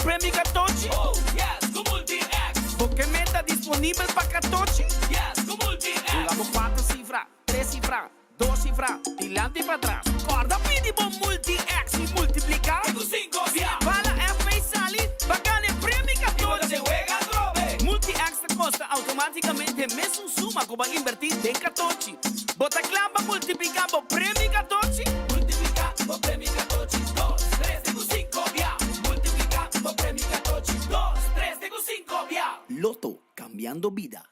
premi 14. Oh, yes, con Multi-X. Porque meta disponível para 14. Yes, con Multi-X. Jugamos 4 cifras, 3 cifras, 2 cifras, dilante y para atrás. Corda pidi bom Multi-X y multiplicar. Con 5 via. Para F y salir, bacana en premi Y cuando 14. se juega trove. Multi-X te costa automáticamente mesmo suma que vai invertir de 14. Bota clava multiplicando premi 14. Multiplica por premi 14. 2, 3, con 5 via. Multiplica por premi 14. 2, 3, con 5 via. Loto, cambiando vida.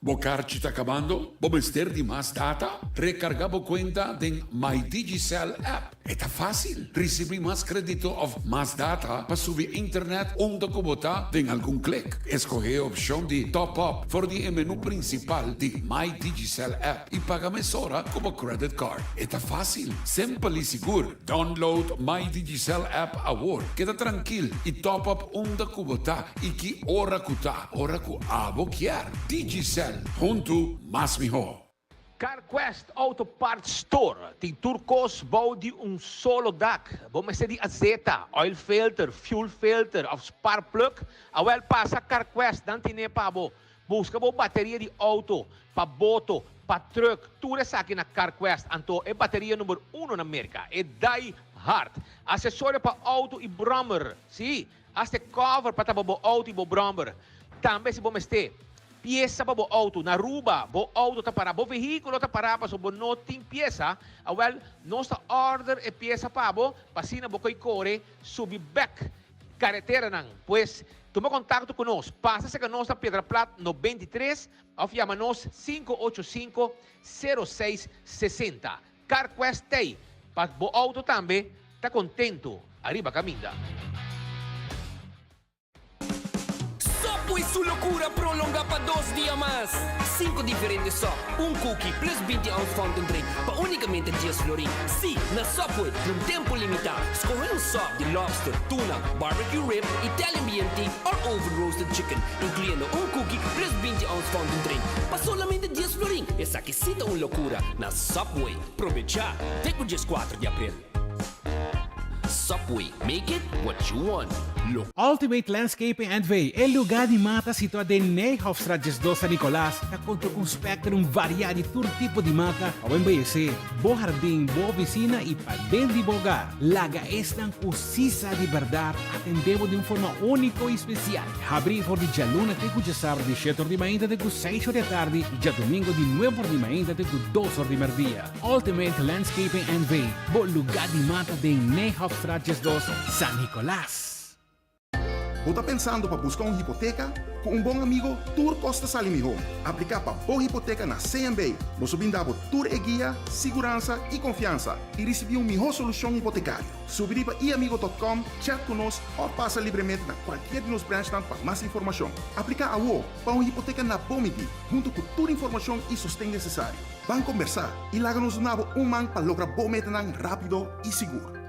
Bocar está acabando? Vamos ter de mais data? Recargamos conta em MyDigicel app. Está fácil. Receber mais crédito ou mais data para subir internet onde botar em algum clique. Escolher a opção de top up for the menu principal de MyDigicel app e paga mesora como credit card. Está fácil, simple e seguro. Download MyDigicel app agora. Queda tranquilo e top up onde botar e que hora que abo quer. Digicel. Junto mais melhor. CarQuest Auto Parts Store tem turcos bouw die solo dak. Vamos ser de azeta, oil filter, fuel filter of spark plug. Awel passa CarQuest dan tine pa bo. Busca bo bateria de auto, pa boto, pa truck. Tudo isso aqui na CarQuest. Anto é bateria número 1 na América. É Die Hard. Acessório para auto e brommer. Sim, até cover para bo auto e bo brommer. Também se vamos ter pieza para o auto, na ruba, o auto está para o veículo está para so não tem pieza, well, nossa order é pieza para pasina bo koi core, subi back, carretera nang, pues, toma contato conosco, passa-se com nossa Pedra Plata no 23, ou chama-nos 585-0660. CarQuest Day, para o auto também, está contento, arriba caminda. Subway su locura prolonga para 2 días más. 5 diferentes sops, un cookie plus 20 ounce fountain drink para únicamente 10 florín. Sí, na Subway, por tempo limitado. Escoge un sop de lobster, tuna, barbecue rib, Italian BMT o oven roasted chicken, incluyendo un cookie plus 20 ounce fountain drink para solamente 10 florín. Esa que cita una locura na Subway. Provecha, até o dia 4 de abril. Subway, make it what you want. Look. Ultimate Landscaping and Way é lugar de mata situado em Nijhoffstraat 2 San Nicolás, que conta com um espectro variado de todo tipo de mata ao embellecer, bom jardim, boa piscina e para dentro de lugar. Laga estão com sisa de verdade, atendemos de uma forma única e especial. Abrir por dia luna até o sábado de 7 da manhã até 6 da tarde e dia domingo de 9 da manhã até 2 da meio-dia. Ultimate Landscaping and Way, bom lugar de mata de Nijhoffstraat 2 San Nicolás. Você está pensando para buscar uma hipoteca? Com um bom amigo, Tour Costa Salimihon. Aplicar para boa hipoteca na CMB. Você brinda Tour e guia, segurança e confiança. E receber uma melhor solução hipotecária. Subir para iamigo.com, chat conosco ou passa livremente na qualquer de nos branches para mais informação. Aplicar a UO para uma hipoteca na Bomiti, junto com toda a informação e sustento necessário. Vamos conversar e larga-nos um man para lograr boa meta rápido e seguro.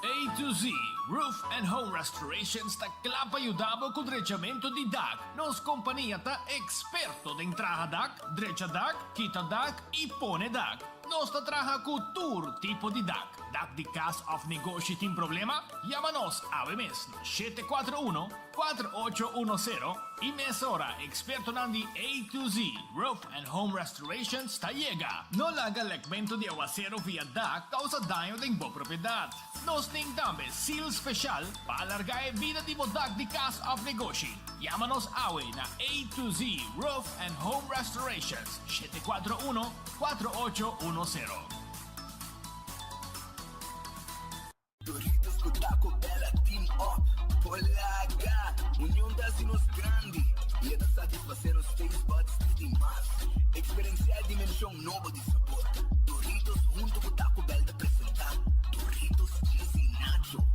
A to Z Roof and Home Restoration sta clapa aiutavo con drecciamento di DAC. Nos compagnia ta esperto de entrada DAC, dreccia DAC, kita DAC e pone DAC. Nos ta traja con tur tipo di DAC. DAC di cas of negócio tem problema? Llamanos ave mesmo 741-4810 e mesora experto nandi A to Z Roof and Home Restoration sta llega. No laga legmento di aguacero via DAC causa daño de bo propriedad. Nos tem também seal special para alargar a vida de bodak de casa of negócio. Llámanos awe na A to Z Roof and Home Restorations 741-4810. Doritos com Taco Bella Team Up, Polaga, união das nos grande. E é da satisfazer os taste buds de demais. Experienciar dimensão nova de sabor. Doritos junto com Taco Bell de apresentar. Doritos cheesy nacho.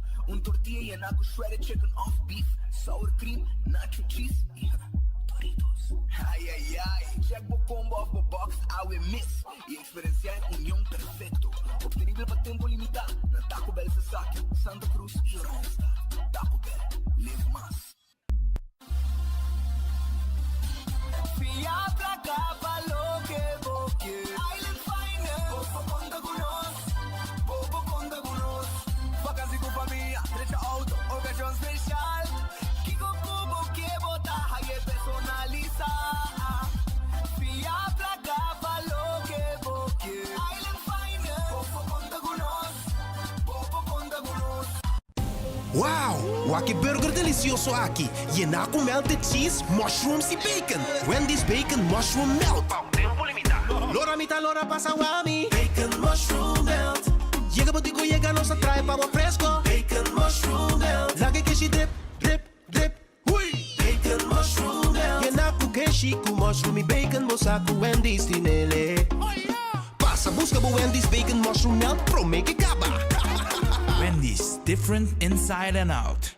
Tortilla e naco shredded chicken off beef. Sour cream, nacho cheese e Doritos. Ai, ai, ai. Check o combo of the box, I will miss. E experienciar união perfeito. Obtenível para tempo limitado. Na Taco Bell Sasaki, Santa Cruz e Oransta. Taco Bell, live mais. Fia pra cá, falou que vou que Island Finance, vou conta com nós. Vou Wow! Waki burger delicioso aqui. Llena com melted cheese, mushrooms e bacon. Wendy's bacon mushroom melt. Tempo limitado. Lora mita, lora pasa wami. Bacon mushroom melt. Llega botico, llega nos atrae pavo fresco. Bacon mushroom melt. Lagi kishi dip, dip, dip. Hui! Bacon mushroom melt. Llena com keshi, com mushroom e bacon. Mosaku Wendy's tinele. Passa, busca bo Wendy's bacon mushroom melt. Pro make it gaba. Wendy's, different inside and out.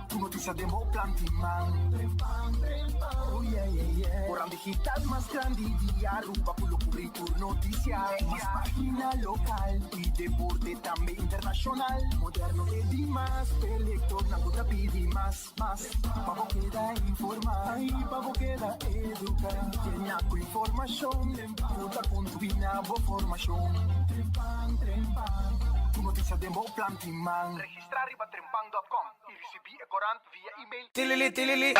Tu noticia de Mo Plantiman. Oh yeah, yeah, yeah. Orang digital más grande día rumba por lo cubrir tu noticia. Más página local y deporte también internacional. Moderno que di más, elector, naguta pidi más. Pavo queda informar, pavo queda educar. Llena con información, puta con tu binabo formación. Tu noticia de Mo Plantiman. Registrar riba trempang.com y recibir corant via email. Tilili,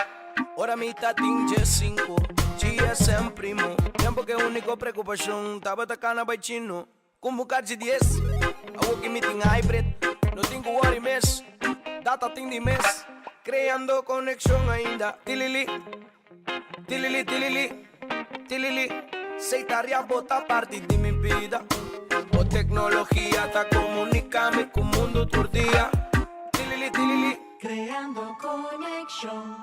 ora mitad tinge 5, GSM primo. Tiempo que único preocupación, taba tacana by chino. Convocar de 10, a working meeting hybrid. No tengo worry mess, data ting de mes. Creando conexión ainda. Tilili, seitaria bota parte de mi vida. O tecnología está comunicando con el mundo todo día. Tilili. Creando conexión.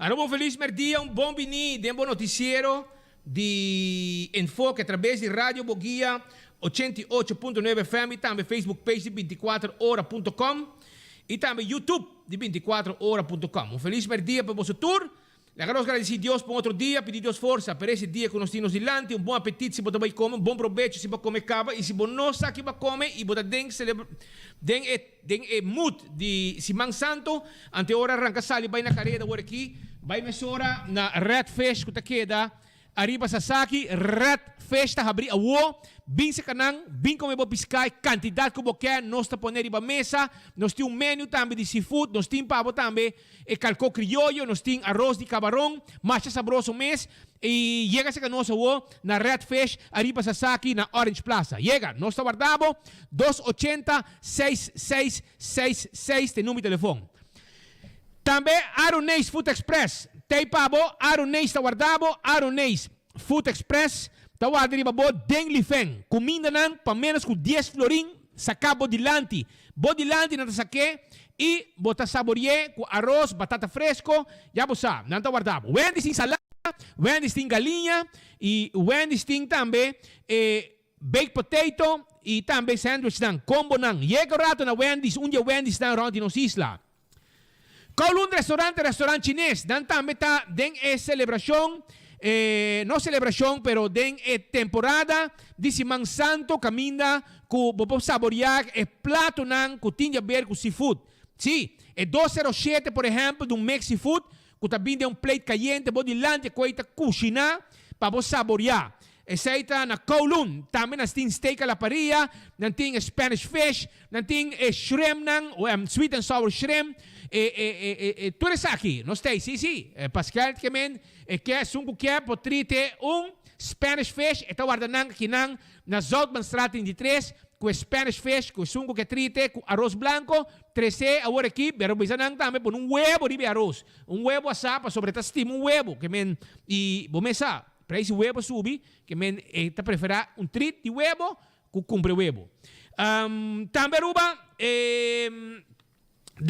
Arroba feliz merdia, um bom bini, de bom noticiero de Enfoque através de Rádio Boguia 88.9 FM e também Facebook page de 24hora.com e também YouTube de 24hora.com. Um feliz merdia para você tour. Queremos agradecer a Deus por outro dia, pedir Deus força para esse dia que nós temos dilante, bom apetite se você vai comer, bom proveito se você comer cava, e se você não sabe que vai comer, e você tem mood de Simão Santo, ante hora arranca sali, vai na carreira agora aqui, vai mesura na Red Fish que está queda, arriba Sasaki, Red Fish está abrir a uo, bem se canang, bem comer bo piscai, quantidade que você quer, nós está poner riba mesa, nós temos um menu também de seafood, nós temos pavo também, e calco criollo, nós temos arroz de camarão, macha sabroso mês, e chega se canosa uo, na Red Fish, arriba Sasaki, na Orange Plaza. Chega, nós está guardado, 280-6666, tem número de telefone. Também Aronês Food Express. Tem pabo, Aronês está guardado, Aronês Food Express. Está guardado, den lifeng. Comida nan, para menos que 10 florin, saca bodilante. Bodilante não saque e bota saborie com arroz, batata fresco. Já você sabe, não está guardado. Wendy's tem salada, Wendy's tem galinha e Wendy's tem também baked potato e também sandwich nan, combo nan. Chega rato na Wendy's, dia Wendy's na around nos isla. Kowloon restaurante chinês, dan também tá den celebração, não celebração, pero den temporada de Simão Santo, caminha com bobo saborear prato nan com tinha ver com seafood. Sim, 207, por exemplo, de um Mexi Food, que também tem plate caliente, bodilante, coita cozinhar para você saborear. Essa na Kowloon, também nós temos steak à la parrilla, nós temos Spanish fish, nós temos shrimp, sweet and sour shrimp, tudo isso aqui, nós temos, sim. Pascal, que é sungo que é, potrite, Spanish fish, está guardando aqui na Zoutman Straat 23, com Spanish fish, com sungo que trite, com arroz blanco, 13, agora aqui, pero bisa nang também por huevo de arroz, huevo asado, sobre esta estima, huevo, que e bomesa. Para esse huevo subir, que está preferir treat de huevo com cumpre huevo. Também ruba, The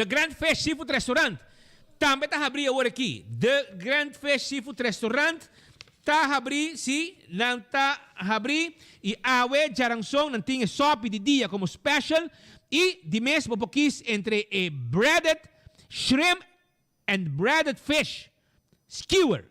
Grand Fish Seafood Restaurant. Também está abrindo agora aqui. The Grand Fish Seafood Restaurant. Está abrindo, sim, não está abrindo. E awe jarangson, não tem sopa de dia como special. E de mês, popokis entre breaded shrimp and breaded fish. Skewer.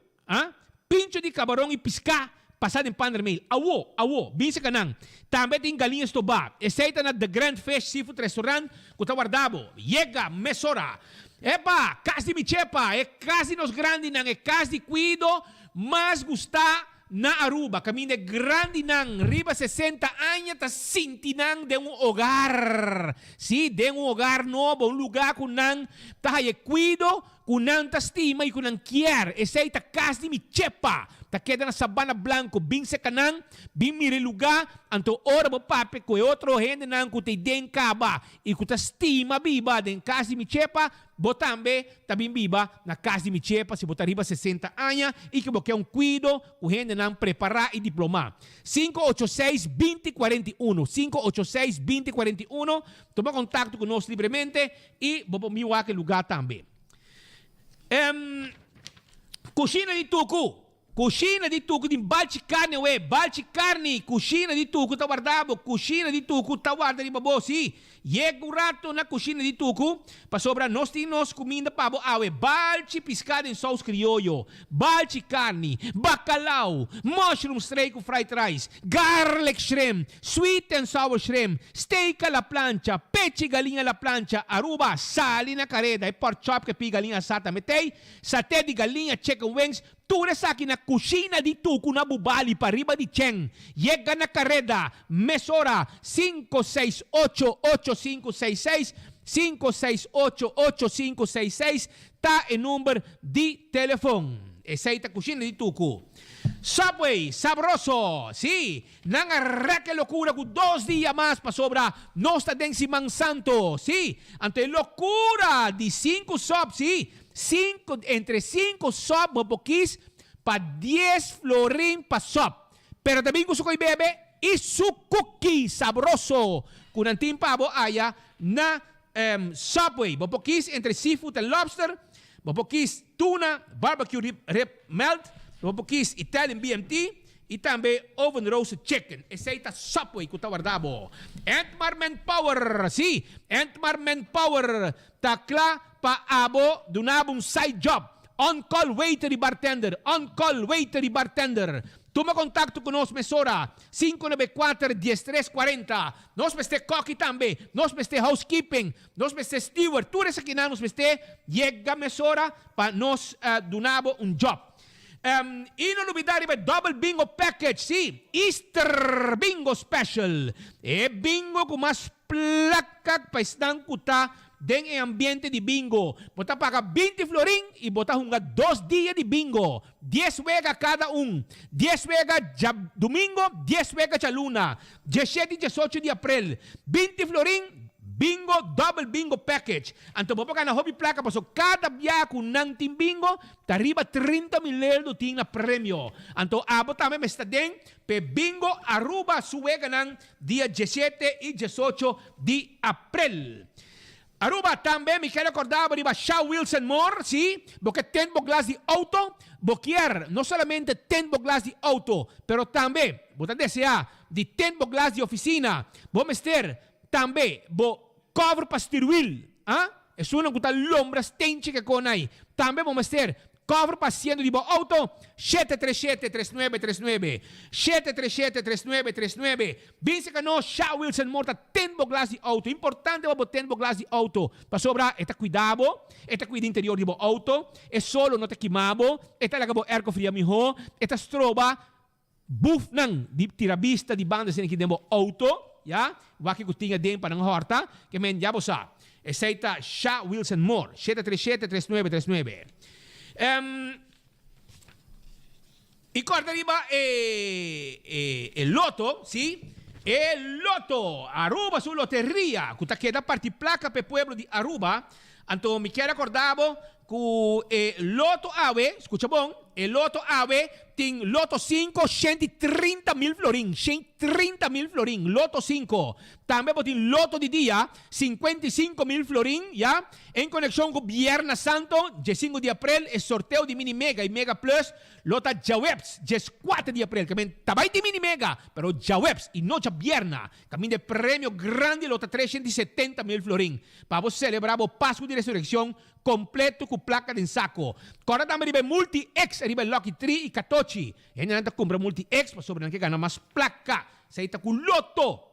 Pincho de camarão e pisca passado em pan vermelho. Awo, bisa ka nang. Também tem galinhas toba. Essa na The Grand Fish Seafood Restaurant, que está guardado. Chega, mesora. Epa, casa de michepa, casa nos grande nang, casa de cuido, mas gusta na Aruba. Caminho grande nang, riba 60 anos, ta sintinang de hogar. Sí, de hogar novo, lugar com nang, ta cuido, com nang ta estima e com nang kier. Essa é a casa de michepa. Ta queda na Sabana Blanco, bem se canang, bem mire lugar, anto ora bo pape, ko outro gente nang ko te den kaba, e ko ta estima biba den casa de michepa, bo tambe, tabim biba na casa de michepa, se botar riba 60 anos, e que bo quer cuido, o gente nang preparar e diplomar. 586-2041, 586-2041, toma contato conosco livremente, e bo miwa que lugar também. Cucina de Tucu. Cucina di Tucu di Balcicarni, Balcicarni, cucina di Tucu, tá guardado, cucina di Tucu, tá guardado di babo, sim. Chega um rato na cucina de Tucu, para sobrar nós temos comida para awe, balci piscada em sauce criollo, balci carne, bacalhau, mushroom steak com fried rice, garlic shrimp, sweet and sour shrimp, steak à la plancha, peixe galinha à la plancha, aruba, sali na careda, e pork chop que pi galinha assada metei, saté de galinha, chicken wings, tudo isso aqui na cucina de Tucu, na Bubali, para riba de Cheng. Chega na carreda, mesora 568-8566, 568-8566, tá em número de telefone. Essa é a cucina de Tucu. Subway, sabroso, sí. Nang arranque locura con 2 días más para sobra. No está den Simán Santo, sí. Ante locura de 5 subs, sí. Entre 5 sub boboquis para 10 florín para sub. Pero también gusto que bebe y su cookie sabroso. Con antim pavo haya na Subway. Boboquis entre seafood and lobster. Bopokis tuna, barbecue rib melt, bopokis Italian BMT, e também oven roasted chicken. Essa aí tá Subway que tá guardado. Entmar Manpower, sim. Entmar Manpower. Tá claro para abo donava um side job. On-call waiter e bartender. On-call waiter e bartender. Toma contato con nos mesora 594-1340. Nos meste cocky também. Nos meste housekeeping. Nos meste steward. Tu res aqui na nos meste. Llega mesora para nos donava um job. E não novidade é Double Bingo Package, sim. Easter Bingo Special. É bingo com mais placa para estar dentro do ambiente de bingo. Bota paga 20 florin e bota hunga 2 dias de bingo. 10 vega cada 10 vega domingo, 10 vega de luna. 17 e 18 de abril. 20 florin. Bingo, double bingo package. Anto po na hobby placa paso cada biya kung nang team bingo, tariba 30 mil do ting na premyo. Anto abo tame me stadeng pe bingo Aruba suwega ng dia 17 e 18 de abril. Aruba também me quero acordar riba Shaw Wilson Moore, sim, porque tem glass de auto, boquier, não somente tem glass de auto, pero também, botar desejar de tem glass de oficina, vamos ter também bo cover para steering, é só não custa lombras tente que conai. Também vamos ter cover para asiento de bo auto 737-3939 737-3939. Vince que no Shaw Wilson morta tem glass de auto. Importante bo tem glass de auto. Para sobra eta cuidado, eta cuida interior de bo auto, é solo não te queimabo, eta lagabo air fria miho, eta stroba buff nang di tirabista di banda sen que demo auto. Ya, waki kutinga din pa ng horta, que men yabo sa. Eseita Shaw Wilson Moore, 737-3939. Y corta arriba el loto, ¿sí? El loto, Aruba su lotería, que queda parti placa pe pueblo de Aruba. Anto me quiero acordavo que loto ave, escucha bon, el loto ave tem loto 5, 130 mil florin, 130 mil florin, loto 5. Também tem loto de dia, 55 mil florin, ya, en conexión con Viernes Santo, 5 de abril, el sorteo de Mini Mega y Mega Plus, lota Jawebs, 4 de abril, que tabay de Mini Mega, pero Jawebs y no Viernes, camin de premio grande, lota 370 mil florin, para vos celebrar o Pascua de Resurrección completo con placa de saco. Ahora también arriba Multi-X, arriba Lucky 3 y Katochi. Y en el compra Multi-X, para sobre que gana más placa. Se está con loto.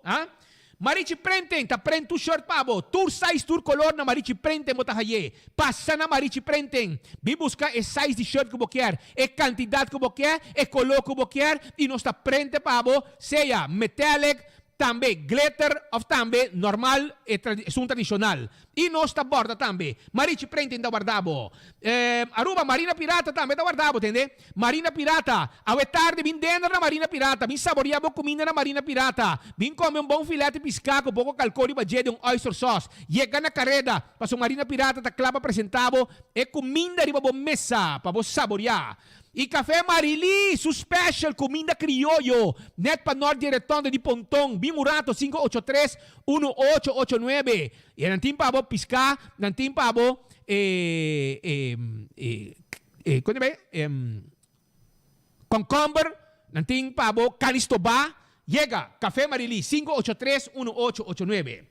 Marichi Prenten, ta prent tu shirt pabo. Tour size, tour color na Marichi Prenten mo tahaye. Passa na Marichi Prenten. Vi busca e size de shirt que você quer, e quantidade que você quer, e color que você quer. E nós ta prente pabo, seja metallic, também glitter of também normal e tradicional. E nós ta borda também. Marichi Prenten da guardabo. Aruba Marina Pirata também da guardabo, entende? Marina Pirata. Awe tarde vim dentro na Marina Pirata. Vim saborear boa comida na Marina Pirata. Vim comer bom filete piscar com pouco calcol e budget de oyster sauce. Chega na carreda. Passo Marina Pirata ta clava apresentado e comida riba bom mesa para você saborear. E Café Marili, su special, comida criollo. Net pa Norte Redondo de Pontong, Bimurato 583-1889. E nantin pa abo pisca, nantin pa abo, concomber, nantin pa abo canistoba. Llega, Café Marili, 583-1889.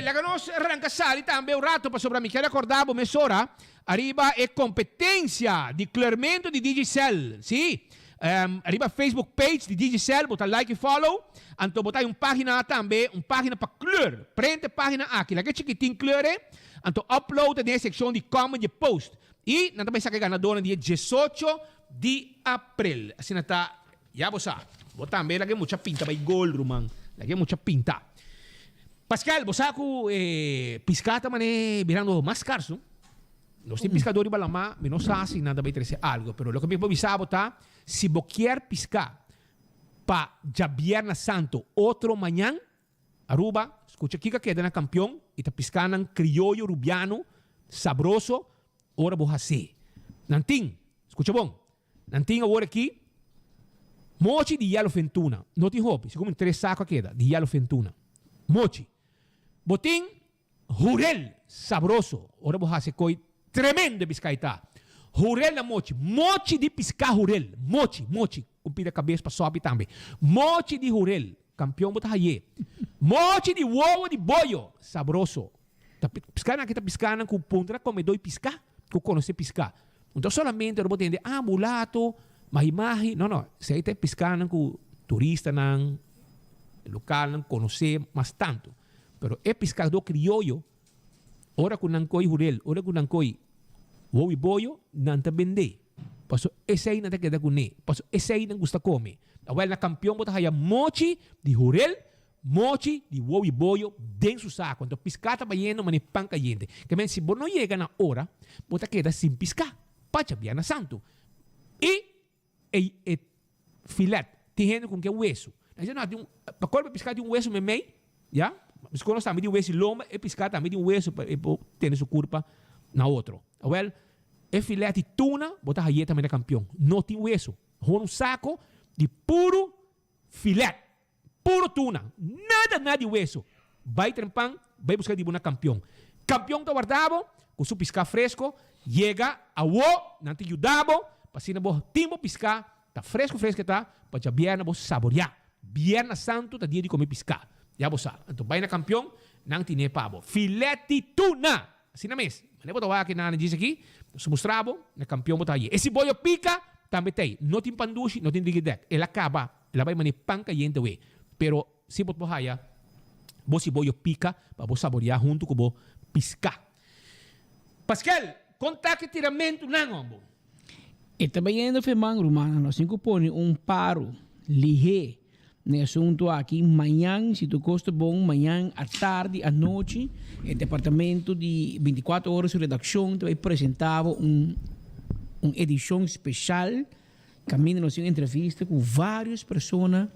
La ganos arrancasali também un rato para sobra mi quero acordavo mesora. Arriba é competência de clearmento de Digicel, sim? Arriba Facebook page de Digicel, botar like e follow. Então botar uma página também, uma página para clear. Prende a página aqui, lá que chiquitinho clear. Então upload na seção de comment e post. E não também saca ganadora dia 18 de abril. Assim está, já você sabe. Botar também lá que muita pinta, vai gold, rumang. Lá que muita pinta. Pascal, você sabe que piscata mané virando mais caro. Los pescadores balama, me no sabe nada vai trazer algo, pero lo que me avisaba tá, si vos quer piscar pa ya Viernes Santo, outro manhã, Aruba, escucha aqui que queda na campeão, e tá piscando criollo rubiano, sabroso, ora vos hacer. Nantin, escucha bom, nantin agora aqui, mochi de yellow fentuna, não te roupe, se como 3 sacos queda, de yellow fentuna, mochi, botin, jurel, sabroso, ora vos hacer coi Tremendo piscaita. Hurel na mochi. Mochi de piscar hurel. Mochi. Kumpida cabeça para sobe também. Mochi de hurel. Campeão bota haye. Mochi de ovo de boio. Sabroso. Piscar na kita piscar na com puntra comedor e piscar. Com conhecer piscar. Então solamente eu vou entender, mulato, mahi. Não. Se aí tem piscar na com turista na local, na conhecer mais tanto. Pero é pescador criollo. Ora que não coi hurel, ora que não coi ovo e boio, não te vende. Paso esse aí não te queda com ne. Paso esse aí não gusta comer. Agora na campeão bota haya mochi de hurel, mochi de ovo e boio dentro do saco. Então piscata baiano, mas pan caliente. Que men se você não chega na hora, bota queda sem piscar. Pacha biana santo. E filete, tem com que hueso. Para qual piscar de um hueso memei, já? Mas quando também de um hueso loma, e piscar também de um hueso para ter sua curva na outro. Well, é filete de tuna, bota aí também na campeão. Não tem hueso. Um saco de puro filete. Puro tuna. Nada de hueso. Vai trempang, vai buscar de boa campeão. Campeão tá guardado, com seu piscar fresco, chega a o, não te ajudava, para se não timbo piscar, tá fresco tá, para já vierna você saborear. Vierna santo tá dia de comer piscar. Já você sabe. Então vai na campeão, não tem pavo. Filete tuna. Assim na mesa. Mas eu vou dar aqui na diz aqui, se mostrava, na campeão botar aí. Esse boio pica, também tem. Não tem pandushi, não tem digidec. Ela acaba, ela vai manipar pan caliente we. Pero se botar aí, você boio pica, para você saborear junto com o piscar. Pascal, conta que tiramento não, bo. E também ainda foi man romana, nós temos que pôr paro ligeiro no assunto aqui. Amanhã, se tu gosta bom, amanhã à tarde, à noite, o departamento de 24 horas de redação vai apresentar uma edição especial. Caminho nós temos entrevista com várias pessoas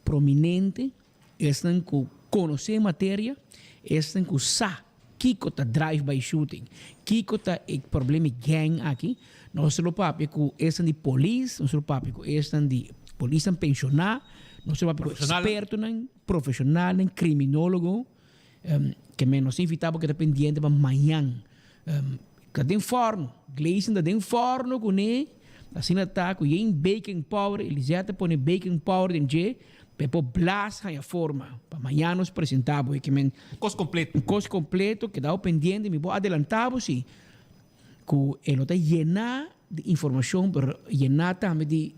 prominentes, estão com conhecer matéria, estão com Kiko tá drive-by shooting. Kiko tá problema gang aqui. Nós somos papi com esse de polícia, nós somos papi com esse de polícia pensionar, nós somos papi com experto, profissional, criminólogo, que menos invitava que está pendiente para amanhã. Que tem forno, Gleison tem forno com ele, assim tá com ele baking powder, eles já tá põe baking powder em G. Pepo Blas a forma. Para amanhã nos apresentamos. Um curso completo que dá pendiente. Me vou adelantar, sim. Que ele está llenar de informação, pero llenar também de.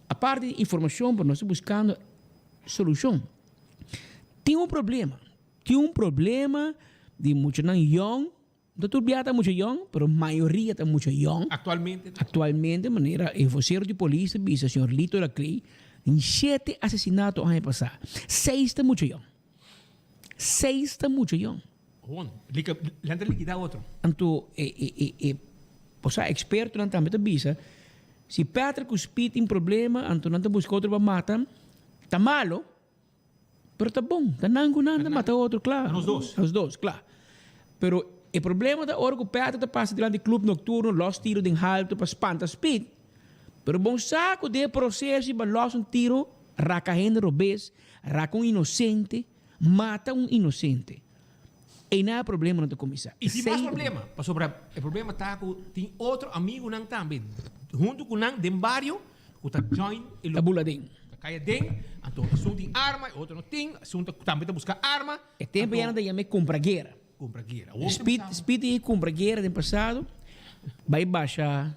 A parte de informação, pero nós estamos buscando solução. Tem um problema. De muito não young. Doutor Bia está muito young, pero a maioria está muito young. Atualmente, maneira, o voceiro de polícia, o senhor Lito da Clay, em 7 assassinatos ano passado. 6 está muito young. 6 está muito young. Lenta liquidar outro. Então, você é experto na também bisa. Se Patrick Cuspit tem problema, então não busca outro para matar, está malo, pero está bom. Está nango nada, mata outro, claro. Os dois, claro. Pero o problema da hora que o Patrick está passando diante do clube noturno, los tiro de alto para espantar Speed. Pero bom saco de processo para los um tiro, raca gente robês, raca inocente, mata inocente. E não há problema no comissário. E se mais problema, para sobre o problema está com tem outro amigo não também, junto com não de barrio, que está join e tá buladinho. Caia dentro, então assunto tem arma, outro não tem, assunto também está buscar arma. E tempo já não chama compra guerra. Speed compra guerra no passado, vai baixar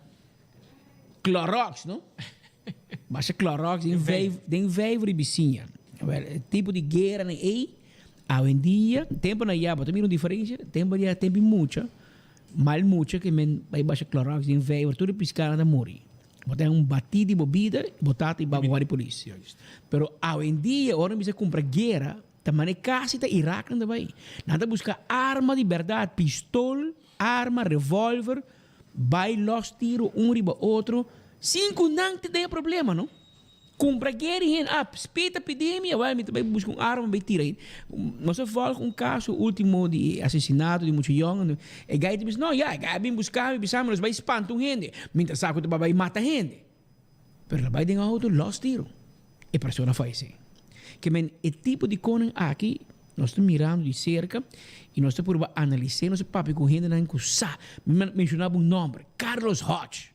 Clorox, não? Baixa Clorox, tem veio de vizinha. Tipo de guerra aí, hoje em dia, tempo na Iaba, também não diferença, tempo já tem muita, mal muita, que vai baixar Clorox, tem veio, tudo piscar na morrer. Botar batido de bebida, botar e babuar de polícia. Pero hoje em dia, hora você compra guerra, também quase está Iraque também. Nada buscar arma de verdade, pistola, arma, revólver, vai los tiro riba outro. 5 não tem problema, não? Compra guerra e espeta epidemia, vai buscar arma, vai tirar. Nós falamos caso último de assassinato de muito jovem. E gai diz, não, gai vem buscar, nós vai espantar gente. Mientras saco vai matar gente. Pero vai ter outro los tiro. E a pessoa faz assim. Que men, o tipo de coisa aqui, nós estamos mirando de cerca e nós estamos analisando esse papo com gente que mencionava um nome, Carlos Hodge.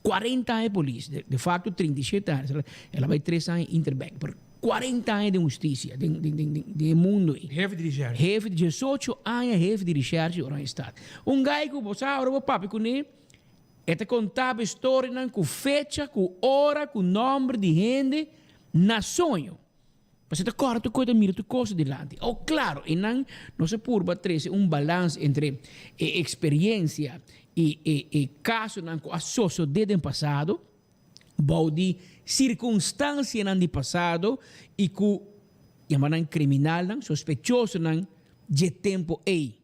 40 anos de polícia, de facto 37 anos. Ela vai 3 anos em Interbank, por 40 anos de justiça, de mundo. Jefe de recherche. Jefe de 18 anos, jefe de recherche no Estado. Um gai que você agora o papo com ele, ele contava história com fecha, com hora, com nome de gente, na sonho. Você está correto, coisa mira tu coisa delante. Ou claro, e não se purba trazer balanço entre experiência e caso que associo desde o passado, de circunstância no passado e que chamaram criminal, sospechoso de tempo aí.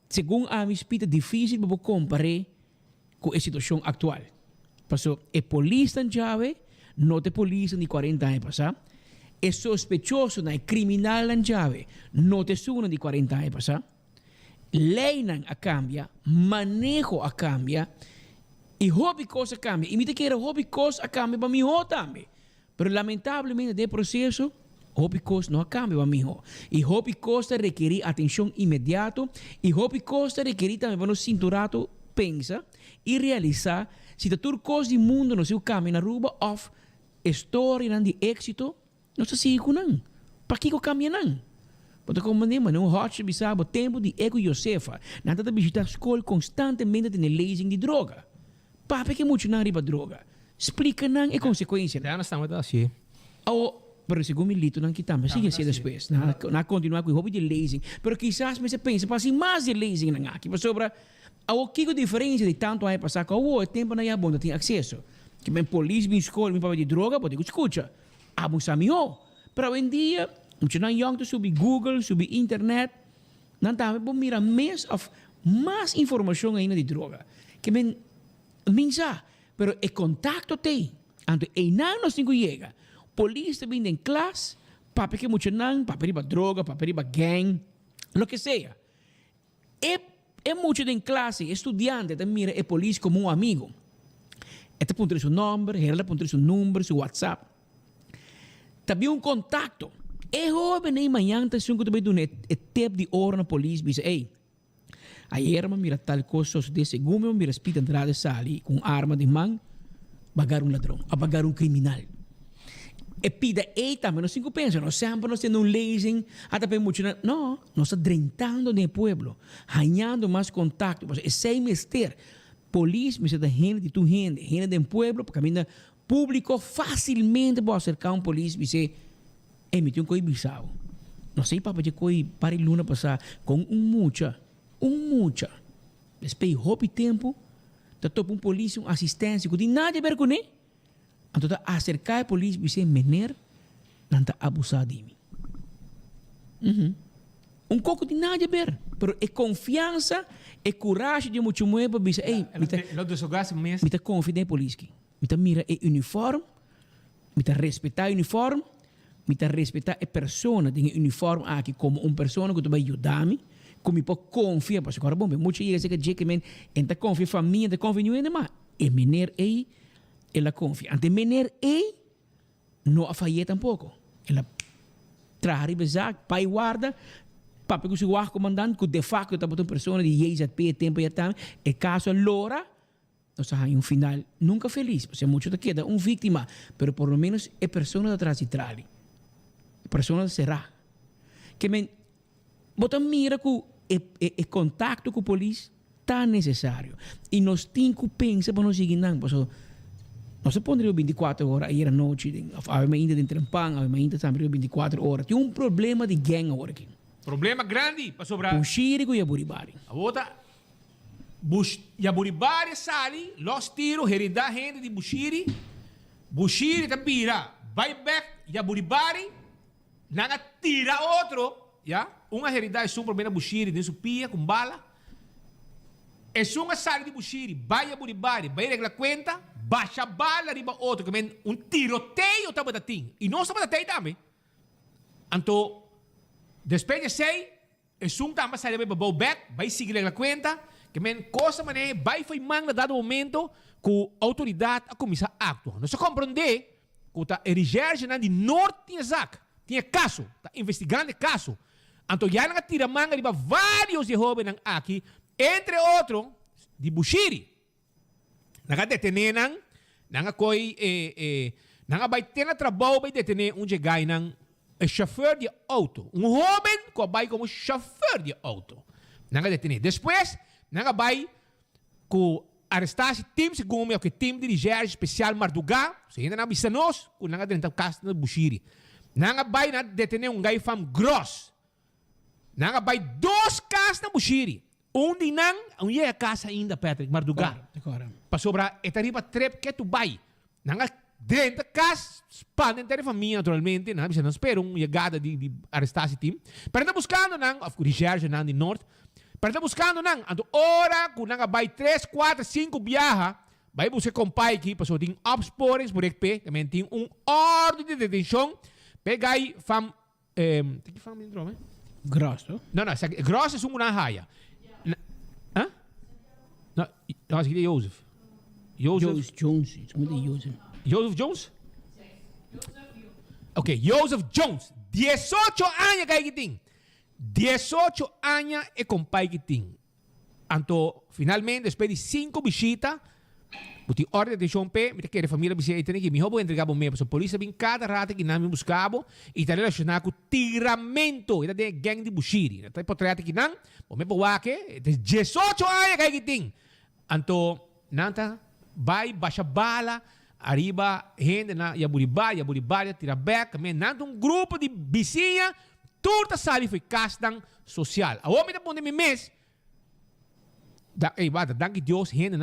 Segundo a minha espírito, difícil para comparar com a situação atual. Passou, é polícia chave, não é polícia de 40 anos passado. É sospechoso, é criminal chave, não é suna de 40 anos passado. Lei a cambia, manejo a cambia, e hobby coisa cambia. E me te quero hobby coisa cambia para mim também. Pero lamentavelmente, de processo, hobby coisa não cambia para mim. E hobby coisa requer atenção imediata, e hobby coisa requer também para o cinturato pensa e realizar se tudo coisa do mundo no seu caminho na rua of história de êxito, não se siga não. Para que caminha não? Porque como nem não hot bisaba o tempo de ego Josefa, nada de visitar a escola constantemente de lezing de droga. Papi que muito não riba droga. Explica não é consequência. Já não estamos assim. Pero segundo milito não quitamos, sigue assim depois. Na continuar com o hobby de lezing. Pero quizás me se pensa para mais de lezing não aqui, para sobra o que a diferença de tanto aí passar com o tempo não é bom, não tem acesso. Que bem polícia, bem escola, bem papai de droga, pode escutar. Abusa meu. Pero hoje em dia muito não young to subir Google, subir internet, não tá bom mira mais informação ainda de droga. Que men minsa, pero e contacto tem. Anto e não nós ninguém chega. Polícia vem em classe, papai que muito não, papai riba droga, papai riba gang, lo que seja. É muito em classe, estudante, te mira a polícia como um amigo. Este ponto seu nome, ele ponto seu número, seu WhatsApp. Também um contato. É jovem nem manhã tá sendo também do tempo de hora na polícia, diz, ei, ayer me mira tal coisa de segundo me mira espírito entrada sali com arma de mão, bagar ladrão, apagar criminal. E pida ei também não cinco pensa, nós sempre nós tendo lezing, até bem muito não, nós está drentando no pueblo, ganhando mais contato, é sem mister. Polícia me da gente de gente do pueblo, porque caminha público facilmente pode acercar polícia e dizer emitiu um coi bizarro. Não sei para de coi para luna passar com mucha. Depois houve tempo, tá topo polícia, assistência, que tem nada a ver com ele. Então tá acercar a polícia e dizer mener, não tá abusar de mim. Um pouco de nada a ver, pero é confiança, é coragem de muito mais para dizer, ei, me tá confia em polícia, me tá mira é uniforme, me tá respeitar o uniforme. Me tá respeitar a pessoa de uniforme aqui como uma pessoa que vai ajudar-me, como eu posso confiar, porque agora bom, muitos dias que men enta confia família, enta confia ninguém mais. E mener aí, ela confia. Ante mener aí, não a falha tampouco. Ela traz a bezak, pai guarda, papai que se guarda comandante, que de facto está botando pessoa de IZP, tempo e tal, e caso Lora, nós temos um final nunca feliz, porque muito da queda, vítima, pero por lo menos é pessoa atrás de trás. Persona será que me bota mira que o contato com a polícia está necessário e nós temos que pensar para nós seguir não, porque nós podemos 24 horas aí à noite, ainda de trampang, ainda também 24 horas. Tem problema de gang agora aqui. Problema grande para sobrar. Bushiri e Yaburibari. A outra Yaburibari sali, los tiro, herida gente de Bushiri. Bushiri tapira, vai back Yaburibari. Nanga tira outro, já? Uma realidade é um problema bushiri, de pia com bala. É uma sala de bushiri, vai a buribari, vai regla conta, baixa bala, riba outro, que um tiroteio tá batatim. E não está batatim também. Então, depois de sei, é também sai de back, vai seguir regla conta, que coisa mané, vai foi manga dado momento que a autoridade a começar a actuar. Nós compreender que a recherche de norte de Zak. tinha caso, está investigando o caso. Então, já nga tiramanga riba vários de jovens aqui, entre outros, de Bushiri. Nga detener nga koi, nga vai ter na trabalho, vai detener gay ng chauffeur de auto. Jovem que vai como chauffeur de auto. Nga detener. Depois, nga vai com arrestar esse time segundo que time de Nigeria especial Marduga, se ainda não bisa nós, com nga dentro da casa de Bushiri. Nga vai na detener gay fam gross. Nga vai 2 casas na Bushiri. Di nang, é a casa ainda, Patrick, Marduga. Para sobrar, é tarifa trep que tu vai. Nga dentro da casa, expandem a família, naturalmente, não espera chegada de arrestar esse time. Para estar buscando, of Nigeria, de norte, para estar buscando, então, hora, quando nga vai 3, 4, 5 viaja, vai buscar com pai aqui, para tem opsporings por XP, também tem ordem de detenção, pegai fam, tem que fam dentro, né? Grosso. Não, grosso é uma raia. Hã? Não, acho que é Joseph. Joseph Jones. Joseph Jones? Ok, Joseph Jones. 18 anos que tem. 18 anos é com pai que tem. Então, finalmente, depois de 5 visitas, Buti ordem de detenção P, me quer família bisita que me roubo entregar bom mesmo, a polícia vem cada rata que não me buscava e está relacionado com tiramento, e da gang de Bushiri. Tá portreta que não, bom me boa que 18 anos que tem. Então, nanta vai baixa bala, arriba gente na yaburibá, tira back, me nanta grupo de vizinha, tudo sali foi castan social. A homem da ponte me mês. Danke Deus, gente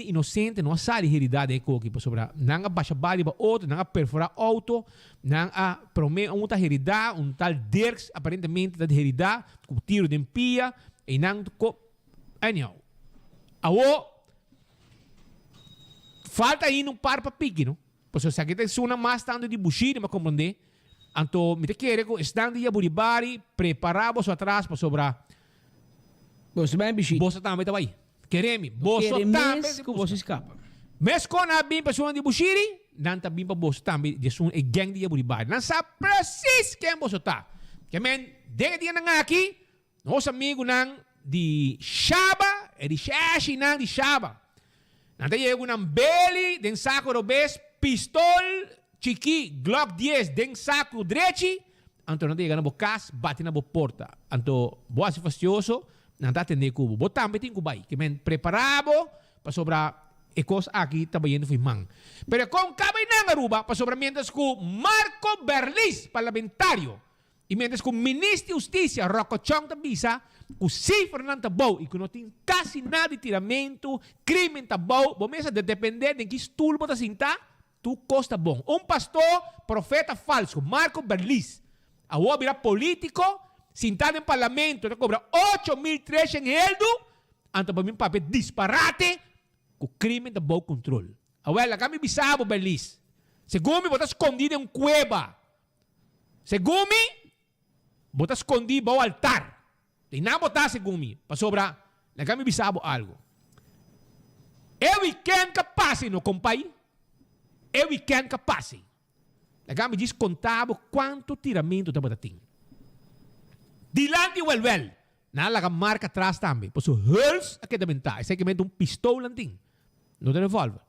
inocente não sabe a realidade que aqui para sobrar. Não baixa bala para outro, não perfurar auto, não promete uma realidade, tal Dirks aparentemente da realidade, com tiro de empia e não anyhow. Falta aí um par para pique, não? Porque se aqui tem uma mais tanto de buchiri, mas compreender. Então, me quer que estando de aburibari, preparamos atrás para sobrar. Você vai bicho. Você também está aí. Queremos. Você também. Que você escapa. Mas quando a bim pessoa de Bushiri, não está bim para você também. De um gang de Aburibari. Não sabe precis quem você está. Que men, dengue dia nang aqui, nosso amigo nang de Shaba, de Shashi nang de Shaba. Nanta yego nang belly, den saco robes, pistol, chiki, Glock 10, den saco drechi. Anto nanta yega na bo kas, bati na bo porta. Anto, boa se fastioso. Nanta atender kubo. Botam beting kubay. Que men preparado para sobra ekos aqui tabayendo foi mang. Pero kung kabay na Aruba para sobra mientras ku Marco Berlis parlamentario e mientras ku Ministro Justicia Rocco Chong tabisa ku si Fernando Tabow e ku não tem quase nada de tiramento, crime Tabow, bom mesa de depender de que estulbo ta sinta, tu costa bom. Pastor, profeta falso, Marco Berlis. A obra político sentado em parlamento, te cobra 8.003 em eldo, anto para mim papel disparate, com crime de bom controle. Awela, kami bisabo, Berlis. Segundo, botas escondido em cueva. Segundo, botas escondido ao altar. E não botar segundo, para sobra, na kami bisabo algo. É o weekend que passe, no compai? É o weekend que passe. Na kami diz contava quanto tiramento está botando. Dilante well. Nalaga marca atrás também. Por isso, Hurls, aqui também está. Esse aqui é um pistola, não tem revólver.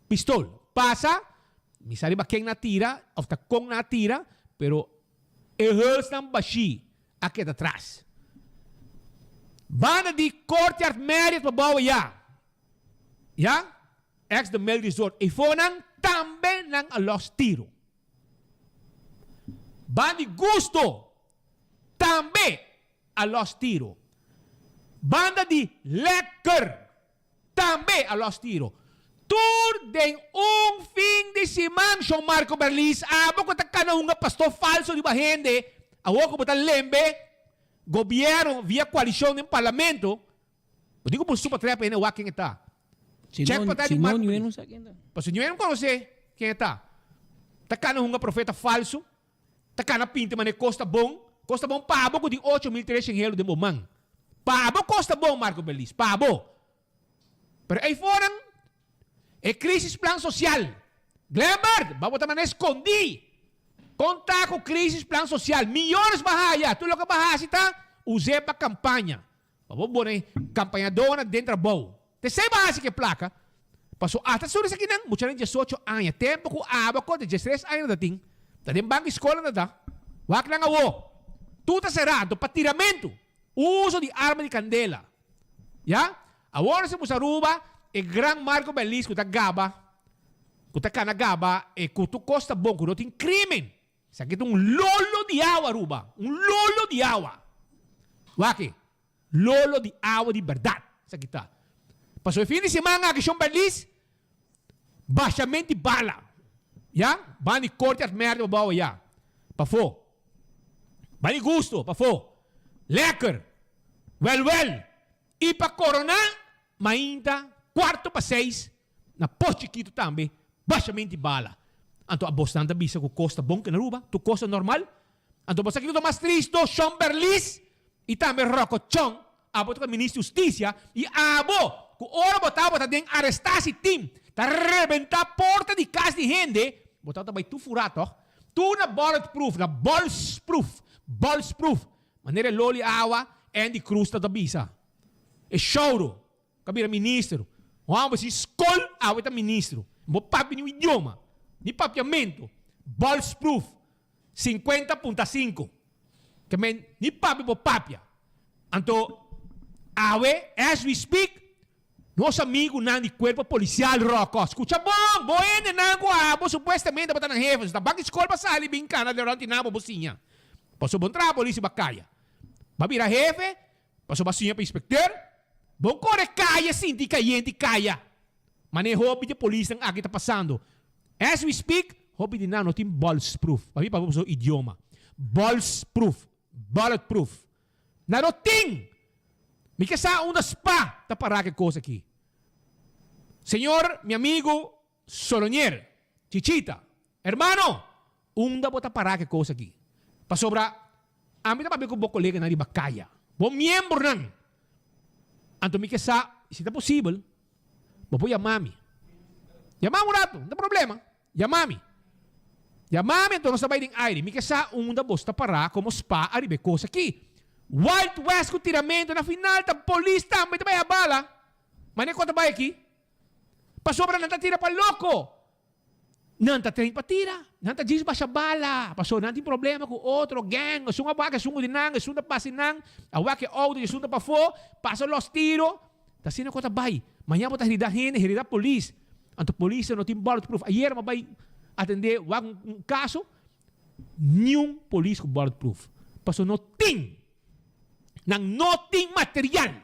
Pistola. Passa, me sabe quem na tira, ou está com na tira, pero o Hurls não baixi, aqui atrás. Banda de corte armário para bawa ya. Ya? Ex de Mel Resort. E foram também não a los tiro. Banda de gusto. Também a los tiro. Banda de lekker. Também a los tiro. Tour de fim de semana, São Marco Berlis. Abo ko takana nga pastor falso di bahende. Awo ko botan lembe. Gobyerno via coalição no parlamento. Eu digo por super trepa ainda quem está. Check para se não não sabe quem está. Para se não conhece quem está. Takana nga profeta falso. Takana pinta mane costa bom. Costa bom, pabo, de 8.003 em euro de momang. Pabo, costa bom, Marco Berlis. Pabo. Pero aí foram, é crise plan social. Glembert, vamos também escondi. Conta com crise plan social. Milhões bahaya. Tu logo bahasi tá? Usei para campanha. Vamos bone campanha dona dentro do bom. Te sei bahasi que placa. Passou até sobre isso aqui não. Muita gente 18 anos. Tempo com aba ko de 16 anos da ting. Tá dentro banco escola na da. Wak lang awo. Tudo serado. Patiramento. Uso de arma de candela. Ya? Agora se pusa Aruba. E gran Marco Belis que tá gaba. Que tá canagaba. E que tu costa bom. Que não tem crime. Isso aqui é lolo de água, Aruba. Lolo de água. Waki. Lolo de água de verdade. Isso aqui tá. Passou o fim de semana que São Belis. Baixamente bala. Ya? Bani corte as merda bawa ya. Pafo. Bani gusto. Pafo. Lekker. Well. E para corona, mainda, 4/6, na post-chiquito também, baixamente bala. Anto a bostante bisa ko costa bom que na Aruba, tu costa normal. Anto basta que mais triste, Sean Berlis, e também Rocco Chong, abo to ministro Justiça, e abo, ku ora botava den arrestar si team, ta rebentar porta de casa de gente, botava by tu furato, tu na balls-proof, maneira loli awa, and di cruz da bisa. E choro, kabira ministro. Wamo si skol awit ang ministro. Mo papi ni idioma, ni papiamento. Balls proof 50.5. Kamen ni papi mo papia. Anto awe as we speak, nos amigo na ni cuerpo policial Rocco. Escucha bom, boene na ko abo supuestamente bata ng jefes. Da bank skol pa sa alibing kana de rantinabo bosinha. Paso bon tra polisi bakaya. Babira jefe, paso basinha pa inspector. Bom kore kaya sinti kayenti kaya. Mane hobby de polícia ang akita passando. As we speak, hobby din na no team balls proof. Papi pa so idioma. Balls proof. Bulletproof. Naroting. Mi kasa una spa ta para que cosa aqui. Señor, mi amigo Solonier, Chichita, hermano, unda bota para que cosa aqui. Pa sobra, amin na pabi ko bo kolega na di bakaya. Bo miyembro nang. Anto mi kesa, se tá possível, vou chamar-me. Chamar um rato, não tem problema. Chamar-me. Chamar-me, então nós trabalhamos em aire. Mi kesa, da bosta para como spa, aribe coisa aqui. Wild West com tiramento, na final, tá polícia, também tá a bala. Mas nem quanto vai aqui? Pa sobra, não tá tira para louco. Não tá trem para tira. Não tá diz baixa bala. Passou, não tem problema com outro gang. Sunga baga, sunga dinang, sunga pasinang. Awake auto, sunga pa fo. Passa los tiro. Tá sino ko tabay. Manhã bota herida gente, herida polis. Anto polícia não tem bulletproof. Ayer mabay atender wag um caso. Nenhum polícia com bulletproof. Passou não tem. Nang não tem material.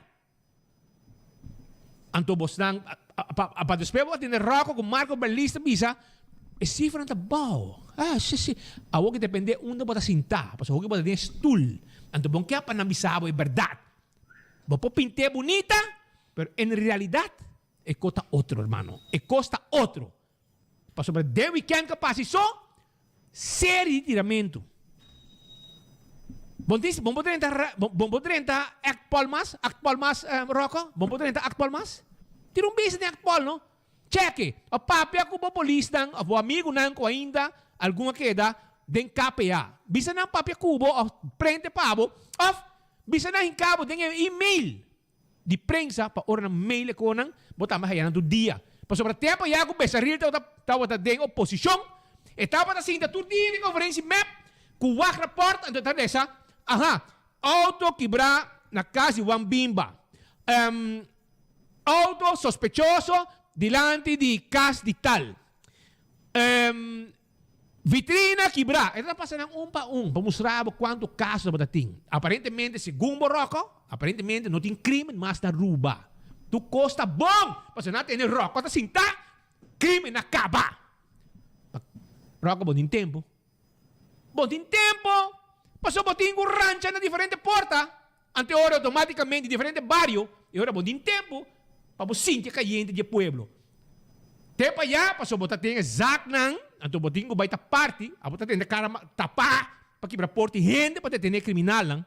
Anto bos nang apa despejo atender Rocco com Marco Berlista bisa. E cifra na tabaw. Si. Awo que depende onde bota cinta. Paso huwag bota din stool. Anto bom kaya panambisabo é verdade. Bopo pinte bonita, pero en realidad e costa otro, hermano. E costa otro. Paso para de weekend kapasi so, série de tiramento. Bom poder entrar act palmas, Rocco? Bom poder entrar act palmas? Tira bisa de act pal, no? Cheque, a papia ko po polis ng o amigo nang ko ainda alguma queda den KPA. Bisa ng papia kubo o prente pabo of bisa na hinkabo den email di prensa pa ora ng mail ko nang bota mahayan do dia. Pa sobra tempo ya ko besa real tawa ta den oposisyon. Etapa ta sinta tu di conference map ku wak report ando ta desa. Auto quebra na casa de Bimba. Auto sospechoso dilante di casa di tal. Vitrina quebra. Ito na pasa ng pamusrabo quanto caso na batating. Aparentemente, segundo Rocco, aparentemente não tem crime, mas na ruba. Tu costa bom. Pasa natin ni Rocco, ta sinta, crime na acaba. Rocco, bom din tempo. Passou botinho rancha na diferente porta. Ante ora automaticamente diferente barrio. E ora bom din tempo. Para sinti caliente de pueblo. Tepa ya, paso bota tem exact nang, anto botinho vai ta party, a bota tem cara tapa, para quebrar porta gente, para ter criminal lang.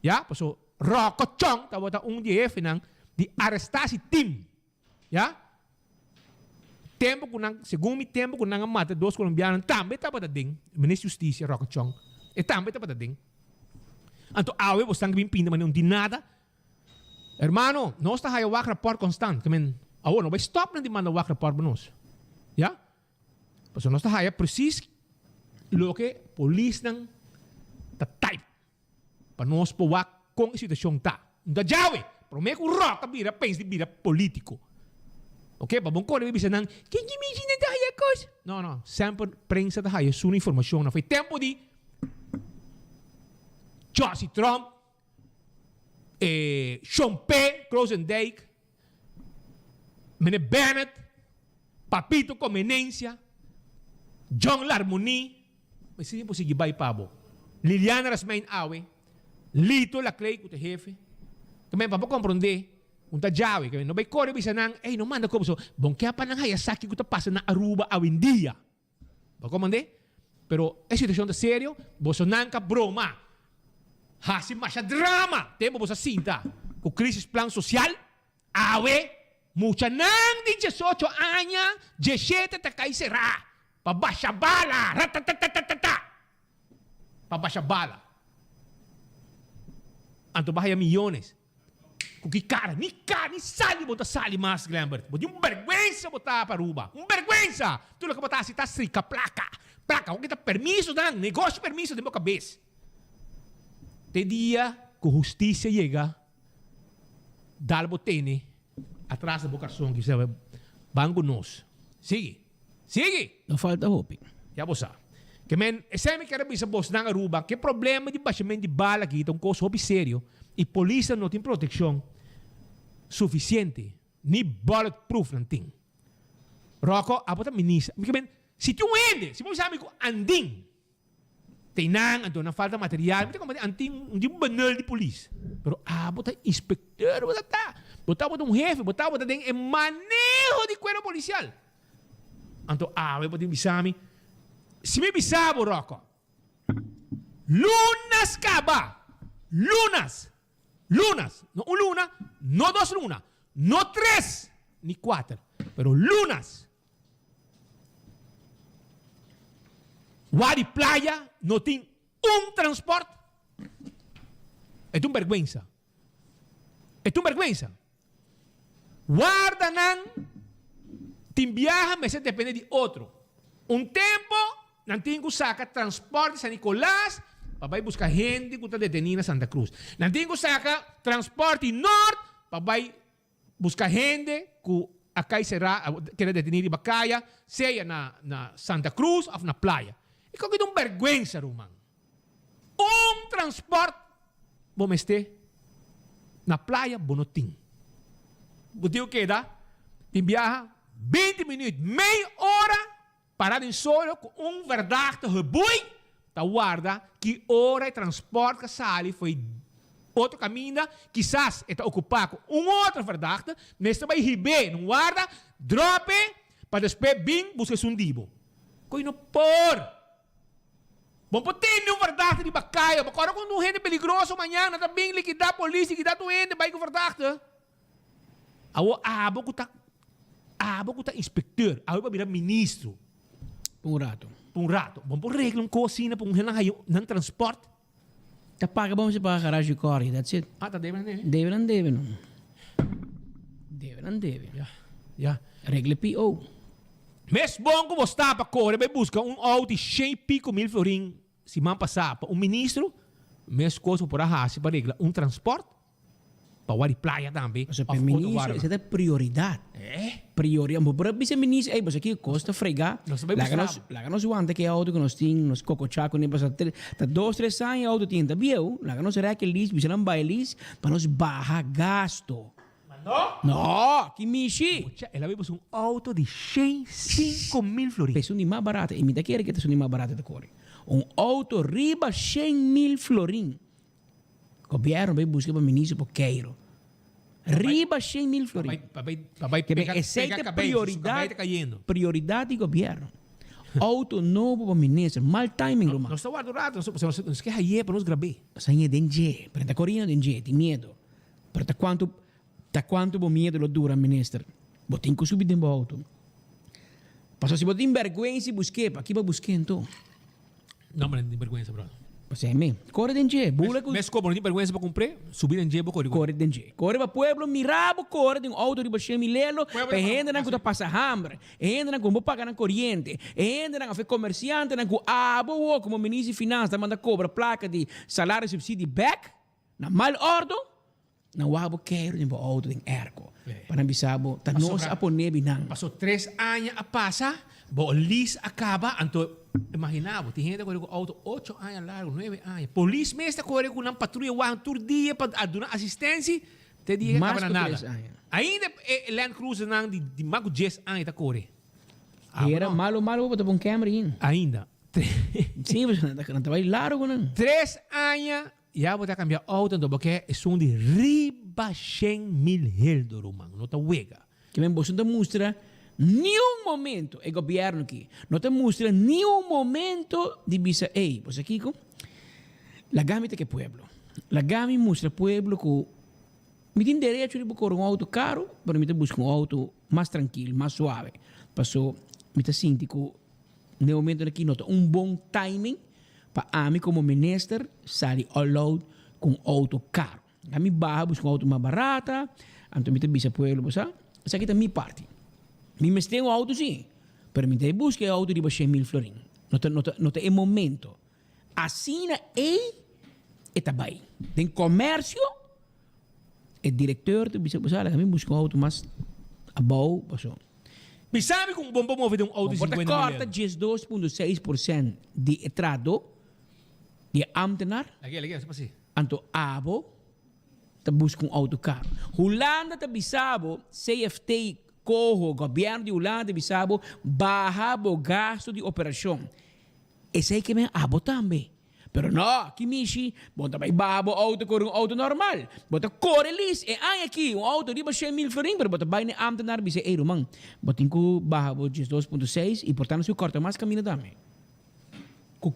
Ya, paso Rocco Chong, ta bota DF nang di arrestar si team. Ya? tempo segundo mi tempo que nang mata dos colombianos também tá para ding, ministro justiça Roca Chong. E também tá para ding. Anto awe você tang pinda mas não di nada. Hermano, nós está aí wak report constant. Kamen, não vai stop na demanda wak report para nós. Ja? Porque nós está aí precies lo que polícia nang ta type para nós po wak com a situação tá. Da jawe, prometo roca bira pensa de bira político. Ok, para bom corre bisa nang que imagina da aí coisa. Não, sempre prensa da aí sua informação, não foi tempo de Josie Trump, Sean P. Krosendijk, meneer Bennett, Papito Comenencia, John Larmoni, mas se po sige bay pabo. Liliana Rasmain Awe, Lito Laclay ko te jefe. Kami pa comprende, unta jawi kami no bay kore bisa nang no manda ko so bon kaya pa nang hayasaki ko ta pasa na Aruba awindia. Ba comprende? Pero é situação de sério, boso nang ka broma. Hasi masya drama, tempo bosa cinta. Com crisis plan social, awe, mucha nang di 18 años, 17 ta kay será. Pabasha bala, ratatatatata. Pabasha bala. Anto bahaya millones. Kung cara, ni sali bota sali mas Glambert. Bota yung vergüenza bota paruba. Um vergüenza. Tu lo que bota si ta srica placa. Placa, kung kita permiso dan, negócio permiso de mo cabeça. Te dia que justiça chega, dá botene atrás da boca som que você banco nós. Sigue. Não falta hope. Já você. Que men, esse me quer bisa boss na Aruba, que problema de baixamento de bala aqui, então coisa hobby sério, e polícia não tem proteção suficiente, nem bulletproof não tem. Rocco, a bota ministra, que men, se tu ende, se você sabe que anding Teinang, ando na falta material, mas como anting um banal de polícia. Pero bota inspector, bota jefe, bota den manejo de cuerpo policial. Anto bota bisami. Se me bisabo, Rocco. Lunas caba. Lunas. No un luna, no dos luna, no tres, ni cuatro. Pero lunas. Wadi playa não tem transporte. É uma vergüenza. Guarda não tem viaja, mas depende de outro. Tempo, não tem que sacar transporte San Nicolás para vai buscar gente que está detenida em Santa Cruz. Não tem que sacar transporte norte para vai buscar gente que acá será que é detenida em Bacaia, seja na Santa Cruz ou na playa. E como que vergüenza, Roman. Transporte, bom este, na playa, bonotim. Botiu que dá? Tem viaja 20 minutos, meia hora, parado em solo, com verdade, rebui, tá guarda, que hora de transporte que sali foi outro caminho, quizás está ocupado com outro verdade, nesta vai ribe, não guarda, drope, para depois bem, busca um dibo. Coi no por. Bom, tem um verdade de Bacaia. Agora, quando um gente peligroso amanhã, não está bem liquidar a polícia, liquidar o gente, vai com verdade. Abo que está inspector, abo para virar ministro. Um rato. Bom, por regra, cocina, por não transporte. Tá paga bom você para garagem corre, that's it. Tá devendo, né? Deve. Já. Regle PO. Mas bom que você está para correr, vai buscar auto de 100 pico mil florim. Se man passar para ministro, mas coisa por a para regla transporte para o playa também. Você é ministro, isso é prioridade. Prioridade. Por vice-ministro, você aqui custa fregar. Lá nós aguanta que auto que nós temos, nós cocochaco, nem passa 2-3 anos auto tem, tá bem? Lá nós será que lis, você não vai lis, para nós barra gasto. No, que michi. Ela vai buscar auto de 105 mil florim. Peso de mais barato. E me dá que é que mais barato da corre. Auto riba 100 mil florim. Governo vai buscar para ministro por queiro. Riba 100 mil florim. Essa é a prioridade do governo. Auto novo para ministro. Mal timing, Roma. Nós estamos guardando, nós quer aí para nós gravar. Nós aí é dengue. Para correndo dengue, tem medo. Para quanto bom medo lo dura, ministro. Botem que subir dentro do auto. Pasó si botin vergüenza y busqué, pa' aquí va busqué então. Não, mas não tem vergonha, bro. Pues é me. Corre denje, bula Mas como não tem vergonha para comprar, subir em jebo, corre denje. Corre para pueblo, mirabo, corre de auto riba chemi lelo, pe gente na kuta passa hambre, gente na kuta pagar na corriente, gente na fe comerciante na kuta abo como ministro de finanças manda cobra placa de salário subsídio back, na mal ordo, na wabo quero de auto de erco. Para bisabo, ta nos apone binang. Passou 3 anos a passar, o lis acaba, então imaginava, tem gente com auto 8 anos largo, 9 anos. Polícia mesmo está com uma patrulha one tour dia para dar assistência, te dia que acaba nada. Ainda Land Cruiser não de mago 10 anos está corre. Era malo para pôr câmera in. Ainda. Sim, mas não trabalha largo não. 3 anos já vou cambiar auto, então porque é som de riba 100.000 helder, mano, não tá wega. Que vem você não mostra nenhum momento o governo aqui não te mostra nenhum momento de bisa ei você aqui com la gamita que pueblo la gami mostra pueblo que me tem direito de buscar auto caro para me te buscar auto mais tranquilo mais suave passou me te sinto que no momento aqui nota bom timing para mim como minister sair all com auto caro a mim barra buscar auto mais barata então me te bisa pueblo você essa aqui é minha parte. Me tenho auto sim, mas me tem busca auto de 100.000 florin. Não tem momento. Assim é também. Tem comércio, é diretor de bisa me busca auto mais above, passou. Me sabe como bom mover auto de 50 corta 12.6% de entrado de ambtenaar. Aqui, assim. Anto abo, te busca auto caro. Holanda te bisabo, CFT o governo de Holanda bisabo baja o gasto de operação. Esse aí que vem abo também. Pero não, que mishi, bota vai babo auto com auto normal. Bota corre lis, aqui auto de 100.000 florin, pero bota vai na ambtenaar bise romang. Bota com baja o 2.6 e portanto se corta mais caminho também.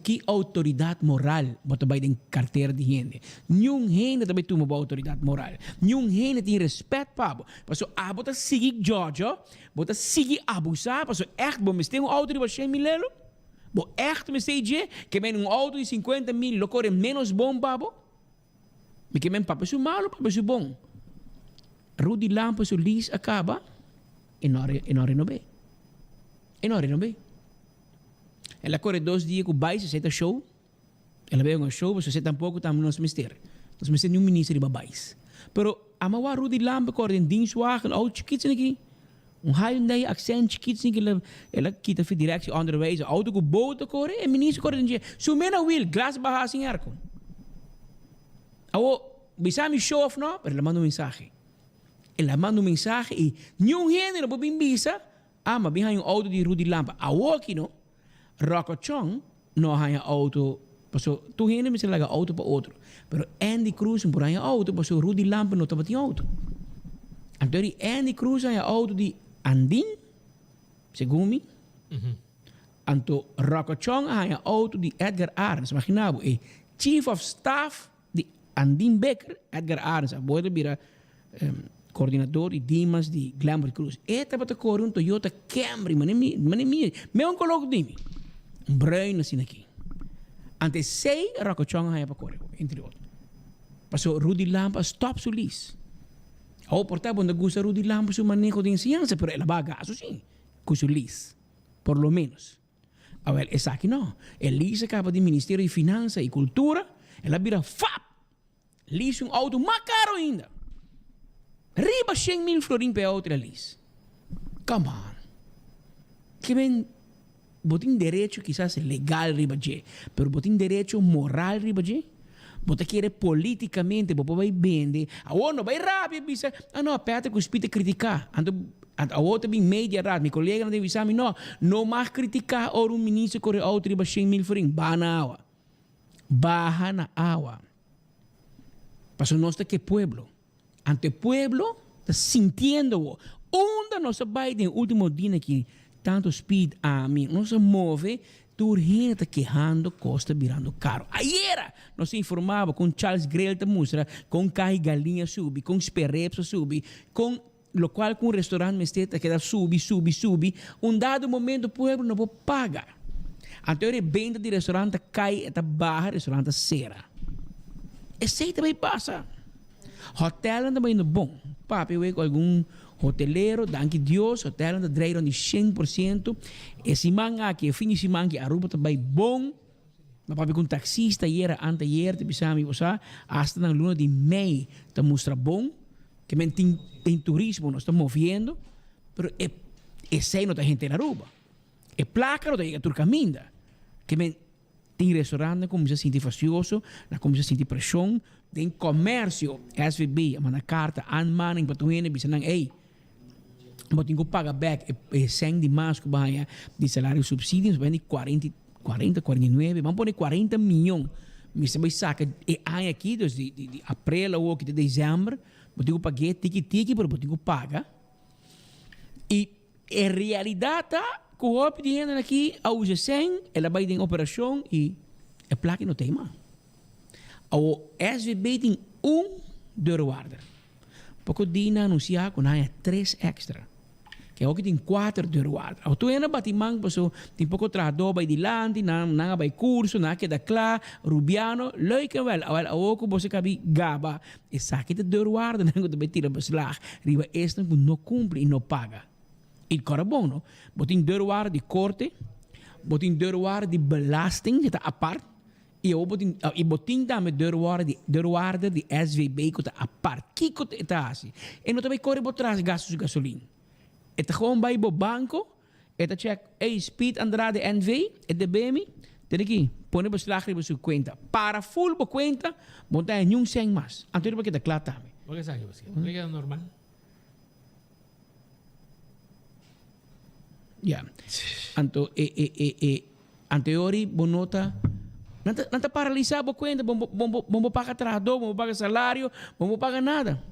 Que autoridade moral bota vai em carteira de gente. Nenhum gente também toma uma autoridade moral. Nenhum gente tem respeito para porque a bota seguir Georgia, bota seguir abusar, porque echt bom, mas tem auto de 100.000 lelo. Bom, echt me sei que vem auto de 50.000, lo corre menos bom babo. Me que vem papo su malo, papo su bom. Rudy Lampo su lis acaba, e não renove. Ela corre 2 dias com o Bais, você está show. Ela veio um show, você tampouco está no nosso mistério. Nós não temos ministro de Babais. Pero a mawa Rudy Lampe corre em Dinswagen, ao chiquitzinho aqui. Hyundai accent chiquitzinho que ela quita a direção underways. Auto com bote corre, e ministro corre em dia. Sumena wheel, glass barra assim arco. Awo, bisa me show off não? Pero ela manda mensagem. Ela manda mensagem e nenhum gênero para bem bisa. Mas bem um auto de Rudy Lampe. Awo aqui não? Rocochon não há auto, porque tu gente me se laga auto para outro, pero Andy Cruz por aí auto, porque Rudy Lampe não estava tinha auto. Então Andy Cruz há auto de Andin, segundo então Rocochon há auto de Edgar Arns, imaginava, e Chief of Staff de Andin Becker, Edgar Arns, a boa vira coordenador de Dimas de Glamour Cruz. Eta para correr um Toyota Camry, mas me coloco de mim. Bruin assim aqui. Ante 6 Rocochon há para correr, entre outros. Passou Rudy Lampa stop su lis. Ao portar quando gusta Rudy Lampa su manejo de enseñanza, pero ela vai gasto sim, com su lis, por lo menos. Agora, essa aqui não. El lis acaba de Ministério de Finanças e Cultura, ela vira FAP. Lis auto mais caro ainda. Riba 100.000 florin per outra lis. Come on. Que bem, botin direito quizás legal riba je, pero botin direito moral riba je. Bota querer politicamente, bopo vai vender. Não vai rápido, bisa. Não, aperta que os pita criticar. A outra bem media rad, meu colega não deve avisar não mais criticar ou ministro corre outra riba 100.000 florin. Baja na água. Passou nós que pueblo. Ante pueblo, está sintiendo. Onde nós vai no último dia que tanto speed a mim, nós move, tu gente está quejando, costa virando caro. Ayer, nós informava com Charles Grell, mostra, com carro galinha subi, com esperepso subi, com lo qual com restaurante mesteta que dá subi. Dado momento o povo não pode pagar. Então a venda de restaurante cai e barra restaurante cera. Esse também passa. Hotel também não bom. Papi, eu com algum hoteleiro, danke Deus, hotel não dreiro de 100%. Esse manga que fim de semana que Aruba também bom. Mas papi com taxista era anteayer, te bisami você, hasta na luna de Mei, te mostra bom, que men tem turismo, nós estamos movendo, pero esse não tem gente na Aruba. É placa não tem turcaminda. Que men tem restaurante como se sente facioso, como se sente pressão, tem comércio, SVB, mas na carta, anmaning patuhin, bisa nang, ei, mas tem que pagar back, sem de mais que banha de salário subsídios, vende 40, 49, vamos pôr 40 milhões. Mas você vai sacar, e aí aqui, de abril ou de dezembro, eu tenho que pagar tiki, mas eu tenho que pagar. E a realidade tá, que o hopi de gente aqui, a usa 100, ela vai em operação e a placa não tem mais. O SVB tem deurwaarder. Pouco dia anunciar que há 3 extra. Que é o que tem 4 deurwaarder. Ao tu ainda batimang, tem pouco trabalho by de land, não vai curso, não queda claro, rubiano, leuke wel. Ao que você cabe gaba, e saque de deurwaarder, não que vai tirar beslag. Riba este não cumpre e não paga. E cara bom, não? Botin deurwaarder de corte, botin deurwaarder de belasting, que está apart. E botin também deurwaarder de SVB, que está apart. Que está assim? E não também corre por trás gastos de gasolina. Eta gewoon bij bo banco, eta check, Speed Andrade NV, et BMI, tem aqui, põe beslag riba sua conta. Para full bo conta, monta em 100 mais. Antes porque está claro também. O que sabe você? O que é normal? Ya. Anto anteori bonota não tá paralisado bo conta, bom pagar trabalho, bom pagar salário, bom pagar nada.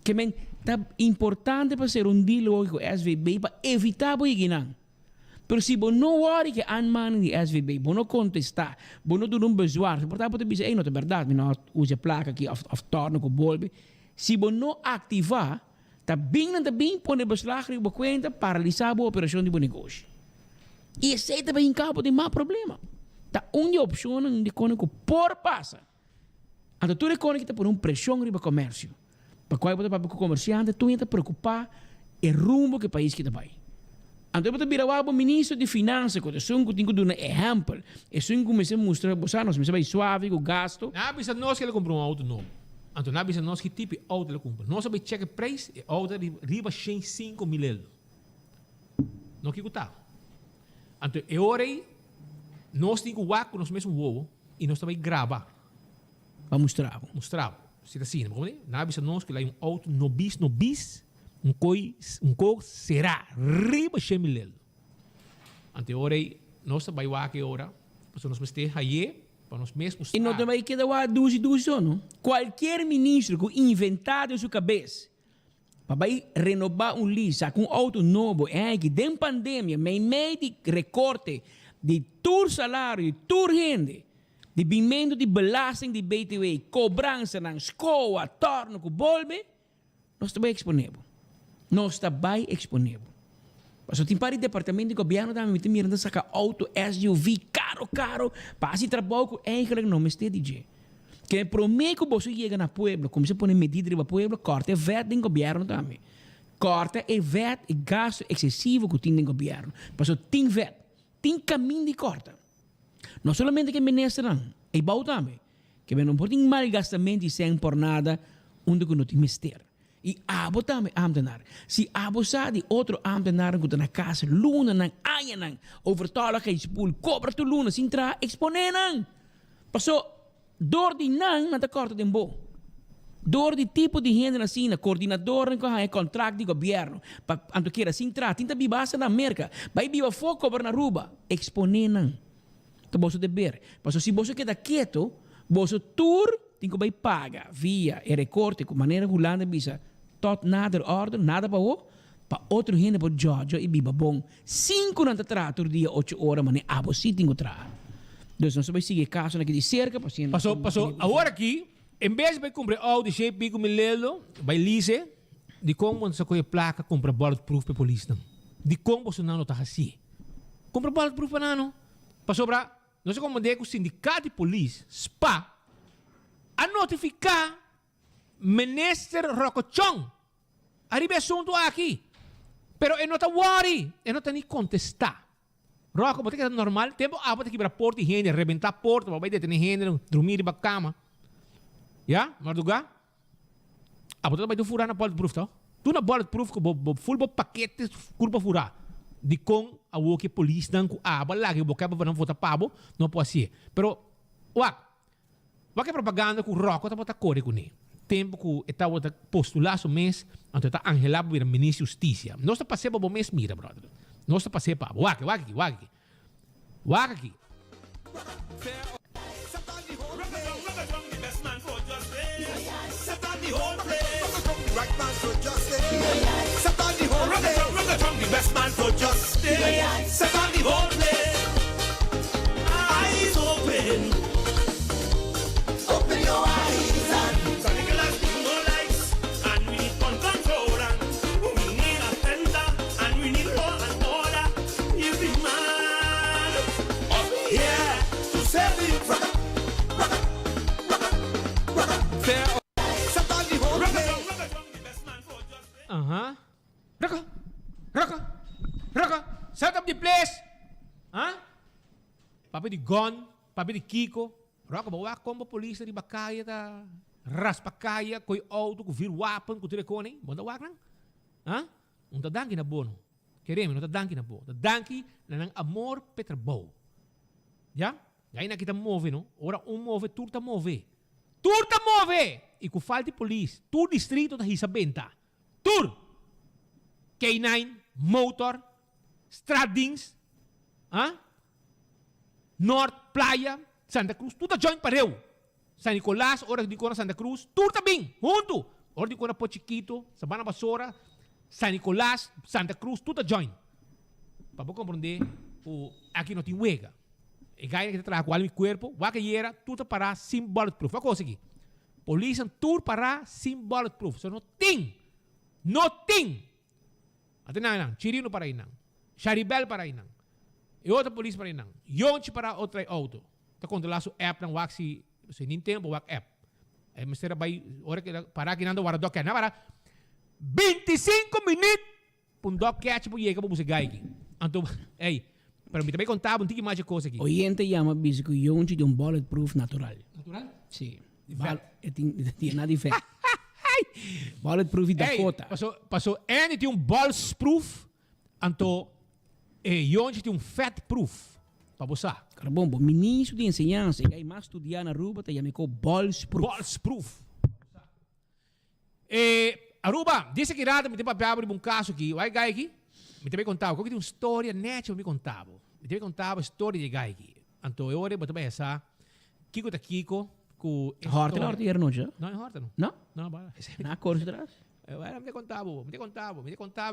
Que men tá importante para ser diálogo com SVB para evitar o iginang. Pero se você não worry que anman de SVB, você não contestar, você não dar bezwaar, portanto pode dizer, não é verdade, não usa placa aqui of torno com bolbe. Se você não ativar, tá bem põe beslag op conta, paralisar a operação de negócio. E esse também em cabo tem mais problema. Tá uma opção de cônico por passa. Então tu reconhece que tá por pressão no comércio. Para qual você para o comerciante, tu está preocupado o rumo que o país está vai. Então você vira o ministro de Finanças, que eu tenho que dar um exemplo. Eu tenho que começar a mostrar, você não vai suave, o gasto. Não precisa nós que ele comprou auto novo. Então não precisa nós que tipo de auto ele compra. Nós vamos checar o preço e auto riba 5 mil. Não que está. Então eu orei, nós temos que waco nós mesmos voos e nós também gravar. Para mostrar. Se assim, não precisa nós que lá um auto no bis, um coi será riba 100 mil. Ante orei, nós vai waco ora, para nós mesmos aí, para nós mesmos. E não também queda lá duas, não? Qualquer ministro que inventado em sua cabeça, para renovar lista com auto novo, que tem pandemia, meio de recorte de todo salário, de toda renda, de bimento de belasting de BTW, cobrança na escola, torno com bolbe, nós também exponível. Nós também exponível. Mas tem para o departamento de governo também me mirando sacar auto SUV caro, para esse trabalho que eigenlijk não me está dizendo. Que prometo que você chega na pueblo, como se põe medida no pueblo, corta o VAT do governo também. Corta o VAT e gasto excessivo que tem no governo. Mas tem VAT, tem caminho de corta. Não somente que ministram, e bom também, que não pode malgastamento sem por nada, onde que não tem mister. E abo também, ambtenaar. Se abo sabe outro ambtenaar que na casa, luna, nang, aya, nang, overtalig hij spoel, cobra tu luna, sintra, exponenen. Passou, door die nang, na de korte den bo. Door die tipo de gente assim, na coordenador, com o contrato de governo, para anto queira sintra, tinta bibasa na América, vai biba foco cobra na ruba, exponenen. Então você deve ver. Mas se você queda quieto, você tour tem que pagar via e recorte com maneira regular visa tot nada ordem, nada para outro gente por Georgia e biba bom. 5 na trator dia 8 horas, mas abo sim tem que tratar. Então nós vamos seguir caso naquele cerca, paciente. Passou agora aqui, em vez de comprar auto de 5 mil, vai lise, Di como sa ko placa compra bulletproof pe police nang. Di como so nano ta hasi. Compra bulletproof pa nano. Pasobra, não sei como o sindicato de polícia, SPA, a notificar Minister Rocochong. Arriba assunto aqui. Pero ele não está worry. Ele não está nem contestar. Roco, porque é normal. Tempo, pode quebrar porta e rende, rebentar porta, vai detener rende, dormir na cama. Ya? Marduga? Pode vai furar na bulletproof, tá? Tu na bulletproof, full paquete, curva furar. De com a que polícia não lagi boca para não votar pabo não pode ser pero que propaganda com roco tá botar core com ele tempo que está botar postular o mês então tá angelado vir ministro justiça nós tá passei para o mês mira brother nós tá passei para waki The best man for just stay. Set on the whole play. Eyes open. Open your eyes and so Nicholas need more lights and we need gun control and we need a fender and we need law and order. You be man up here to save you from set on the whole play. The best man for just stay. Raka, set up the place. Papi di Gon, papi di Kiko. Raka, bawa combo polícia di bakaya ta raspakaya, koi auto, ko vir wapen, ko telefone. Bonda wak lang. Unta danki na bono. Queremos, não tá danki na bono. Danki na nang amor petrabou. Ya? Gaya na kita move, no? Ora move, turta move. Turta move! E ko falti polícia. Tur distrito ta hisabenta. Tur! K9, motor, Stradings, North, Playa, Santa Cruz, tudo join pareu. San Nicolás, ora di Cona Santa Cruz, tudo também, junto. Ora di Cona Pochiquito, Sabana Basora, San Nicolás, Santa Cruz, tudo join. Para você compreender, aqui não tem huega. E ganha que trabalha com o meu corpo, vai que era, tudo para sem bulletproof. Vai conseguir. Polícia, tudo para sem bulletproof. So não tem. Até não, Chirino para inang, Charibel para inang, e outra polícia para inang, Yonchi para outra auto. Tá controlar o app ng Waxi, so Nintendo wak app. Mas será vai, ora que para que nando wara doc na para 25 minutos pundok catch po yega po busagay ki. Anto, pero me também contava um tique mais de coisa aqui. Oyente llama bisico Yonchi de bulletproof natural. Natural? Sim. Tem nada de fé. Bulletproof da Dakota. Passou Andy tem bulletproof, anto Yonchi tem fatproof. Para você. Carbombo, ministro de enseñança, e aí mais estudar na Aruba, te chama bulletproof. Bulletproof. Aruba, disse que nada, me tem para abrir um caso aqui. Vai gai aqui? Me também contava, qual que tem uma história neta, me contava. Me também contava a história de gai aqui. Anto eu ore, também essa Kiko ta Kiko. Horta na horta noche? Não, em horta não. Não? Não, para. Na cor de trás? Me contava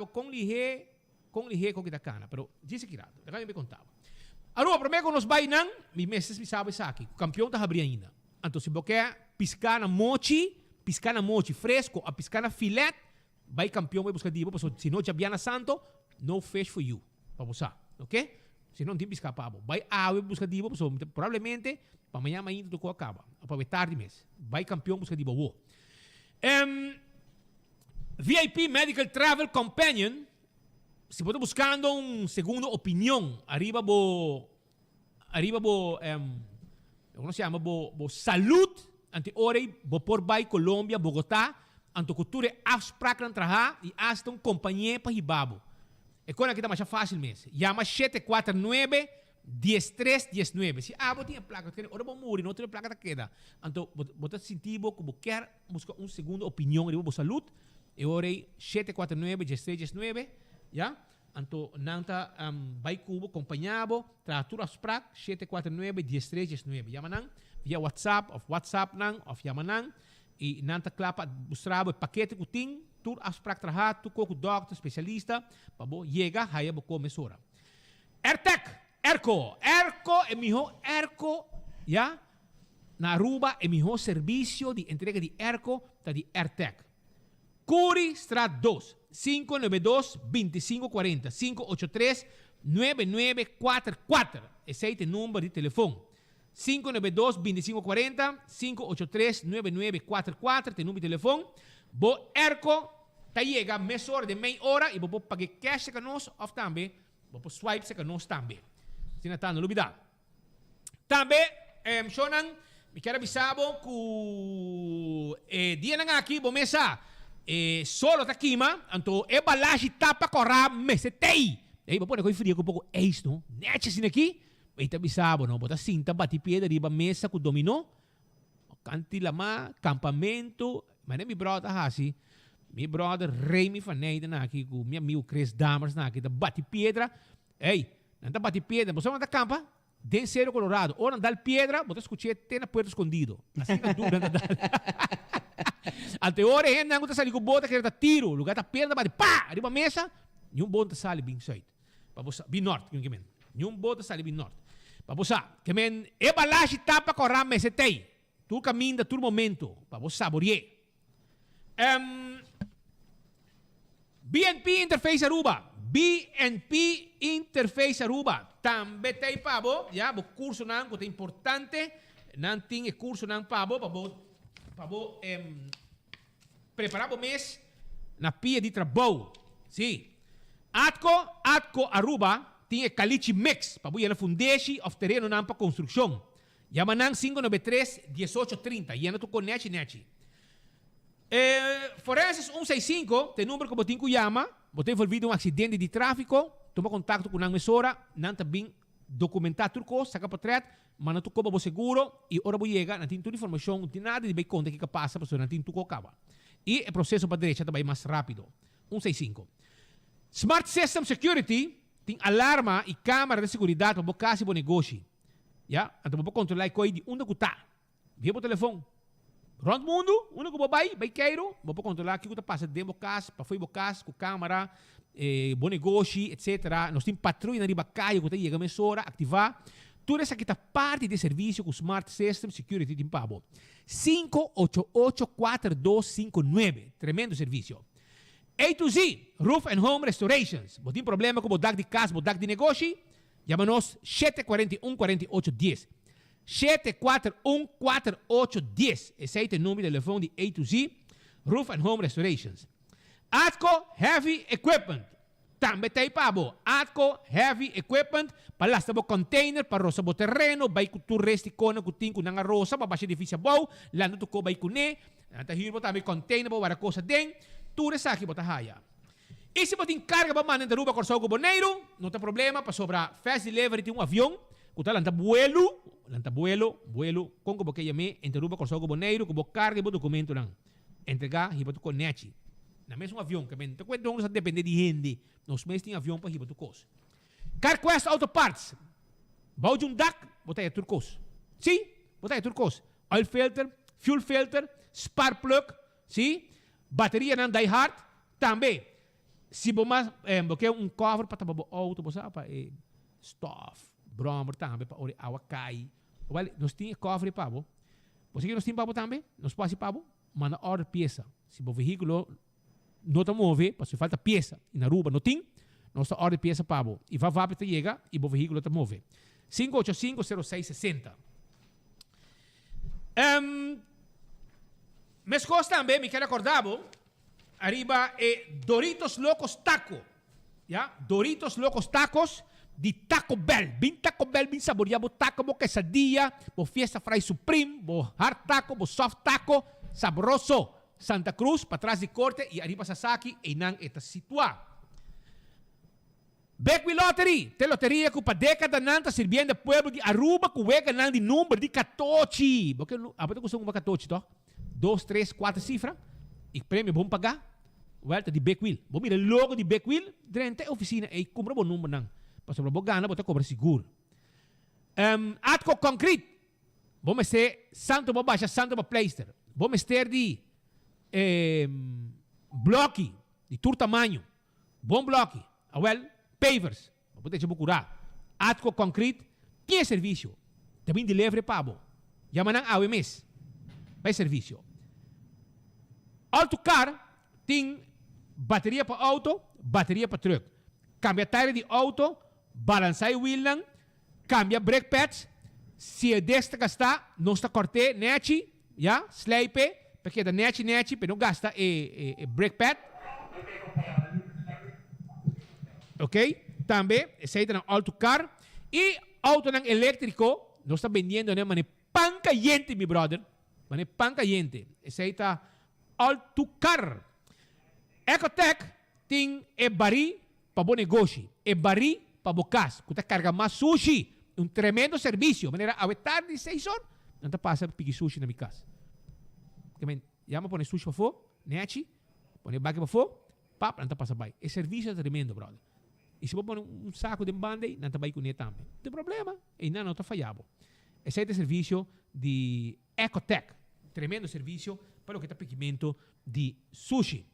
com lihe com kita cana, pero disse que nada. Daí me contava. Aruba, primeiro nos bainang, mi meses me sabe aqui, o campeão tá abrindo. Então se você piscar na mochi fresco, a piscar na filete, vai campeão vai buscar dibo, porque se não Jabiana Santo, no fish for you. Para você, ok? Se não tem piscar pabo, vai ave buscar dibo, porque provavelmente para amanhã tu acaba, para tarde mês. Vai campeão buscar dibo. VIP Medical Travel Companion. Se você buscando segunda opinião, arriba bo como se chama bo saúde ante orei bo por bai Colômbia, Bogotá, anto cultura afspraak nan traha e hasta companhia para hibabo. E quando aqui tá mais fácil mesmo. Llama 749-1319. Se você tem placa, ora bo muri, não tem placa da queda. Anto você sentivo que você quer buscar segunda opinião arriba bo saúde, e orei 749-1319. Ya, anto nanta by kubo companhabo tratura sprak 749-1319. Yamanang via WhatsApp nang of yamanang e nanta klapa busrabo paquete kuting tur asprak trahat tu ko doctor especialista pabo llega haya bo comesora. Erco ya na Aruba mijo servicio de entrega de Erco ta de Ertec. Curi Straat 2, 592-2540, 583-9944. Esse é o número de telefone. 592-2540, 583-9944, tem número de telefone. Bo erco, tá chega meia hora de meia hora e vou pagar cash com nós, ou também, vou swipe com nós também. Se não está no lubida. Também, Shonan, me quero avisar que dia na aqui, vou mesa, solo tá queima, então é balagem tapa corra, mesetei. Aí vou pôr coisa fria com um pouco ex, não? Nete assim aqui, aí tá avisado, não? Bota cinta, bate pedra, riba mesa com dominó, canti lama, campamento, mas nem mi brother assim. Mi brother Remy Faneida na aqui com meu amigo Chris Damers na aqui, da bate pedra. Ei, não tá bate pedra, você não tá campa? Denseiro Colorado. Ora andar pedra, você escutar tem na porta escondido. Assim na dura andar. Até hora é não tá sali com bota que tá tiro, lugar tá pedra bate pá, arriba mesa, nenhum bota sali bem side. Para você, bem norte, que men. Nenhum bota sali bem norte. Para você, que men é balagem tapa corrar mesetei. Tu caminho da tu momento, para você saborear. BNP Interface Aruba. BNP Interface Aruba. Também tem pabo, já, o curso não é importante, não tem curso não pabo, para preparar o mês na pia de trabalho. Sim. Atco Aruba tem caliche mix, para ir na fundeshi of terreno não para construção. Yamanang 593-1830, e tu conhece, nete. Forenses 165, tem número que botin llama, botin envolvido um acidente de tráfico, toma contato com a emissora, não tá bem documentado turco, saca para trás, mas não tu cobra seguro, e ora vou chegar, não tem toda informação, não tem nada de bem conta que passa, porque não tem tu acaba. E o processo para a direita também mais rápido. 165. Smart System Security tem alarma e câmera de segurança para bocar o negócio. Ya, então vou controlar coisa de onde está. Via por telefone. Rond mundo, onde que vou vai queiro, vou controlar o que está passando dentro da casa, para fora da casa, com câmera, bom negócio, etc. Nós temos patrulha na riba caia, que chega a emissora, ativar. Tudo isso aqui está parte de serviço com Smart System Security de Pabo. 588-4259. Tremendo serviço. A2Z, Roof and Home Restorations. Você tem problema com o DAC de casa, o DAC de negócio? Chama-nos 741-4810. 741-4810. Esse é o número de telefone de A2Z, Roof and Home Restorations. Atco Heavy Equipment. Também tem pabo. Atco Heavy Equipment. Para lastar o container, para roça o terreno, vai com tu resti kona com tinko nang roça, para baixar difícil bom, lando tu ko vai com ne, anta hirbo também container para coisa den, tu resta aqui bota haya. E se você encarga para mandar na Aruba Corsão com Boneiro, não tem problema, para sobrar fast delivery de um avião, que está lanta vuelo, com que você chame, entre Aruba Corsão com Boneiro, que você carga o documento não. Entregar, e você conecte. Na mesma avião, que te cuento que depende de gente, nós mesmos temos avião para ir para tu coisa. CarQuest Auto Parts, bau de DAC, botai a turcos. Sim, botai a turcos. Oil filter, fuel filter, spark plug, sim, bateria não die hard, também. Se você quer cover para o auto, você para stuff, brommer também, para a água cai. Nós temos cover para você. Você que nós temos para também, nós passamos para você, manda hora peça. Se o veículo não está mover, porque falta peça, e na Aruba não tem, nós temos hora peça para você. E vai para chegar e o veículo está mover. 585-0660. Mas coisa também, me quero acordar, arriba Doritos Locos Taco. ¿Ya? Doritos Locos Tacos de Taco Bell. Bin Taco Bell, bin saboreado taco, bo quesadilla, bo fiesta fry supreme, bo hard taco, bo soft taco, sabroso. Santa Cruz, para trás de corte, e arriba Sasaki, e nang está situado. Beckwith Lottery, te loteria que para década não está servindo ao povo de Aruba, que o ganhando de número de 14. Porque a parte custa 14, tá? 2, 3, 4 cifras. E prêmio vamos pagar. Volta de Beckwith. Vamos mirar logo de Beckwith, dentro da oficina e compra o número não. Para sobre o gana, você cobra seguro. Atco Concrete. Vamos ter Santo Bobaixa, Santo Bopleister. Vamos ter de bloque de todo tamanho. Bom bloque. Pavers, vou deixar procurar. Atco Concrete, que é serviço? Também de livre pago. Yamanang AWMS, vai serviço. Autocar, tem bateria para auto, bateria para truck. Cambia tire de auto, balançar o wheel lang, cambia brake pads. Se desta gastar, não está corte, nete, já, sleipe, porque da nete, mas não gasta brake pad. Ok? Também, esse aí tá no autocar. E auto ng elétrico, não está vendendo, né? Mas é pan caliente, mi brother. Mas é pan caliente. Esse aí tá autocar. Ecotech tem bari para bom negócio. Bari para bocas. Que carga mais sushi. Um tremendo serviço. Maneira, a tarde, 6 horas, não tá passando pigi sushi na minha casa. Porque, llama põe sushi para fora, nete, põe bag para fora, pap, não tá passando bem. Esse serviço é tremendo, brother. E se você põe um saco de band-aid, não tá bem com ele também. Não tem problema. E não está falhado. Esse é o serviço de Ecotech. Tremendo serviço para o que está pigmento de sushi.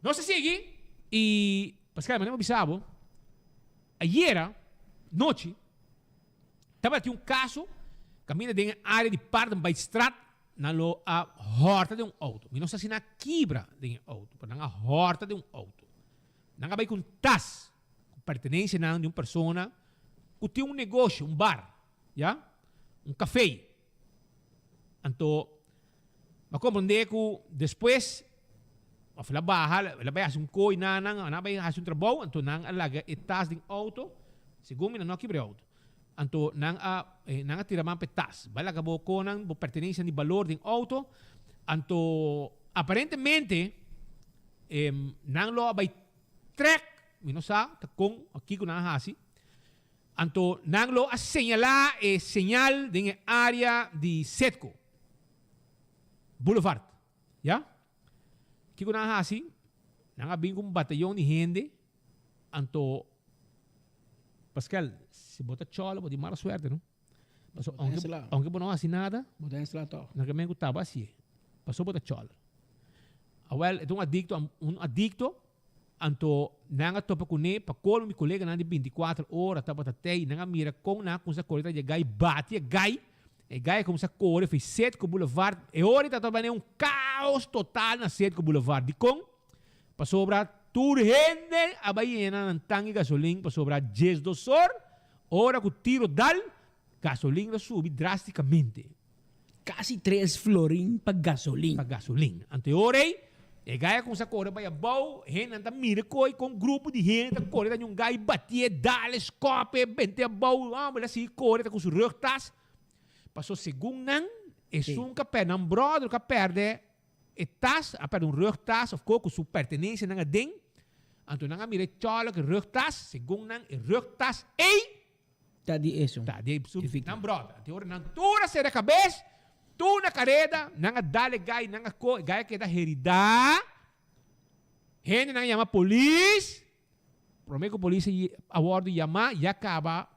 Não se sigue. E, Pascal, mas não avisava. Ayer, noite, estava um caso, caminha dentro da área de Parden by Strat, na a horta de um auto. E não sei se na quebra de um auto, mas na horta de um auto. Não vai com tas, com pertenência de uma pessoa, que tem um negócio, um bar, já? Um café. Então, mas compreender que depois, ela vai fazer um coi, ela vai fazer um trabalho, então ela alaga e tas de um auto, segundo não quebra auto. Então, não tira mais petas. Vai lá que a pertenência de valor de um auto. Então, aparentemente, não lo vai track, não sabe, com aqui com a hasi. Então, não lo asseñalar señal de área de Setco Boulevard. Já? Aqui com a hasi, não há bem um batalhão de gente. Então, Pascal, se bota chola, pode mala suerte, não? Aunque não assim nada, não que me gostava assim. Passou bota chola. Well, é um adicto, então não topa com ele, para colo meu colega não de 24 horas, tá bota tei, não mira com essa corrida de gai bate, gai com essa corrida fez Setco Boulevard, e hora tá trabalhando um caos total na Setco Boulevard, de com para sobrar turhende a baiana ng tangi gasolina para sobrar 10 dosor, ora que o tiro dal, gasolina subi drasticamente. Quase 3 florin para gasolina. Para gasolina. Ante orei, e gaya com essa cor vai bom, gente anda mira coi com grupo de gente, cor da um gai batia, dale, scope, bente bom, mas assim cor com su rectas. Passou segundo nan, e sunca per nan brother que perde e tas, a perde um rectas, of course, com su pertenência nan ding. Anto nang mire chola que rectas, segundo nang rectas, tá de isso. Tá de isso. Nang brother, te ora nang tura se da cabeça, tu na careda, nang dale gai, nang ko, gai que da herida. Gente nang chama polícia. Promete que a polícia a bordo chama e acaba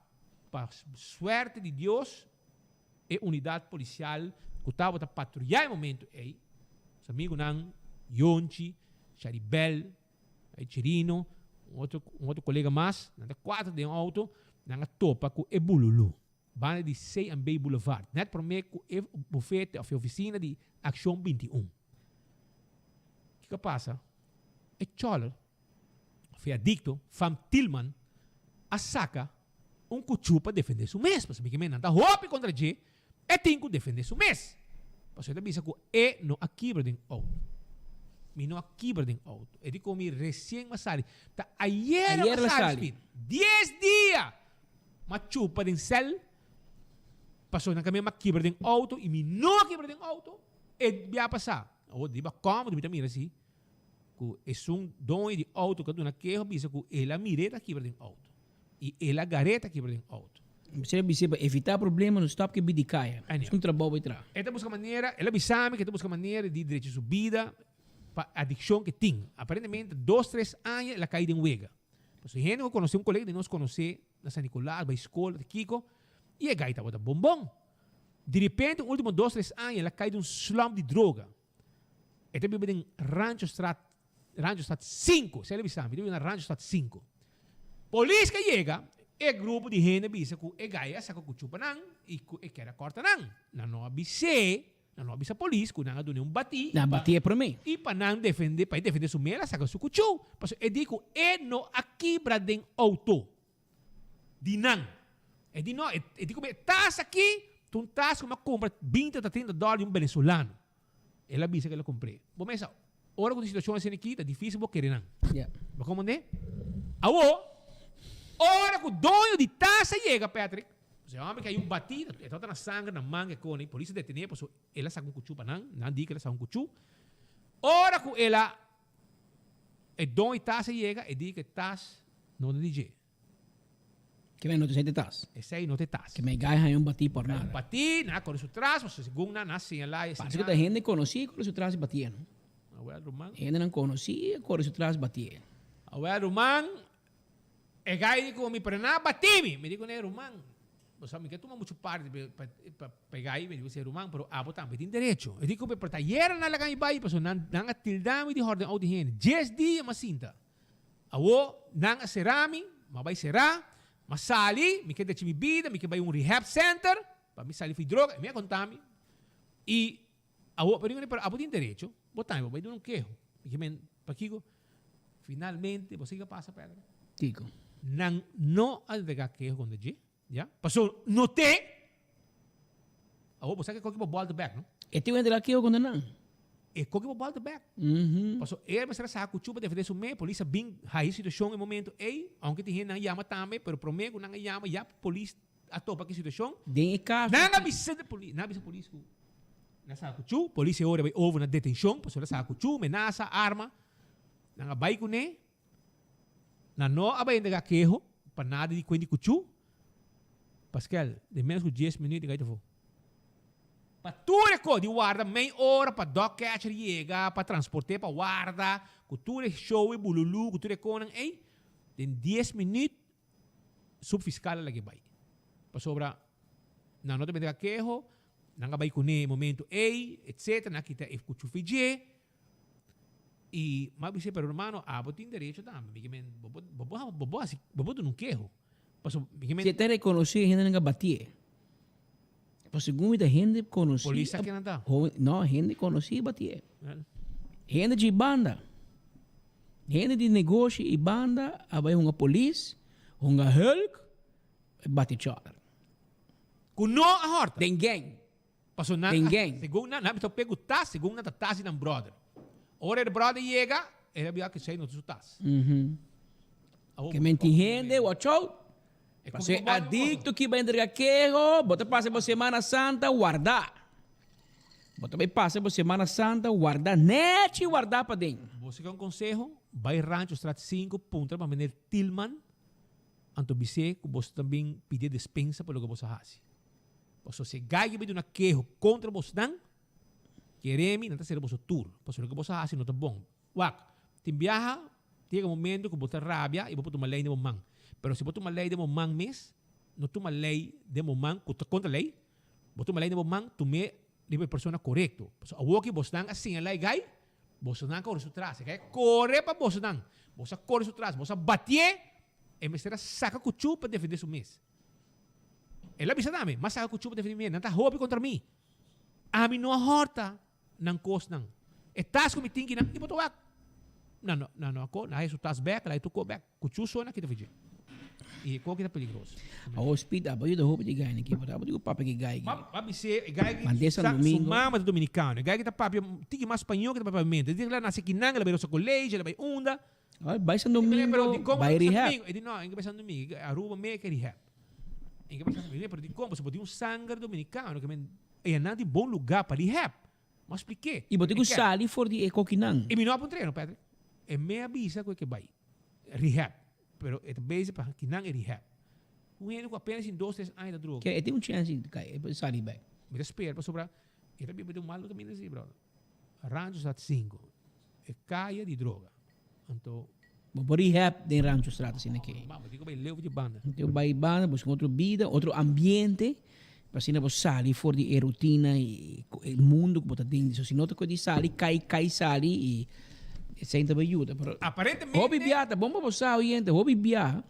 para suerte de Deus e unidade policial que estava a patrulhar em momento aí. Os amigos nang Yonchi, Charibel, Chirino, um outro colega mais, nada 4 de um auto, nada topa com e Bululu. Banda de C&B Boulevard. Net promete com e bufete a oficina de Ação 21. O que passa? É chola. Foi adicto, Fam Tillman, a saca um cuchu para defender seu mês. Para saber que nada roupa contra G, é tem que defender seu mês. Para você também sabe que não aqui para dentro auto. Não aqui para dentro auto. É de comer recém masali. Tá ayer masali. 10 dias. Mas chupa dentro cel. Passou na caminho aqui para dentro auto e me não aqui para dentro auto. E vai passar. Ou de ba como de mira assim. Que é um dono de auto que tu na queira bisa que ela mireta aqui para dentro auto. E ela gareta aqui para dentro auto. Você precisa evitar problemas no stop que bidicaia. É um trabalho para trás. Ela busca maneira, ela bisame que ela busca maneira de direito de subida. Adicção que tem. Aparentemente, 2, 3 anos ela caiu em Uega. Mas a gente conheceu um colega de nós conhecer na San Nicolás, na escola de Kiko, e a gaita estava bombom. De repente, nos últimos 2, 3 anos, ela caiu em um slum de droga. Ela vive em Rancho Strat 5. Se ela vive em Rancho Strat 5. Polícia que chega, e grupo de gente visa que a gaita saca com chupa não, e quer corta não. Não avise, Não avisa a polícia, que não dá um bati. Na batia para mim. E para não defender, para defender sua mela, saca seu cuchu. Porque eu digo, não aqui para den auto. Di não. Eu digo, estás aqui, tu estás com uma compra 20 a 30 dólares de um venezuelano. Ela avisa que ela comprei. Bom, mas ora com a situação assim aqui, tá difícil vou querer não. Yeah. Mas como é? Ora que o dono de taça chega, Patrick. Você homem que aí batido, é toda na sangue, na manga, com a polícia detenir, porque ela saca um cuchu para não diga que ela saca um cuchu. Ora que ela, o dono de taça chega, e diz que taça não é DJ. Que me não te sente tas. Esse aí não te taça. Que me ganha um bati por nada. Bati, na com isso traz, você segundo na assim lá. Parece que a gente conhecia, com isso traz batia, não? Román. A gente não conhecia, com isso traz batia. Román, e gai digo, me prena batimi. Me digo, né, Román. Você sabe que toma muito parte para pegar aí, me digo, ser Román, pero abo também tem direito. Eu digo, pero taller na lagan ibai, pero não atildami de ordem ao de gente. 10 dias, mas sinta. Awo, não serami, mas vai será. Mas sali, me queda de vida, me queda rehab center, para me sair de droga, me contami. E awo, pero abo tem direito. Botar, vai dar um queijo. Me queda para Kiko. Finalmente, você que passa, Pedro? Tico. Não alvega queijo com o já? Passou, não tem. Você que coque para volta back, não? E tu entra aqui ou quando não? E coque para volta back. Passou, mas será que a chuva deve ser a polícia bem raiz situação em momento, aunque tem gente não chama também, pero prometo não chama, já polícia a topa que situação. Den caso. Não avisa a polícia. Nessa chuva, polícia ora vai over na detenção, passou nessa chuva, ameaça, arma, não vai com ele, não vai entregar queijo, para nada de quando chuva. Pascal, de menos que 10 minutos, aí vou. Para tudo de guarda, meia hora para dog catcher chega, para transportar para guarda, cultura show e bululu, cultura conan, ei, em 10 minutos, subfiscal lagi vai. Para sobra, não tem que queijo, não vai com ele momento, ei, etc, na kita if kuchu fije. E mas você pero hermano, tem direito também, bobo não queijo. Se te reconhecia, a gente não batia. Por segundo, a gente conhecia. Polícia que não dá? Não, a gente conhecia e batia. Gente de banda. Gente de negócio e banda, havia uma polícia, uma Hulk, bate chora. Com não a horta? Ninguém. Passou na. Ninguém. Segundo na, estou pego tas, segundo na tas e na brother. Ora o brother chega, ele havia que sair no seu tas. Que mente gente, watch out. Você é adicto que vai entregar queijo, bota passa por Semana Santa, guardar. Bota vai passa por Semana Santa, guardar, net guardar para dentro. Você quer um conselho? Vai rancho Strat 5, ponta para vender Tillman. Anto bise, que você também pedir dispensa pelo que você faz. Você se ganha de uma queijo contra você não, queremos não ser você tour. Porque o que você faz não está bom. Wak, tem viaja, tem um momento que você rabia e você toma lei de mamãe. Pero se você toma lei de mamãe mês, não toma lei de mamãe contra lei, você toma lei de mamãe, tu me de pessoa correto. A que você não assim, a lei gai, você não corre seu trás, corre para você não. Você corre seu trás, você bater, e me será saca cuchu para defender seu mês. Ela bisa namin, mas saca cuchu para defender mês, não está hobby contra mim. A mim não horta, não costa não. E tas como tinha não, e botou wak. Não, ako, na isso tas back, lá tu ko back, cuchu só na kita fiji. E qual que é perigoso? A hospital, apoio da roupa de gai aqui, mas apoio do papo que gai. Papi se gai Mandessa domingo. Sumama do dominicano, gai que tá papi, tigi mais espanhol que tá papi mente. Diz lá na sequinanga, ela vai no colégio, ela vai unda. Vai São Domingo, vai rehab. Ele não, em São Domingo, Aruba meio que rehab. Em São Domingo, pero de como você pode sangue dominicano, que é nada de bom lugar para rehab. Mas expliquei. E bote que sali for de coquinang. E me não apontreino, Pedro. É meia avisa que vai rehab. Pero é base para que não é rehab. Um ano com apenas em 2, 3 anos da droga. Que tem chance de cair, sair bem. Me espera para sobrar. E também vai ter mal caminho assim, brother. Rancho Strat 5. É caia de droga. Então, vou rehab de Rancho Strat assim aqui. Vamos, digo vai levo de banda. Então vai banda, busca outra vida, outro ambiente. Para assim você sair fora de rotina e o mundo que você tem. Se não tem que sair, cai sair e senta para ajuda. Aparentemente. Hobby viaja, bom para você oriente, hobby viaja.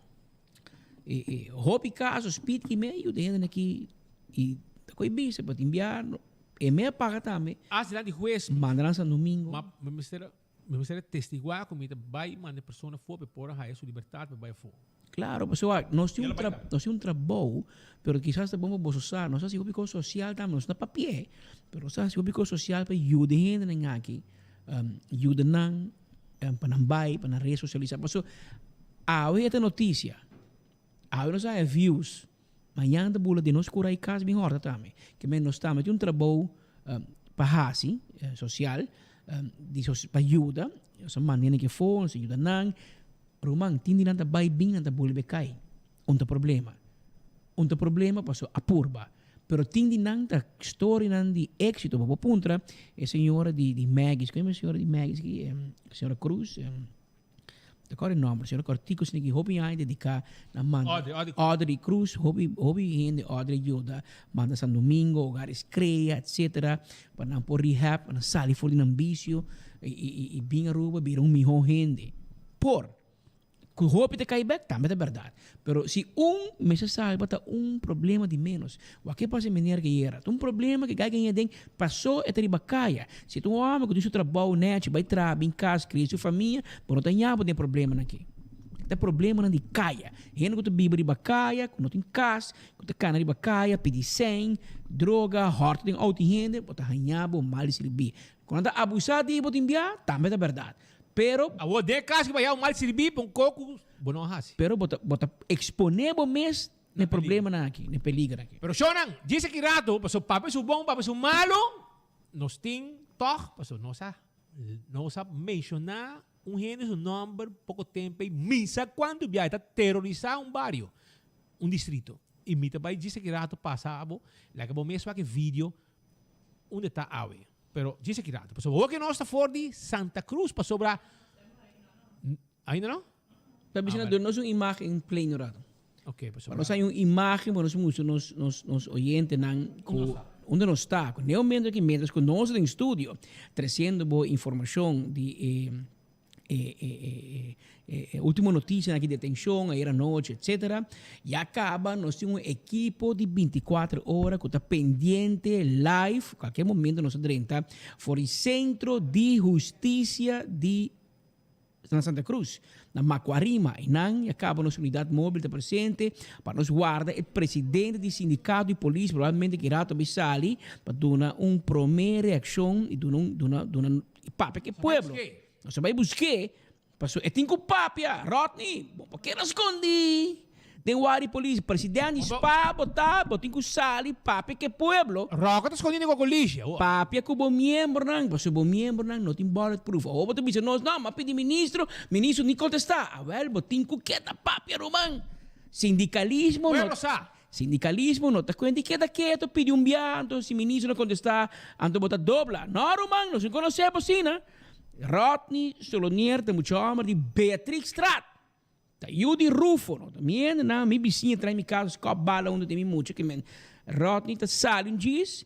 Hobby caso, speed que meio de gente aqui e tá com bisa para enviar E me paga também. As lá de juez, Mandaram São Domingo. me mistério testiguar como ita vai manda persona for por a sua liberdade vai for. Claro, pessoal, nós temos um trabalho, pero quizás também vamos usar, nós temos um social também, nós não papel, pero nós temos um social para ajudar gente aqui, ajudar não, para não vai, para não resocializar. Pessoal, há esta notícia, há nós há views, amanhã da bula de nós curar casa bem horta também, que nós estamos um trabalho para assim, social, para ajudar, essa maneira que for, nós ajuda não. Rumang, tindi nanta bay bing nanta buli bekay. Unta problema. Unta problema paso apurba. Pero tindi nanta story nandi éxito pa puntra e senhora di Magis, como a senhora di Magis que senhora Cruz, de qual é o nome? Senhora Corticos que hobi ai dedicar na manda. Audrey Cruz, hobi hende Audrey Yoda, manda San Domingo, hogares creia, etc. Para não por rehab, para sair fora de ambício e bem aruba, vira mijo gente. Que hope te cai back, também é verdade. Pero se mês salva, tá problema de menos. O que passa menina que era? Problema que ganha den passou e teriba caia. Se tu homem que tu trabalho net, vai trabalhar em casa, cria sua família, por não tem problema aqui. Tem problema na de caia. Gente que tu biba riba caia, que não tem casa, que tu cana riba caia, pedir 100, droga, horta tem auto gente, bota ranhabo, mal se libi. Quando tá abusado de botar enviar, também é verdade. Pero a de casa que vai mal servir para coco, bueno hasi. Pero bota exponemos mes ne problema na aqui, ne peligro aqui. Pero Shonan, dice que rato, paso papi su bom, papi su malo, nos ting toch, paso no sa mencionar gente su nombre pouco tempo e misa quando viaja terrorizar barrio, distrito. E mita vai dice que rato passava, lá que bom mesmo que vídeo onde está ave. Pero dice que rato. Paso que nós está fora de Santa Cruz para sobrar. Ainda não? Está mencionando nós uma imagem em pleno rato. Ok, paso. Nós temos uma imagem, nós muitos nos oyentes onde nós está. Com o momento que metas com nós em estúdio, trazendo boa informação de última notícia aqui de detenção, era noite, etc. E acaba, nós temos um equipo de 24 horas que está pendente, live, qualquer momento nós entra, for o Centro de Justiça de Santa Cruz, na Macuarima, e acaba nossa unidade móvel está presente, para nos guardar o presidente do sindicato de polícia, provavelmente que irá também sair, para dar uma primeira reação e dar uma papo que pueblo. Nós vai buscar, passou, é tinco papia, Rodney, por que não escondi? Tem o área de polícia, presidente, spa, botar tinco sali, papia que pueblo. Roca tá escondido com a colícia. Papia que o bom membro não, passou bom membro não tem bulletproof. Ou botar bicho, não, mas pedi ministro nem contestar. Ah, well, botinco que tá papia, Roman. Sindicalismo, não. Sindicalismo, não está quente quieto, pedi bianto, se ministro não contestar, anto botar dobla. Não, Roman, não se conhecemos assim, né? Rodney Solonier, tem muito homem de Beatrix Strat. Tá Yudi Rufo, não também, na minha vizinha traz minha casa, escopa bala onde tem muito que men. Rodney tá saindo diz,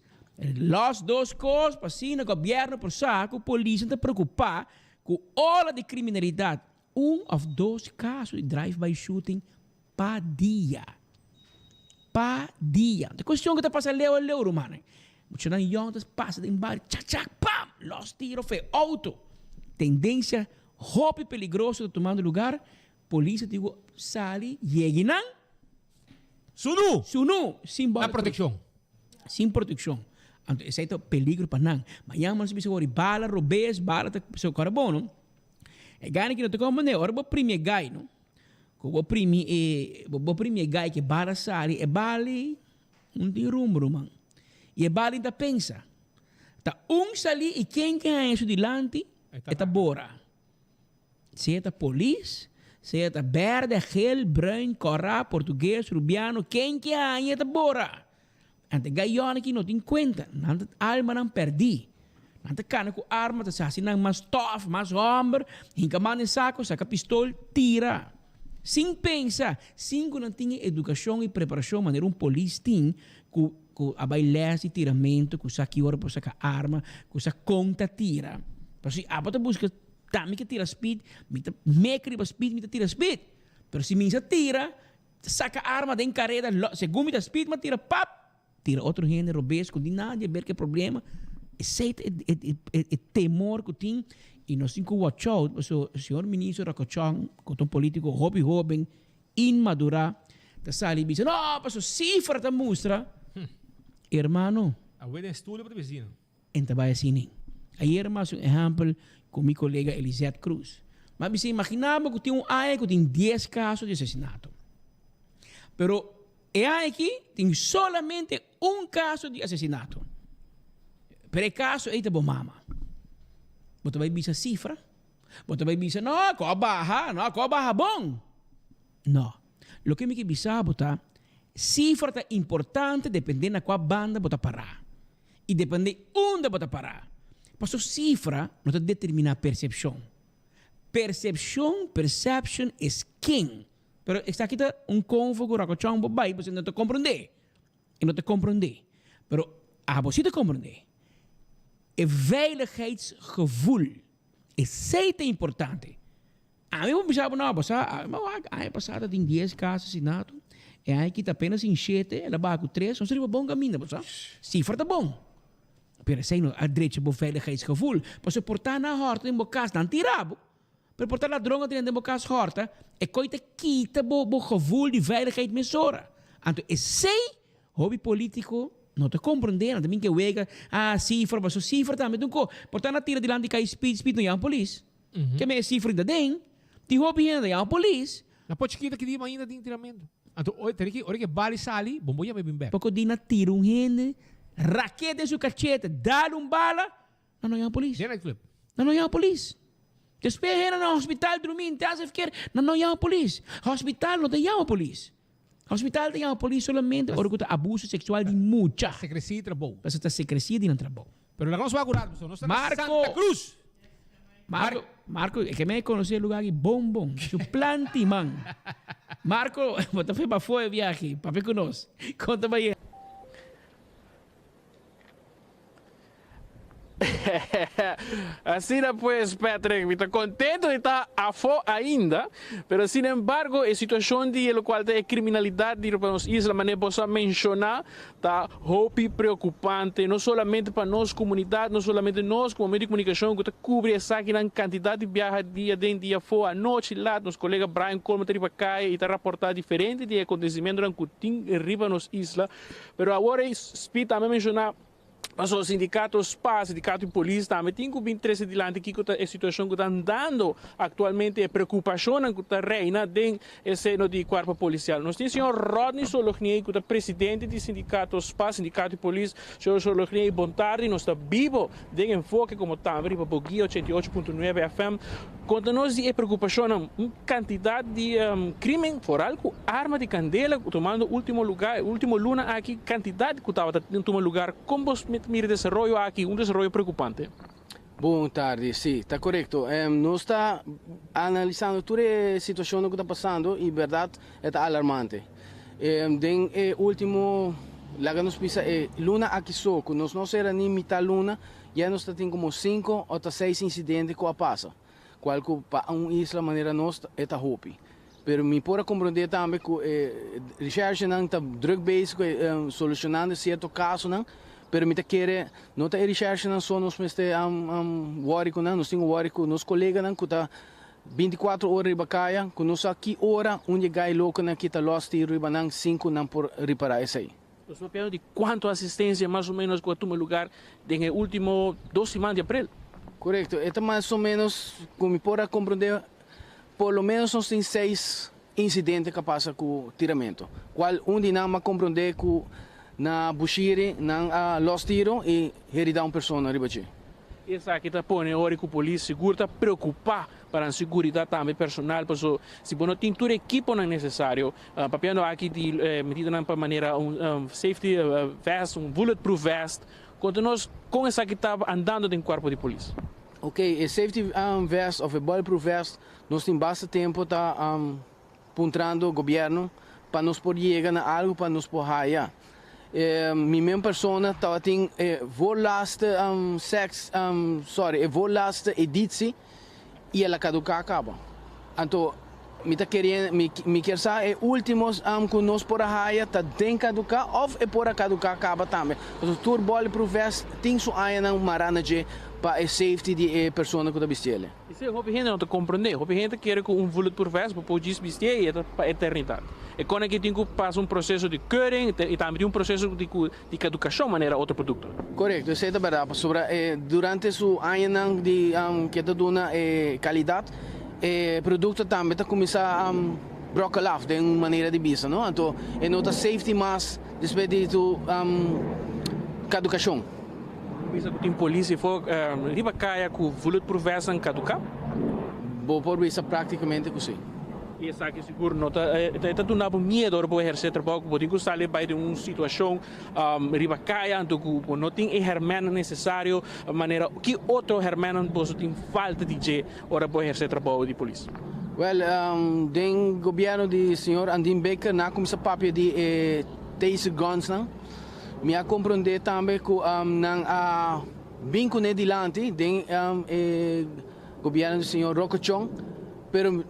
los duas coisas, passina, governo por saco, polícia tá preocupar com a de criminalidade. Of 2 casos de drive-by shooting pa dia. A questão que tá passando leu, Romano. Muitos não yontas passa em bar, tchac, pam, los tiros foi auto. Tendência, roupa peligroso de tomando lugar, polícia digo, sali, yeginan, sunu, sem proteção. Sem proteção. Então, esse é o peligro para não. Amanhã, mas se você bala, robês, bala, seu carbono, é ganho que não tem como maneira, ora, vou primeiro gai, não? Vou primeiro gai que bala sali, é bali, de rumo, mano. E é bala ainda pensa. Tá sali e quem é isso delante, é bora. Se é polícia, se é verde, gel, branco, corra, português, rubiano, quem é bora. Ante gaiona que não tem conta, não alma não perdi. Não cana com arma, tá assassinando mais tough, mais homem, hinca mano em saco, saca pistola, tira. Sem pensar, sem que não tinha educação e preparação, maneira polícia tem, com a bailessa e tiramento, com saque hora para sacar arma, com essa conta tira. Mas se a bota busca também que tira speed, me criba speed, me tira speed. Mas se minha tira, saca arma de carreira, segundo me speed, me tira pap, tira outro gênero robês, que nadie ver que problema, é temor que tem, e nós temos que watch out, o senhor ministro Racochang, que é um político jovem, inmadura, da sali dice, não, mas a cifra da mostra, hermano, a ver estudo para o vizinho. Então vai assim. Ayer mais um exemplo com meu colega Elisete Cruz. Mas você imaginava que tem um AE que tem 10 casos de assassinato. Pero é aqui tem solamente um caso de assassinato. Pero caso é bom mama. Você vai ver a cifra? Você vai ver, não, qual barra bom? Não. O que me que bisa botar, cifra tá importante dependendo da qual banda botar parar. E depende onde botar parar. Mas a cifra não determina a percepção. Perception é king. Pero está aqui um confogo, racochão, bobai, você não te compreende. E não te compreende. Pero a você te compreende. É veiligheidsgevoel. É zeer importante. A mim eu pensava, não, a passada tem 10 casos assassinados. É aí que está apenas em 7, ela vai com 3, não seria bom caminho, sabe? Cifra está bom. Pero sei no a direito de veiligheidsgevoel. Mas se portar na horta, em bocas, não tirabo. Pero portar na droga, em bocas horta, é coisa quita o gevoel de veiligheid mesora. Então, é sei, hobby político, não te compreender, também que wega, cifra, mas a cifra também, então, portar na tira de lá de cair speed, não é a polícia. Que é cifra ainda tem, de hobby ainda é a polícia. Na pochita que diba ainda tem tiramento. Então, olha que bali sali, bombo ia bem bem. Pouco de na tira um rende, raquete em sua cacheta, dá bala, não é a polícia. Não é a polícia. Después no hospital dormindo, te hace ficar, não é a polícia. Hospital não tem a polícia. Hospital tem a polícia solamente porque abuso sexual de mucha. Secrecia e trabalho. Mas está secrecia de não trabalho. Pero la cosa va a curar, no está Marco, Santa Cruz. Marco, é que me conheci o lugar aqui, bom, su plantiman. Marco, você foi para fora viagem, para ver conosco. Conta para aí. Assim pues, Patrick, estou contente de estar a fora ainda, mas, sin embargo, a situação de qual é criminalidade de nos islas, mas posso mencionar, está muito preocupante, não somente para nossa comunidade, não somente nós, como meio de comunicação, que cobre essa quantidade de viagens dia dentro, dia fora, à noite lá, nosso colega Brian Coleman está para e está rapportando diferente de acontecimentos durante o tempo arriba nos islas, mas agora, Speed também mencionar. Mas os sindicatos PAS, sindicato de polícia, também tem que vir trazer adiante que a situação que está dando atualmente é preocupação que está reina dentro do seno de corpo policial. Nós temos o senhor Rodney Solognier, que é presidente do sindicato PAS, sindicato de polícia. O senhor Solognier, bom tarde, nós estamos vivos dentro enfoque como também para o Guia 88.9 FM. Conta-nos a preocupação, uma quantidade de crime foral com arma de candela, tomando último luna aqui, quantidade que estava tomando lugar, como você mira desenvolvimento aqui, desenvolvimento preocupante. Boa tarde, sim, está correto. Nós estamos analisando toda a situação que está passando e, verdade, é alarmante. Den último, lá que nós pisa, luna aqui só, que nós não era nem metade luna, já nós temos como 5 ou 6 incidentes que passa. Qual que para uma isla maneira nós é hopi. Pero me pode compreender também que recherche não está drug based, solucionando certo caso não. Pero me quer não está recherche não só nós mas worry com não, nós temos worry com nos colegas não que está 24 horas riba caia, que nós aqui hora onde gai louco não que está lost e riba não 5 não por reparar isso aí. Nós falamos de quanto assistência mais ou menos que toma lugar no último 2 semanas de abril. Correto, é mais ou menos, como pode compreender, por lo menos nós temos 6 incidentes que passam com o tiramento. Qual onde não compreender que na bushiri, na los tiro e heridar uma pessoa riba aqui. Isso aqui está pondo hora que a polícia segura está preocupar para a segurança também personal, porque se não tem todo equipo não necessário, papiando aqui de medida para maneira safety vest, bulletproof vest, quando nós com essa que estava andando dentro do corpo de polícia. Ok, a safety vest ou a bulletproof vest, nós temos bastante tempo tá apontando o governo para nós poder chegar a algo para nós poder haiar. Minha mesma pessoa tá tem volaste volaste editsi e ela caduca acaba. Então me quer saber últimos que nós por a raia tá den caducar ou é por a caducar acaba também. O tour ball pro vest tem sua aia não marana de para a safety de pessoa que tá bestiale. Isso é o que a gente não tá compreender. O que a gente quer com bulletproof vest para poder vestir e para a eternidade. E quando a gente tem que passar um processo de curing e também um processo de caducação maneira outro produto. Correto, isso é verdade. Sobre durante sua aia não de que tá dona qualidade produto também tá começar a broken off de uma maneira de bisa, não? Então, é nota safety mas depois de caducação. Bisa que tem polícia for riba caia com bulletproof vest em caducar? Vou por bisa praticamente assim. E essa que seguro não tá dando medo para exercer trabalho, porque tem sair by de uma situação riba caia, então não tem hermano necessário, maneira que outro hermano posso tem falta de je ora para exercer trabalho de polícia. Well, den governo de senhor Andin Baker na começa papel de taser guns não. Me a compreender também que nang binco ne dilante den governo do senhor Rocochon, pero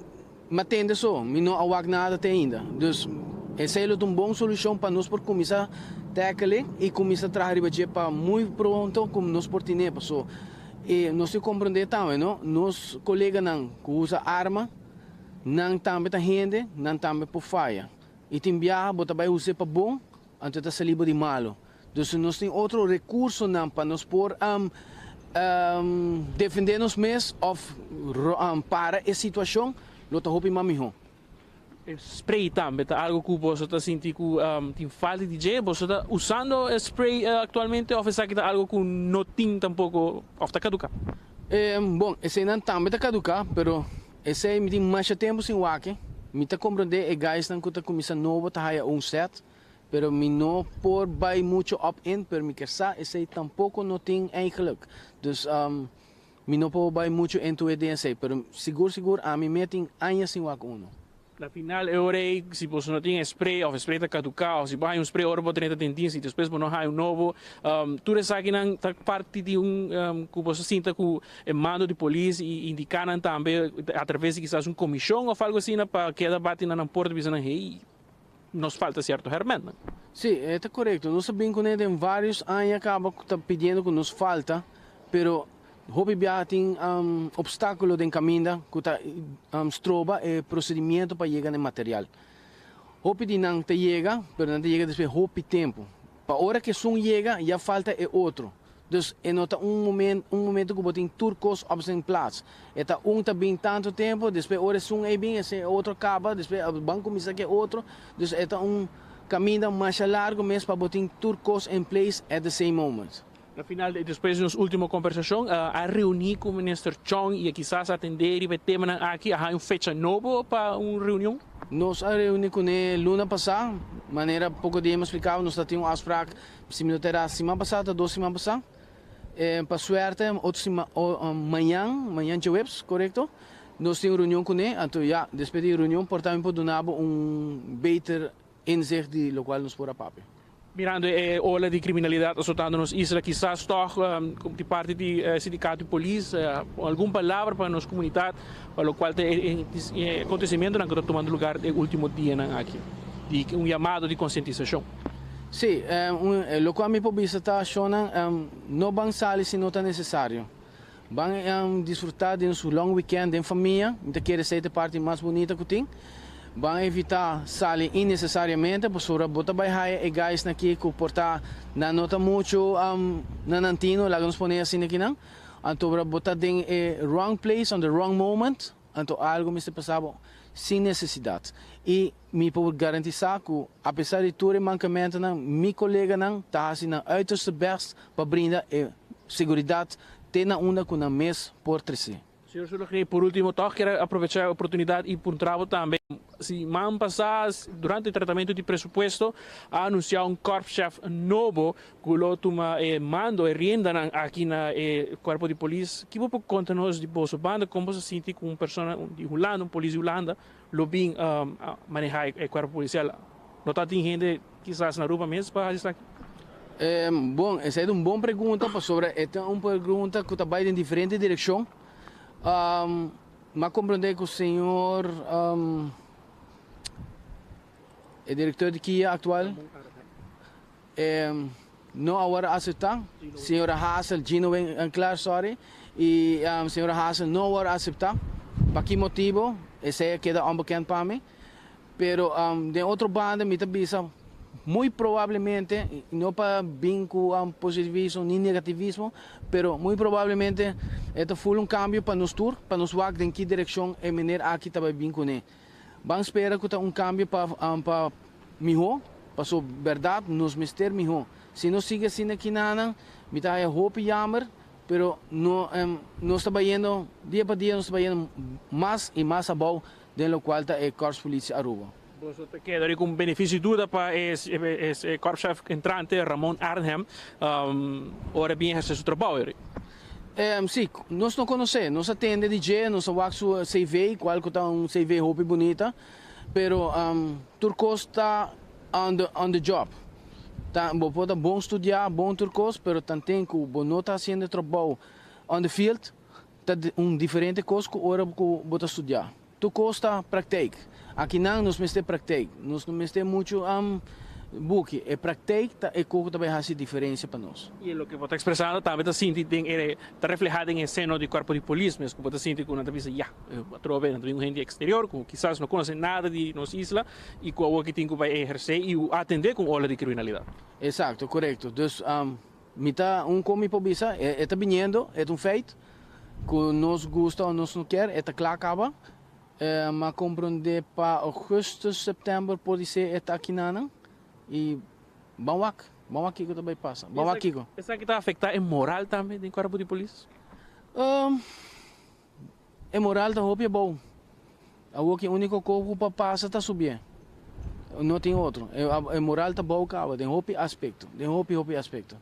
matende só, me não awag nada até ainda. Dus essa é uma boa solução para nós por começar a tackle e começar a trazer para muito pronto como nós por tinha passou. E nós se compreender também, não? Nos colegas não que usa arma, não também tá rende, não também por faia. E tem viaja, bota vai usar para bom, antes de sair de malo. Dus nós tem outro recurso não para nós por defender nos mesmos ou para a situação. Lota hopi mamiho. Spray também, tá algo que você está sentindo que tem falta de jeito, você está usando spray atualmente ou você está algo que não tem tampouco, ou está caducar? Bom, esse não também está caducar, pero esse me tem mais tempo sem wake, me está compreender e guys não que está começando novo, tá aí set, pero me não por vai muito up-in, pero me quer sa, esse tampouco não tem eigenlijk. Dus me não pode vai muito into a DNC, pero seguro a mim metem anos sem wak uno. Na final eu orei se você não tem spray ou spray está caducar, ou se vai spray ora para 30 tentinhos e depois não há novo, tudo isso aqui não tá parte de que você sinta que o mando de polícia e indicaram também através de quizás comissão ou algo assim para que ela bate na porta dizendo hey, nos falta certo hermano. Sim, está correto. Nós sabemos que em vários anos acaba pedindo que nos falta, pero hobby tem obstáculo de caminho que está estroba procedimento para chegar no material. Hobby de não te chega, mas não te chega depois hobby tempo. Para hora que som chega, já falta é outro. Dus é nota momento que você tem turcos op plaats. Está tá bem tanto tempo, depois hora som é bem, esse outro acaba, depois o banco começa que outro. Dus é caminho mais largo mesmo para botar turcos em place at the same moment. No final, depois de nossa última conversação, a reunir com o ministro Chong e quizás atender e ver tema aqui, há fecha nova para uma reunião? Nós reunimos com ele luna passada, maneira pouco dia me explicava, nós tínhamos uma afspraak, se me terá semana passada, 2 semanas passadas. Para suerte, amanhã de webs, correto? Nós temos reunião com ele, então já, depois da reunião, portanto, podemos beter inzicht de lo qual nos pôr papel. Mirando a ola de criminalidade assoltando nos isla, quizás toch de parte do sindicato de polícia, alguma palavra para a nossa comunidade, para o qual o acontecimento não está tomando lugar no último dia aqui, de chamado de conscientização. Sim, o qual me pode estar achando, não vão sair se não está necessário. Vão desfrutar de um long weekend em família, então quer ser a parte mais bonita que tem. Vão evitar sair innecessariamente, porque se botar vai e guys aqui que portar não nota muito na nantino, lá nos põe assim aqui não. Então botar em wrong place on the wrong moment, então algo me está passando sem necessidade. E me pode garantizar que, apesar de todo o mancamento, meu colega não está assim uiterste best para brindar segurança, tendo uma com a mesma por trazer. Senhor Sulocri, por último, quero aproveitar a oportunidade e por trabalho também. Se man passar, durante o tratamento de presupuesto, a anunciar corpo-chefe novo, que lo toma mando e rienda aqui no corpo de polícia. Que você conta-nos de vossa banda, como você sente com uma pessoa de Holanda, polícia de Holanda, lo bem manejar o corpo policial? Não está tem gente, quizás na rua mesmo, para estar aqui? Bom, essa é uma boa pergunta, sobre esta é uma pergunta que está em diferente direção. mas compreender que o senhor, o diretor de Kia atual, não agora aceitar. Senhora Hassel, Gino é claro, sorry. E senhora Hassel não agora aceitar. Por que motivo? Esse é queda unbekend para mim. Pero de outra banda, me tabisa, muito provavelmente, não para vir com positivismo nem negativismo, pero muito provavelmente, foi cambio para nós tour, para nós ver em que direção é maneira aqui também vir com ele. Vamos esperar que cambio para melhor, para a verdade, nos mister melhor. Se não siga assim aqui nada, me está a roupa jammer, pero não está indo, dia para dia, não está indo mais e mais abaixo do qual está o Corpo de Polícia Aruba. Você te queda aí com benefício de dúvida para esse corpo-chefe entrante, Ramon Arnhem, ora bem esse seu trabalho? Sim, nós não conhecemos, nós atende DJ, nós vamos o CV, qual que está CV roupa bonita, pero Turcos está on the job. Pode bom estudar, bom turcos, pero também que não está fazendo trabalho on the field, está diferente coisa que hora que você estudar. Turcos está prática. Aqui não nos mete prática, nós não mete muito book. É prática é coisa que também faz diferença para nós. E o que você está expressando também está reflejado em cena do corpo de polícia, mas que você sente que uma vez trova entre gente exterior, que quizás não conhece nada de nossa isla e que o que tem que vai exercer e atender com olhos de criminalidade. Exato, correto. Então, como pobisa, está vindo, é feito, que nos gosta ou nos não quer, está claro acaba. Mas compreender para agosto, setembro, pode ser aqui nana e vamos aqui que também passa. Vamos aqui. Essa que está afetar é moral também do corpo de polícia? É moral da roupa é bom. O único corpo para passar está subindo. Não tem outro. É moral está bom, cara. Tem roupa aspecto. Tem roupa aspecto.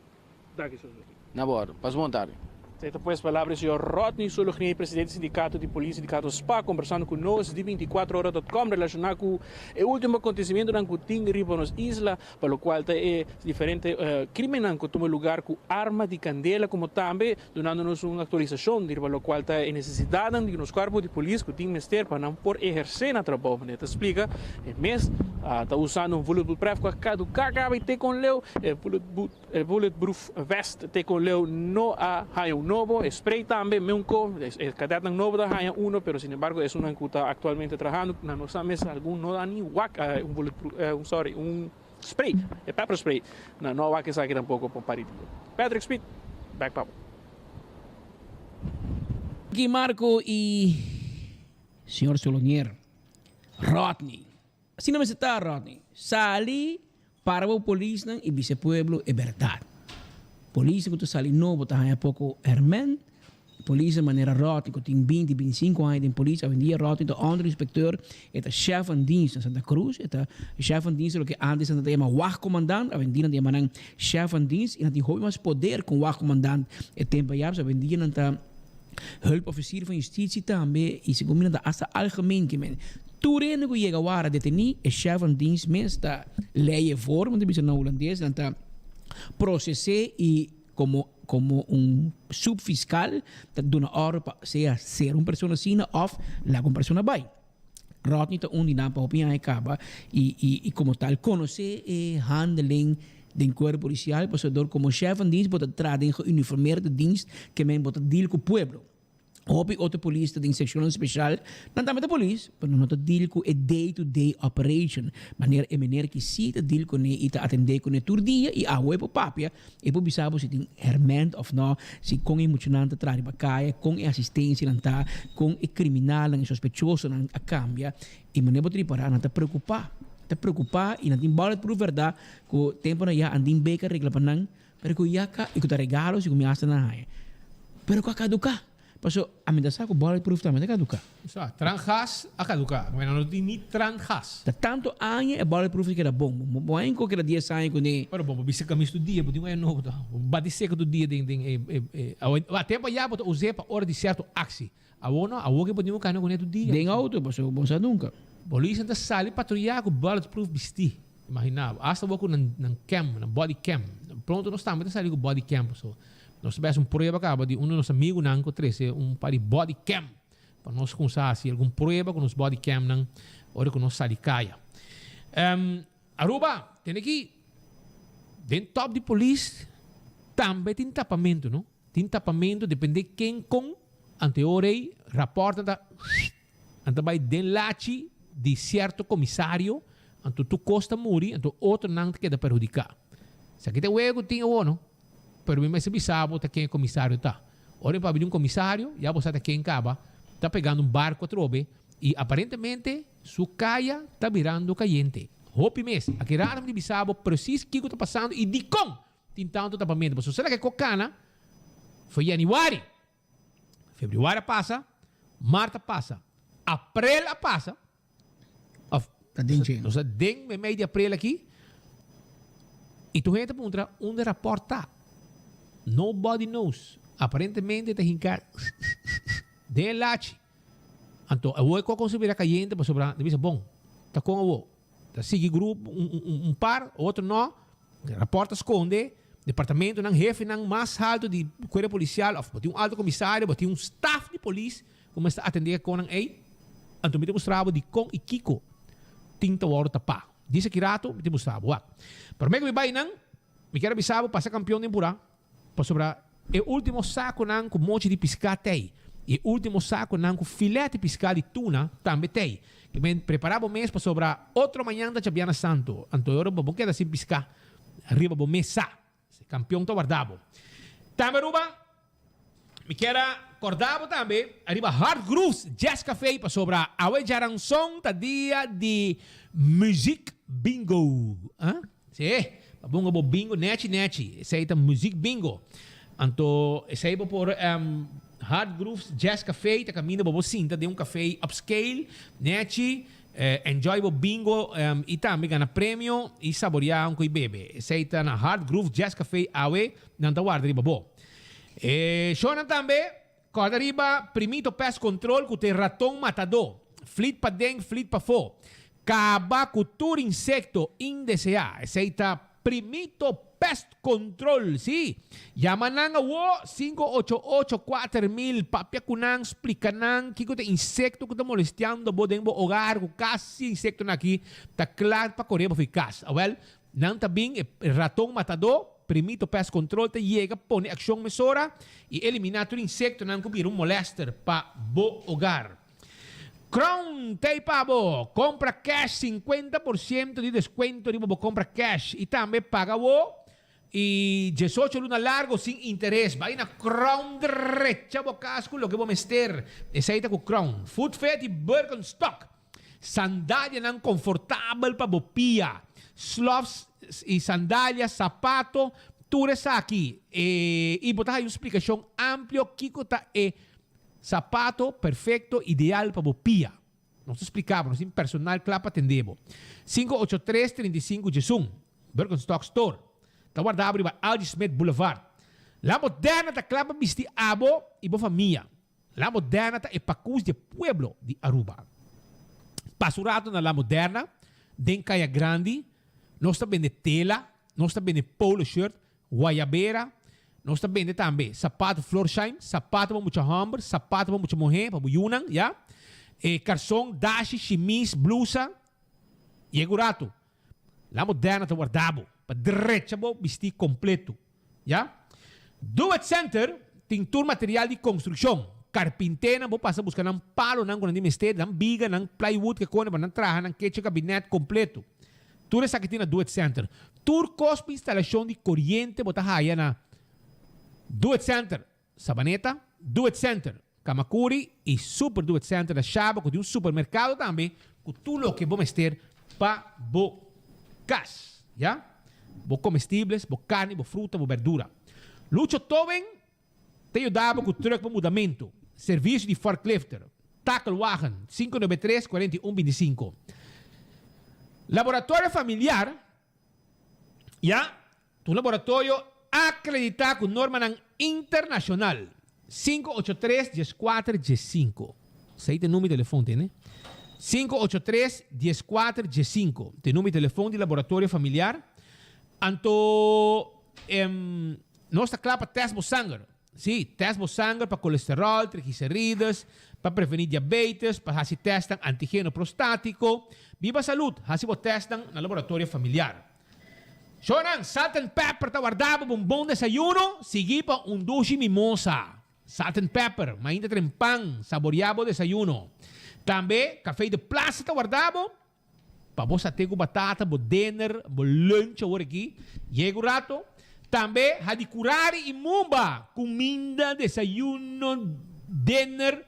Daqui senhor. Na borda. Para montar. Aceita pois palavras do senhor Rodney Sologny, presidente do Sindicato de Polícia, Sindicato SPA, conversando conosco de 24horas.com, relacionado com o último acontecimento na Kuting, riba nos isla, para o qual é diferente crime que toma lugar com arma de candela, como também, dando-nos uma atualização, para o qual é necessidade de nos corpos de polícia que tem mister para não por exercer na trabalho. Te explica, o mês está usando um bulletproof pref com a caducar, e tem com leu, bulletproof vest, tem com leu, no a novo, spray também, mesmo cadete novo da Haya 1, pero sin embargo es una que está actualmente trabajando na nossa mesa, algum não dá nem um spray, pepper spray, na nova que sai um pouco comparativo. Patrick Speed, back papo. Aqui Marco e senhor Solonier, Rodney. Assim não está, Rodney. Sali para o polícia e vice pueblo é verdade. Polícia que tu sali novo tá há pouco Herman, polícia maneira rota que tem 20, 25 anos de polícia, vendia rota então onder inspecteur, é chefe de dienst in Santa Cruz, é chefe de dienst que antes não tinha mais comandante, vendia não tinha chefe de dienst e não tinha mais poder com o comandante, é tempo já, so vendia não tá hulpofficier van justitie também e se combina da asa algemeen que Tureno que chega agora deteni é chefe de dienst, mas está lei voor, want die na holandês, não tá processé y como subfiscal de una hora sea ser una persona sina of la persona bay. Rodney está unidad para opinar acaba y como tal conocer handling del cuerpo policial pasador como chef en dienst bota traden geuniformeerde dienst que men bota deal con pueblo. Hobby outra polícia de secção especial, não também da polícia, mas não está deal com a day-to-day operation, maneira que se deal com e está atender com todo dia e a web papia e por bisabo se tem herment of no se com emocionante trai bacaia com assistência não tá com o criminal não sospechoso não a cambia e maneira de preparar não está preocupar e não tem bola por verdade que o tempo não já andem beca regla panang, pero que já cá e que tá regalo se começa na haia, pero que caducar. Paso, a minha saco bulletproof também caduca. Tranjas a caducar. Bueno, não tem nem tranjas. Tanto anos é bulletproof que era bom. Bom em qualquer 10 anos com ele. Pero bom, bisa kami do dia, porque não é novo. Bati seco do dia a tempo já botou usar para hora de certo axi. A que podemos cair com ele do dia. Den auto, paso, bom sa nunca. Polícia está sali patrulhar com bulletproof vestir. Imaginava, hasta vou com nan cam, nan body cam. Pronto nós estamos sali com body cam, so. Nós tivemos prova acaba de dos nossos amigos não encontrei um par de body cam para nós começar assim, alguma prova com os body cam não, hora que nós saímos caia. Aruba, tem aqui, dentro top de polícia, também tem tapamento, não? Tem tapamento, depende de quem com, anteorei, raporta da, ante vai denlachi de certo comissário, ante tu costa muri, ante outro não te queda perjudicar. Se aqui tem o ego, tem o não? Pero me se bisabo, tá quem é comissário tá. Ora, para abrir um comissário, já você tá quem acaba, tá pegando um barco a trobe, e aparentemente, su caia tá virando caliente. Hope mes, aqui raro de bisabo, preciso que tá passando, e de com, tem tanto tapamento. Mas será que cocana, foi januário, fevereiro passa, março passa, abril passa, nós tem meio de abril aqui, e tu gente pergunta, onde reporta? Nobody knows. Aparentemente, tem que de lache. Então, eu vou conseguir caliente para sobrar. Diz, bom, tá com o tá sigue grupo, par, outro não. Reporta esconde. Departamento não jefe não mais alto de corpo policial, ou tem um alto comissário, ou tem um staff de polícia, começa a atender com um ei. Então, me demonstrava de com e Kiko. Tinta o tá pá. Diz aqui rato, me demonstrava. Para mim que me vai não, me quero avisar para ser campeão de Empurá. Para sobrar. O último saco não com monte de pescado tem. E o último saco não com filete pescado de tuna também tem. Que me preparava o mês para sobrar outro manhã da Chabiana Santo. Então eu vou quedar sem pescar. Arriba o mesa. Campeão to guardavo. Também ruba. Me quero acordar também. Arriba Hard Grooves Jazz Café para sobrar. Awe jaranção tá dia de Music Bingo. Sim. Babunga bo bingo neti. Esse aí tá Music Bingo. Então, esse aí por Hard Grooves Jazz Café, tá caminho bo cinta de um café upscale, neti, enjoy bo bingo e também ganha prêmio e saborear um coi bebe. Esse aí tá na Hard Groove Jazz Café awe, não tá guarda riba bo. Shona também, corda riba, primito pest control com te ratão matador. Flit pa deng, flit pa fo. Acaba com todo insecto indeseado. Esse aí tá primito pest control, sí. Yamanang awo 5884000 papia kunang explicanang kiko te insecto que tá molestando bo deng bo hogar ko kasi insecto na aqui tá claro pa correr bo eficaz. Well, nang tabing ratong matador, primito pest control te llega pone action mesora e eliminar todo insecto nang kubir um molester pa bo hogar. Crown Tay Pabo, compra cash 50% de descuento de bobo compra cash e também paga o e 18 luna largo sin interés. Vai na Crown derecha bocasco lo que vou mester. Essa aí tá com Crown. Food Fat e Birkenstock. Sandália não confortável para bopia. Sloths e sandálias, sapato, tudo isso aqui. E botar aí uma explicação ampla que tá sapato perfeito, ideal para bopia. Nós explicamos, nós personal claro para atender. 583-35 Jesum, Birkenstock Store. Está guardado para Aldi Smith Boulevard. La Moderna está claro para vestir abo e boa família. La Moderna está epacus de pueblo de Aruba. Pasurato na La Moderna, den Caia Grande, nós está vendo tela, nós está vendo polo shirt, guayabera, nós está vendo também sapato Florsheim, sapato para muita hamburger, sapato para muita mulher, para yunang, ya? Calção, dashi, chemise, blusa, e gurato. La Moderna está guardado, para direita, para vestir completo, ya? Do It Center, tem todo material de construção. Carpintena, vou passar buscar um palo, não quando mester, não biga, não plywood que quando não traja, não queixa gabinete completo. Tudo isso aqui tem na Do It Center. Turcos para instalação de corrente, botar aí na Do It Center Sabaneta, Do It Center Kamakuri e Super Do It Center da Chaba, que tem um supermercado também, com tudo o que vamos ter para bocas, já? Bo comestíveis, bo carne, bo fruta, bo verdura. Lucho Toben te ajudava com o truck para mudamento. Serviço de forklifter. Tackle Wagen, 593-4125. Laboratório familiar, já? Tu laboratório acreditado com norma internacional. 583-14-15. Sei tem número de telefone, né? 583-14-15. Tem número de telefone de laboratório familiar. Anto, nós está claro para teste de sangue. Sim, teste o sangue para colesterol, triglicérides, para prevenir diabetes, para fazer testes antígeno prostático. Viva Saúde, fazer o teste no laboratório familiar. Shonan, salt and pepper, tá guardado um bom desayuno, seguir para duche mimosa. Salt and pepper, mainda trempang, saboreado desayuno. Também, café de plástico, tá guardado. Para você ter com batata, bo dinner, bo lunch, agora aqui. Chega o rato. Também, há de curar e mumba. Comida, desayuno, dinner.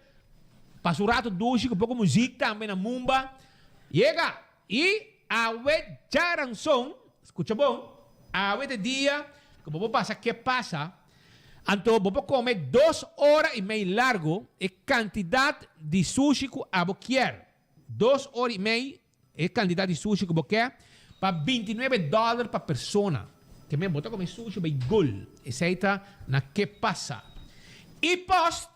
Passa o rato, duche, com pouco música também na mumba. Chega. E a wet jaranson, escuta bom, a wet dia, como vou passar, que passa? Então, vou comer 2 horas e meia largo e quantidade de sushi que você quer. 2 horas e meia e quantidade de sushi que você quer para $29 para pessoa. Que me botar comer sushi bem gol. Esse aí tá na que passa. E post,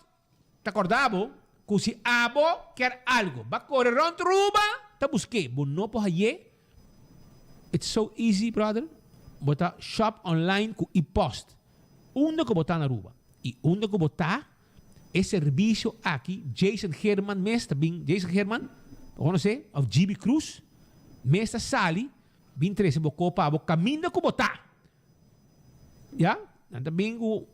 tá acordado? Que se abo quer algo, vai correr rond ruba, tá busque. Bom, não pode. It's so easy, brother. Botar shop online com e post. Onde que botar na ruba. E onde que botar é serviço aqui. Jason Herman, mestre, bem, Jason Herman, conhece? Of GB Cruz, mestre Sally, bem interesse, boco para o caminho que botar. Ya? Nanta bem o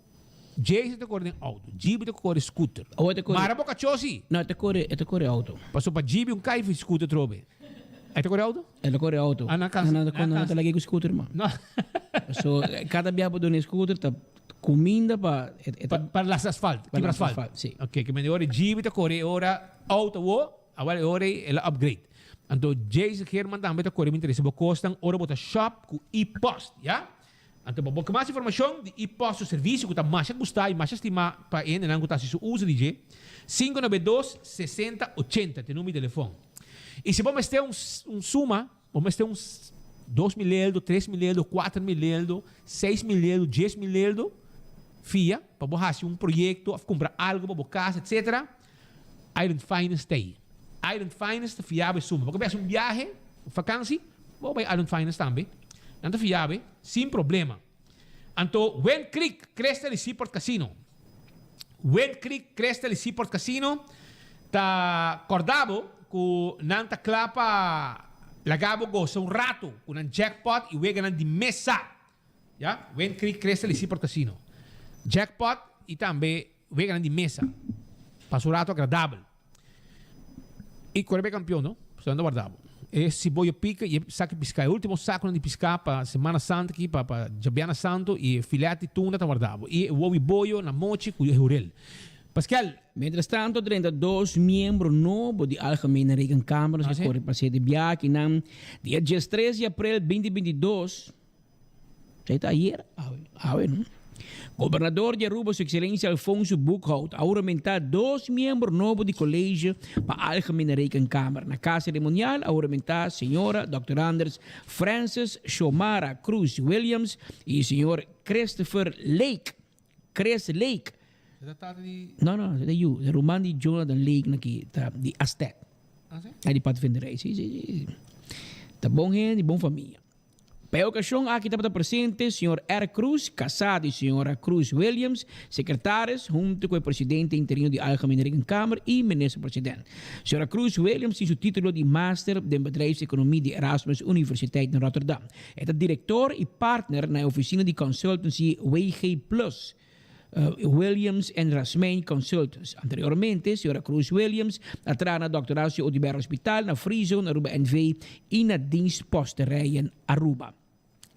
Jason te corre auto, GB te corre scooter. Mara boca chosi. Não, te corre auto. Passou para GB cai e scooter trobe. Aí te corre auto? Ele corre auto. Ah, na casa. Não te lagi com scooter, mano. Não. So, cada viapo do scooter tá comida para las asfalto. Para asfalto. Sim. Ok, que me ora GB te corre ora auto wo, agora ora ele upgrade. Então Jason Herman também te corre me interessa, bo costam ora bota shop com e-post, ya? Então, para mais informação de e-post o serviço que tá mais gostar e mais estimar para ele, não gostar se su usa DJ 592-6080 tem número de telefone. E se vamos ter suma, vamos ter uns 2 mil euros, 3 mil euros, 4 mil euros, 6 mil euros, 10 mil euros, FIA, para fazer projeto, comprar algo para casa, etc. Iron Finance tem. Iron Finance é fiável suma. Porque se viagem, vacância, vou para Iron Finance também. Não é fiável, sem problema. Então, Wen Creek, Crystal Seaport Casino. Wen Creek, Crystal Seaport Casino, está acordado com nanta clapa lagabo gosta um rato com um jackpot e wega de mesa. Ya? Wen Creek, Crystal Seaport Casino. Jackpot e também wega de mesa. Passa um rato agradável. E corre campeão, não? Estando guardado. Esse boi pica e saca piscar. O último saco de piscar para Semana Santa aqui, para Jabiana Santo e filete tuna está guardado. E o boio na mochi com o jurel. Pascal. Mientras tanto, 32 membros novos de Algemene Rekenkamer se corre para ser de viagem na dia 13 de abril 2022. Já está ayer? Não? Governador de Aruba, Sua Excelência Alfonso Buchhout, aumentar 2 membros novos de colégio para a Algemene Rekenkamer. Na casa cerimonial, aumentar a senhora Dr. Anders Francis Shomara Cruz Williams e o senhor Christopher Lake. Chris Lake. Não, é de Romani Jonathan Lake aqui, tá, de Aztec. É de Pathfinder, sim. Tá bom gente, bom família. Para a ocasião, aqui está presente o Sr. R. Cruz, casado, e a Sra. Cruz Williams, secretários, junto com o presidente interino de Algemene Rekenkamer e ministro-presidente. A Sra. Cruz Williams tem o título de Master de Bedrijfseconomie de Erasmus Universiteit in Rotterdam. É diretor e partner na oficina de consultancy WG Plus. Williams and Rasmein Consultants. Anteriormente, a Sra. Cruz Williams atrás na doctorato Odibert Hospital, na Free Zone, Aruba NV e na dienstposterijen Aruba.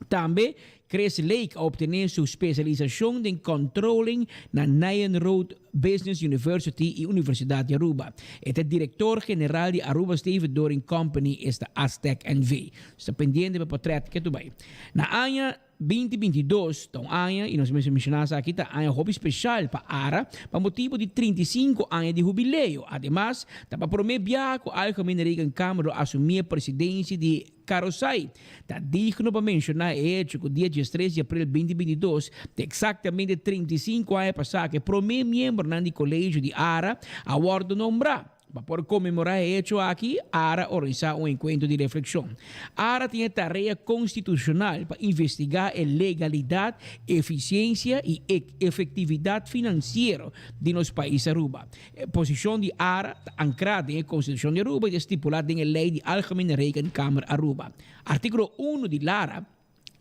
Também, Chris Lake obteve sua especialização em controlling na Nyan Road Business University e Universidade de Aruba. É diretor-geral de Aruba State Doring Company, esta Aztec NV. Está pendente para o portrait que tu vai. Na área 2022, então ano, e nós mencionamos aqui, tá ano hobby especial para ARA, para motivo de 35 anos de jubileu. Además, tá para prometer que a Algemene Rekenkamer assumir a presidência de Carosai. Tá digno para mencionar que o dia 13 de abril de 2022, exatamente 35 anos passar que primeiro membro do colégio de ARA, a ordem nombrar. por conmemorar el hecho aquí, ARA organiza un encuentro de reflexión. ARA tiene tarea constitucional para investigar la legalidad, eficiencia y efectividad financiera de los países Aruba. Posición de ARA ancrada en la Constitución de Aruba y estipulada en la Ley de Algemene Rekenkamer Aruba. Artículo 1 de LARA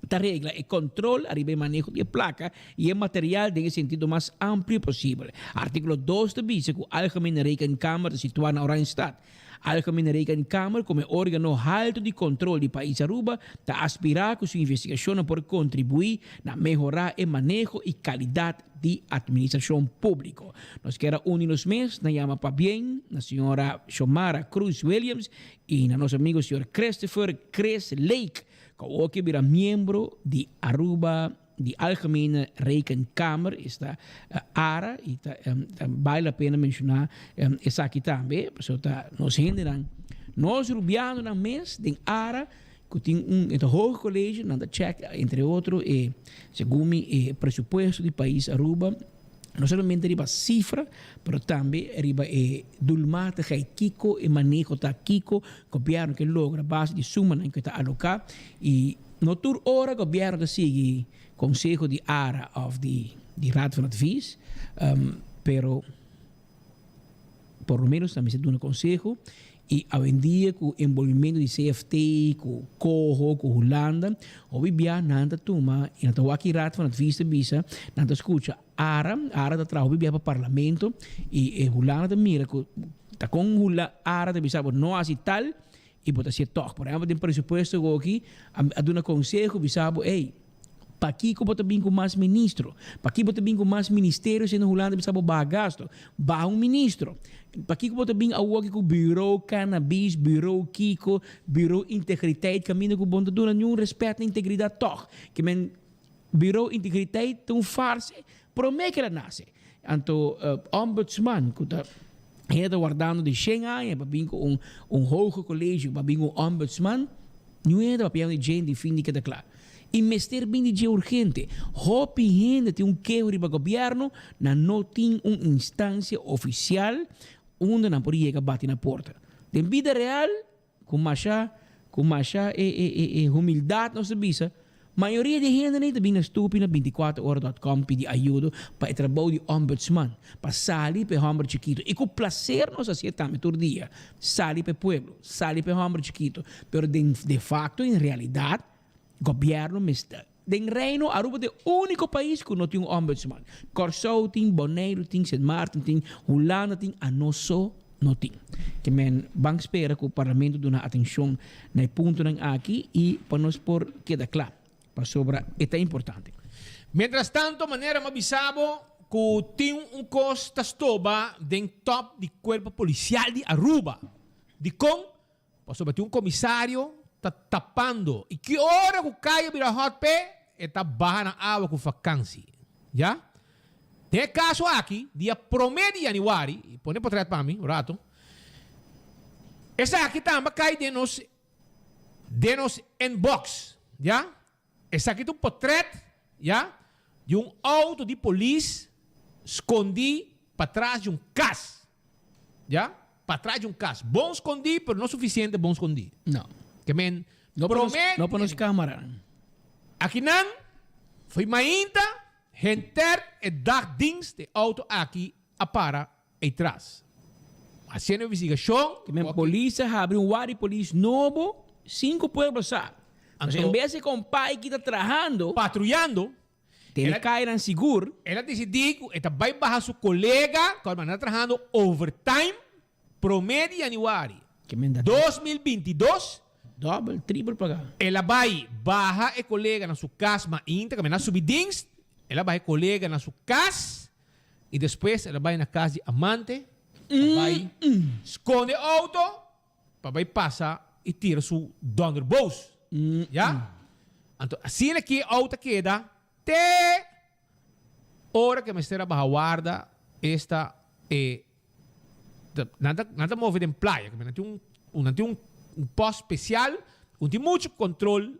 esta regla el control, arriba el manejo de placa y el material en el sentido más amplio posible. Artículo 2 dice que Algemene Rekenkamer situada en Oranjestad. Algemene Rekenkamer como órgano alto de control del país Aruba está aspirar con su investigación por contribuir a mejorar el manejo y calidad de administración pública. Nos queda unos meses, nos llama para bien la señora Xiomara Cruz Williams y a nuestro amigo señor Christopher Chris Lake, que era miembro de Aruba, de Algemene Rekenkamer, esta ARA, y vale la pena mencionar esa aquí también, nos generan, nos rubianos en mes de ARA, que tiene un hoge college, nada check, entre otros, según mi presupuesto del país Aruba, no solamente arriba cifra, pero también arriba dulmata, Kiko, el manejo ta Kiko, gobierno que logra base de suma que está alocada y no tur hora gobierno de sigue consejo de ARA of de Raad van Advies, pero por lo menos también se da un consejo y hoy en día con el envolvimiento de CFT, con Coho, con Holanda, hoy via nada toma y nada aquí Raad van Advies de visa, nada escucha ARA da trabajo via para parlamento y Holanda de mira que está con ARA de visa no hace tal y pues así todo. Por ejemplo, en presupuesto aquí a dar un consejo visa hey para aqui que bota bem com mais ministro, para aqui bota bem com mais ministérios e na Holanda bisa ba gasto, ba ministro. Para aqui que bota bem a work com bureau cannabis, bureau Kiko, bureau integriteit, caminho com bonda dona nenhum respeito à integridade toch. Que men bureau integriteit tão farse, promete que ela nasce. Anto ombudsman que tá ainda guardando de 100 anos, para bem com hoge college, para bem com ombudsman, não é da papel de gente de fim de cada claro. Investir bem de dia urgente. Hopi gente tem quebra para o governo, não tem uma instância oficial onde não pode chegar bater na porta. Em vida real, com mais humildade, não se visa. Maioria de gente nem também na estúpida 24horas.com pedir ajuda para o trabalho de ombudsman, para sair para o homem chiquito. E com prazer nós aceitamos todo dia. Sair para o pueblo, sair para o homem chiquito. Mas de facto, em realidade, governo den Reino Aruba é o único país que não tem um ombudsman. Curaçao tem, Bonaire tem, Sint Maarten tem, Holanda tem, a nosso não tem. Que men vamos esperar que o parlamento dê atenção no ponto aqui e para nós por queda claro para sobre é importante. Mientras tanto, maneira mabisabo que tem costa stoba den top de corpo policial de Aruba. De com, para sobre tem comissário tá tapando. E que hora que cai vira hot pé, está barra na água com vacância. Já? Tem caso aqui, dia 1 de janeiro, e põe por trás para mim, um rato. Essa aqui também cai de nos inbox. Já? Essa aqui tem um portrait, já? De auto de polícia escondido para trás de cas. Já? Para trás de cas. Bom escondido, mas não suficiente bom escondido. Não. Que men no ponos cámara. Aqui não foi mainta, renter e dagdings de auto aqui a para e trás. Haciendo investigação. Que men polícia abre wari polícia novo, 5 pueblos sa. Então, em vez de com pai que está trabalhando, patrulhando, ele cairá seguro. Ela decidiu que vai barrar seu colega, que está trabalhando overtime, promédio de janeiro. 2022. Double, triple pagar. Ela vai barra e colega na sua casa, mas ainda na subidins, ela vai colega na sua casa e depois ela vai na casa de amante, vai esconde o auto, vai passar e tira seu dono do bolso. Já? Então, assim aqui a auto queda até hora que a mestra vai guarda esta nada move em praia, que não tem um posto especial, tem muito controle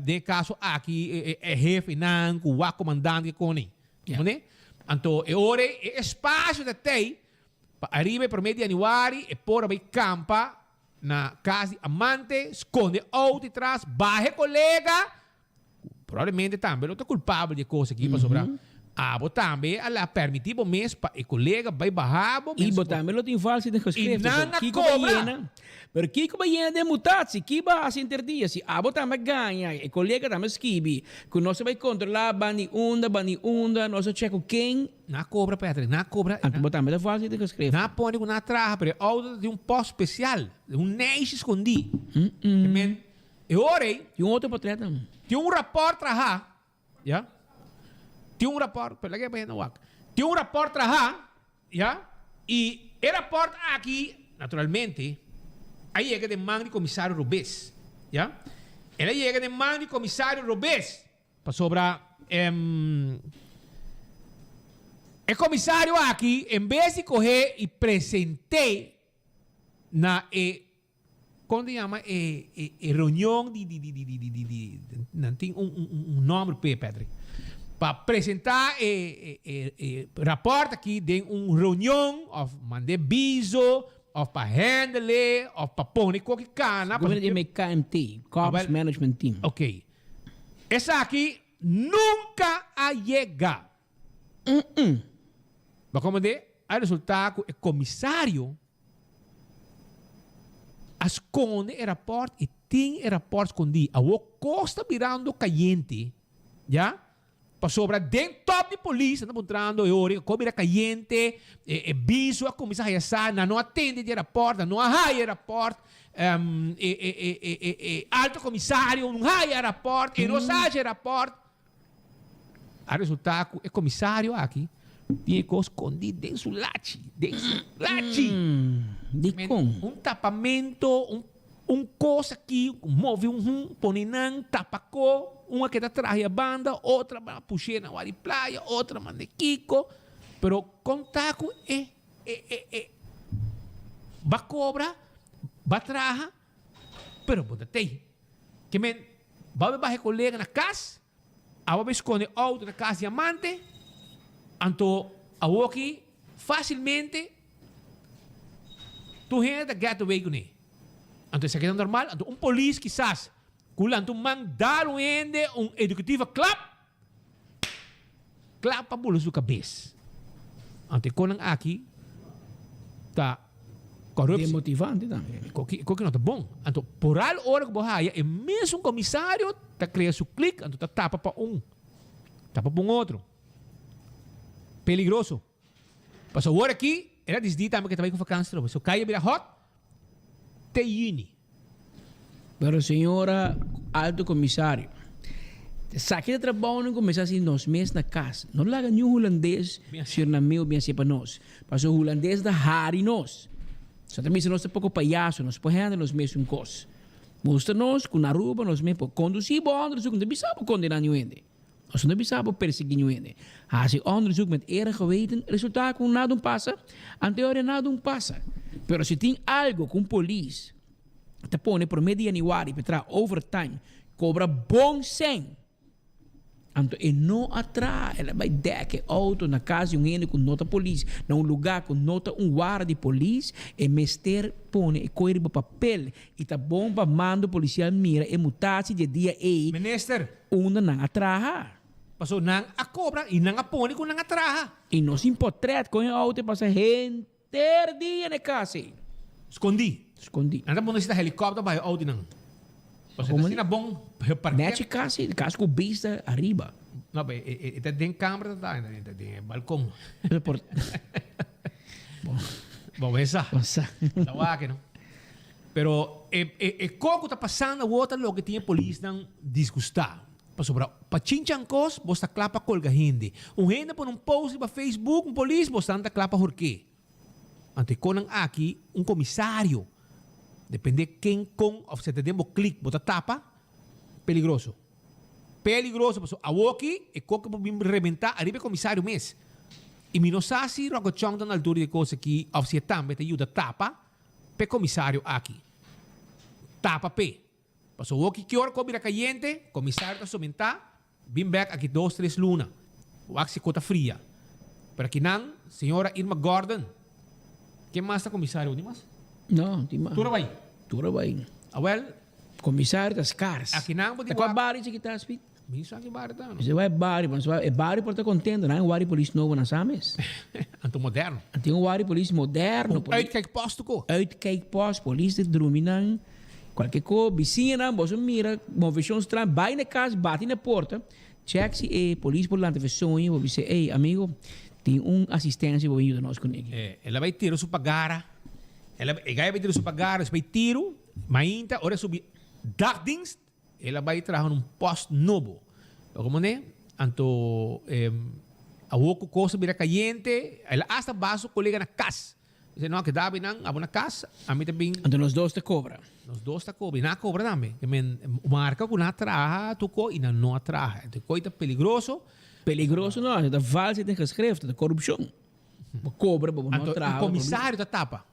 de caso aqui, jefe, não, o comandante, com ele. Então, é hora, é espaço de ter Pa arriba per me di januari e poi vai campa na casa amante, sconde auto atrás, baje colega, probabilmente também não tá culpável de coisa aqui para sobrar. Abo também, ela permitivo mês para o colega vai barrar, E também não tem falso de escrever. E nada Kiko cobra. Baiena, pero Kiko Baiena de mutatie, Kiba as interdia, se abo também ganha, e colega também skibi, que nós vai controlar bani unda, nós checo quem na cobra, Pedro, na cobra. Anto também é falso de escrever. Na põe na traja, pero auto de posto especial, de neixe escondido. Eu orei. E outro portreto. Tinha rapport traja, já? Tinha rapport, pero lagi pa yan Tinha rapport traja, já? E o rapport aqui, naturalmente, aí chega de mão de comissário Robes, já? Ela chega de mão de comissário Robes, para sobrar o comissário aqui, em vez de correr e presentei na como se chama reunião não tem nome Pedro, para apresentar rapport aqui de reunião of mandar biso of para handle of para pôr qualquer cana Governo de KMT, Corps Management Team. Ok, essa aqui nunca a chega. Mas como de aí resultado o comissário esconde o rapport e tem o rapport escondido. A costa virando caliente, já? Para sobra dentro top de polícia, não mostrando como era caliente, biso a comissária sana, não atende de rapport, não há rapport, alto comissário, não há rapport, e não sabe rapport. A resultado, o comissário aqui tinha que esconder dentro do lache. Um tapamento, coisa aqui, move põe tapacô, uma que está atrás da banda, outra para puxar na área de praia, outra manda Kiko, pero contato va cobra, va traja, pero botatei. Que men, vai barrer colega na casa, vai esconder auto na casa de amante, anto a aqui facilmente tu gente get away com ele. Anto isso aqui é normal, anto polícia quizás kulanto mandar ende educativa clap para bola sua cabeça. Anto konan aqui tá corrupção. Demotivante também. Que não tá bom. Anto por al hora que borraia é mesmo um comissário tá cria seu clique, anto tá tapa para tapa para outro. Peligroso. Passou hora aqui, era desde também que trabalhei com vacância, so caia vira hot, te uni. Pero senhora alto comissário, saque de trabalho começar assim nos meses na casa. Não larga nenhum holandês, senhor na meu bem assim para nós. Passou holandês da Harry nós. Só também se nós é pouco palhaço, nós podemos nos mesmos coisas. Mostra nós com na rua, nós mesmo conduzir bom, nós não precisamos condenar ninguém. Nós não precisamos perseguir ninguém. Als je onderzoek met eerlijk geweten, resultaat com nada passa, anterior nada passa. Pero se tem algo com polícia, te põe por meio de januário para overtime, cobra bom 100. Então, e não atrás, ela vai dar que auto na casa de um com nota polícia, num lugar com nota guarda de polícia, e mester põe e coire para papel, e tá bom para mando policial mira e mutasse de dia e Minister, una não atrás. passou nang a cobra e nang a pone com nang a traja. E não se importa com o auto passa gente dia na casa. Escondi. Anda bom nesse helicóptero para o auto nang. Você tá sendo bom para nete casa com vista arriba. Não, bem, tem câmera tá, tem balcão. Bom, essa. Tá que não. Pero coco tá passando outra lo que tinha polícia não disgustar. Para chinchancos, você clapa colga gente. Gente por post para Facebook, polícia, você anda clapa por quê? Ante conan aqui, comissário. Depende quem com, ou se te demo clique, bota tapa, peligroso. Peligroso, paso. Aqui, e coco para rebentar, arriba comissário mês. E minosasi, rogo chong na altura de coisa aqui, ou se também te ajuda tapa, pe comissário aqui. Tapa pe. Pasó aqui que hora comida caliente, comissário está somentar, bem back aqui 2-3 luna. O axi cota fria. Para que não, senhora Irma Gordon, Quem mais está comissário? Dimas? Não, tem mais. Tura vai. Tura vai. Well, comissário das caras. Aqui não pode. Qual bari que está speed? Minsan aqui bar tá. Você vai bari, mas é bari para estar contente, não é um bari polícia novo na Sames. Anto moderno. Tem um bari polícia moderno. Uitkijk posto ko. Uitkijk posto, polícia de druminan. Qualquer coisa, vizinha, você mira, movição estranha, vai na casa, bate na porta, check se é polícia por lá de sonho, você diz, ei, amigo, tem assistência para ajudar nós com ele. Ela vai tirar sua pagara. Ela vai tirar sua pagara, vai tiro, mainta, ora subir dagdienst, ela vai trazer posto novo. Como né? Anto a outra coisa vira caliente, ela hasta baixo colega na casa. Dice, no, que dabi nang abo na casa, a mim também. Então nós dois te cobra. Nós dois te cobra, na cobra também. Que men marca que na traha, tu co e na não traha. Tu coita peligroso. Peligroso não, é da falsa tem que escrever, da corrupção. Cobra, não traha. O comissário ta tapa.